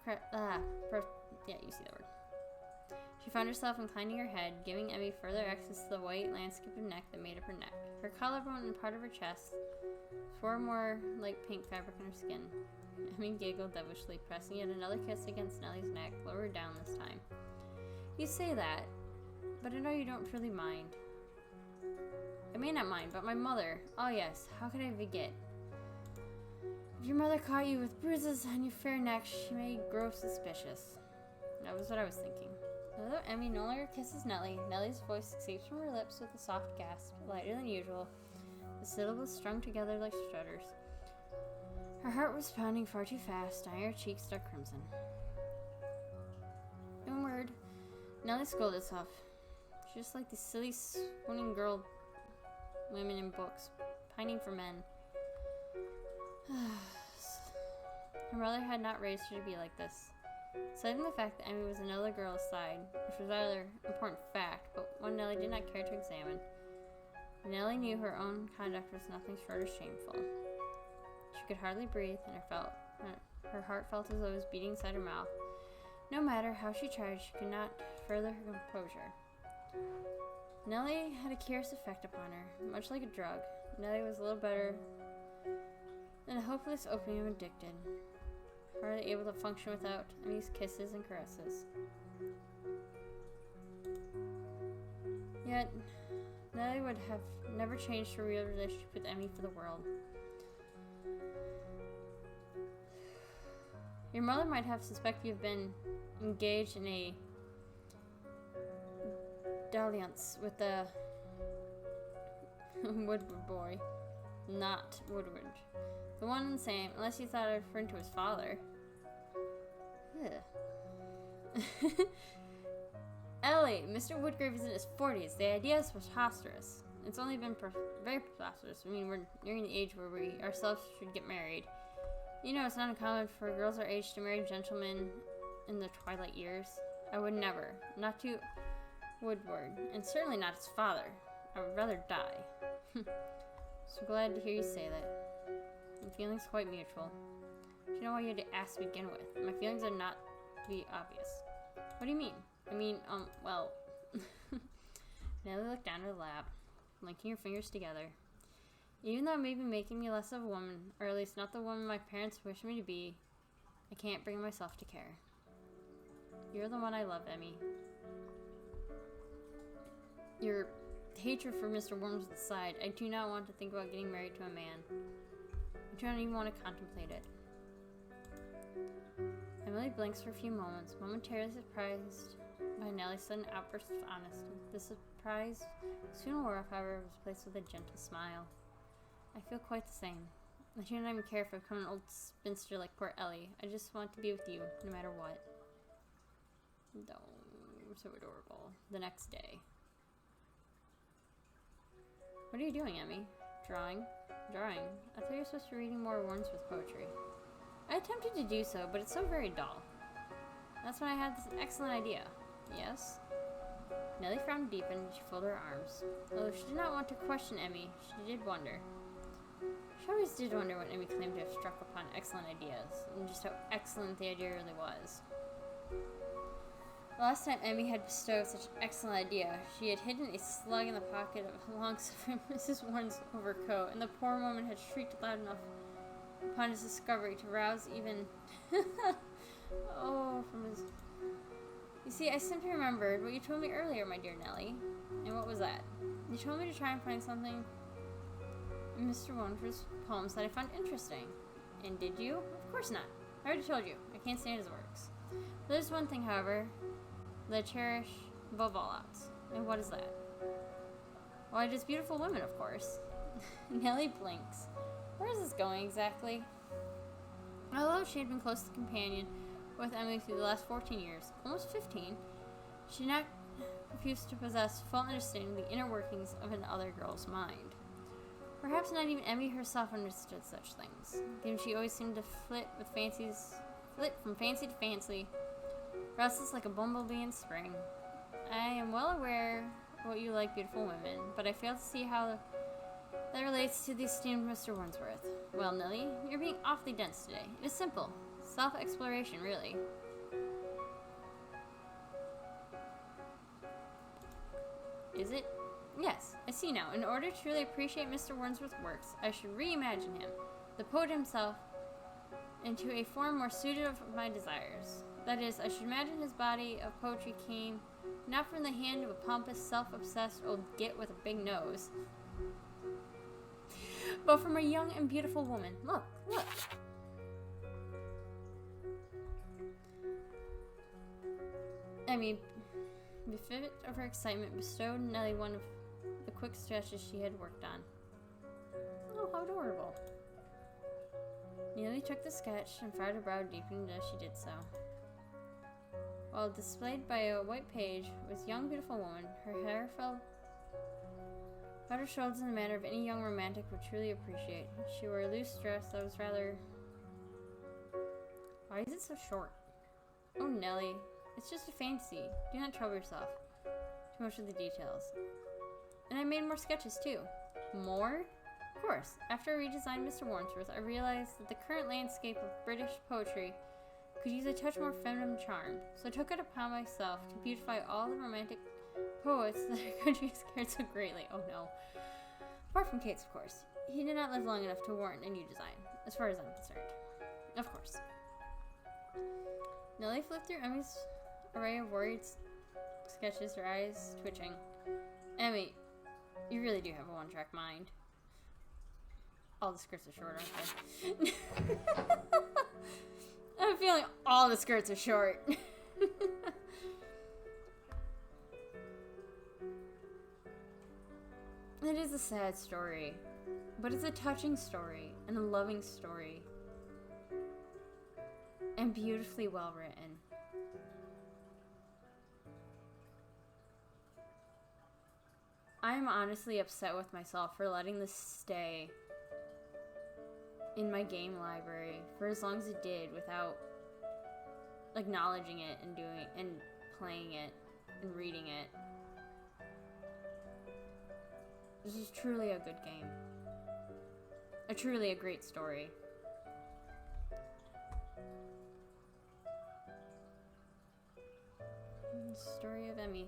yeah, you see the word. She found herself inclining her head, giving Emmy further access to the white landscape of neck that made up her neck. Her collarbone and part of her chest swore more like pink fabric on her skin. Emmy giggled devilishly, pressing yet another kiss against Nellie's neck, lower down this time. You say that, but I know you don't truly mind. I may not mind, but my mother. Oh yes, how could I forget? If your mother caught you with bruises on your fair neck, she may grow suspicious. That was what I was thinking. Although Emmy no longer kisses Nellie, Nellie's voice escapes from her lips with a soft gasp, lighter than usual, the syllables strung together like strutters. Her heart was pounding far too fast, dyeing her cheeks dark crimson. In word, Nellie scolded herself. She's just like these silly, swooning girl women in books, pining for men. Her mother had not raised her to be like this. Citing the fact that Emmy was another girl aside, which was a rather important fact, but one Nellie did not care to examine, Nellie knew her own conduct was nothing short of shameful. She could hardly breathe, and her heart felt as though it was beating inside her mouth. No matter how she tried, she could not further her composure. Nellie had a curious effect upon her, much like a drug. Nellie was a little better than a hopeless opium addicted, hardly able to function without Emmy's kisses and caresses. Yet, Nellie would have never changed her real relationship with Emmy for the world. Your mother might have suspected you've been engaged in a dalliance with the Woodward boy, not Woodward. The one and the same, unless you thought I referred to his father. Ellie, Mr. Woodgrave is in his 40s. The idea is preposterous. It's only been very preposterous. I mean, we're nearing the age where we ourselves should get married. You know, it's not uncommon for girls our age to marry gentlemen in the twilight years. I would never. Not to Woodward, and certainly not his father. I would rather die. So glad to hear you say that. My feelings quite mutual. Do you know why you had to ask to begin with? My feelings are not to be obvious. What do you mean? I mean, well... Nellie looked down at her lap, linking her fingers together. Even though it may be making me less of a woman, or at least not the woman my parents wish me to be, I can't bring myself to care. You're the one I love, Emmy. Your hatred for Mr. Worms aside, I do not want to think about getting married to a man. I do not even want to contemplate it. Emily blinks for a few moments, momentarily surprised by Nellie's sudden outburst of honesty. The surprise soon wore off, however, was replaced with a gentle smile. I feel quite the same. I do not even care if I become an old spinster like poor Ellie. I just want to be with you, no matter what. Oh, so adorable. The next day. What are you doing, Emmy? Drawing. Drawing. I thought you were supposed to be reading more Wordsworth poetry. I attempted to do so, but it's so very dull. That's when I had this excellent idea. Yes? Nellie frowned deep and she folded her arms. Although she did not want to question Emmy, she did wonder. She always did wonder when Emmy claimed to have struck upon excellent ideas, and just how excellent the idea really was. The last time Emmy had bestowed such an excellent idea, she had hidden a slug in the pocket of long Mrs. Warren's overcoat, and the poor woman had shrieked loud enough upon his discovery to rouse even... oh, from his... You see, I simply remembered what you told me earlier, my dear Nellie. And what was that? You told me to try and find something in Mr. Wordsworth's poems that I found interesting. And did you? Of course not. I already told you. I can't stand his works. There's one thing, however, that I cherish above all else. And what is that? Why, it is beautiful women, of course. Nellie blinks. Where is this going exactly? Although she had been close companion with Emily through the last 14 years, almost 15, she not refused to possess full understanding of the inner workings of another girl's mind. Perhaps not even Emmy herself understood such things, given she always seemed to flit from fancy to fancy, restless like a bumblebee in spring. I am well aware of what you like, beautiful women, but I fail to see how that relates to the esteemed Mr. Wordsworth. Well, Nellie, you're being awfully dense today. It is simple. Self-exploration, really. Is it? Yes, I see now. In order to truly appreciate Mr. Wordsworth's works, I should reimagine him, the poet himself, into a form more suited of my desires. That is, I should imagine his body of poetry came not from the hand of a pompous, self-obsessed old git with a big nose, but from a young and beautiful woman. Look, look. Emmy, befit of her excitement, bestowed Nellie one of the quick stretches she had worked on. Oh, how adorable. Nellie took the sketch and furrowed her brow deepened as she did so. While displayed by a white page was a young, beautiful woman, her hair fell about her shoulders in the manner of any young romantic would truly appreciate. She wore a loose dress that was rather... Why is it so short? Oh, Nellie. It's just a fancy. Do not trouble yourself too much with the details. And I made more sketches too. More? Of course. After I redesigned Mr. Wordsworth, I realized that the current landscape of British poetry could use a touch more feminine charm. So I took it upon myself to beautify all the romantic poets that our country has cared so greatly. Oh no. Apart from Keats, of course. He did not live long enough to warrant a new design, as far as I'm concerned. Of course. Nellie flipped through Emmy's array of worried sketches, her eyes twitching. Emmy, you really do have a one-track mind. All the skirts are short, aren't they? I have a feeling all the skirts are short. It is a sad story, but it's a touching story and a loving story. And beautifully well written. I am honestly upset with myself for letting this stay in my game library for as long as it did without acknowledging it and doing and playing it and reading it. This is truly a good game. Truly a great story. The story of Emmy.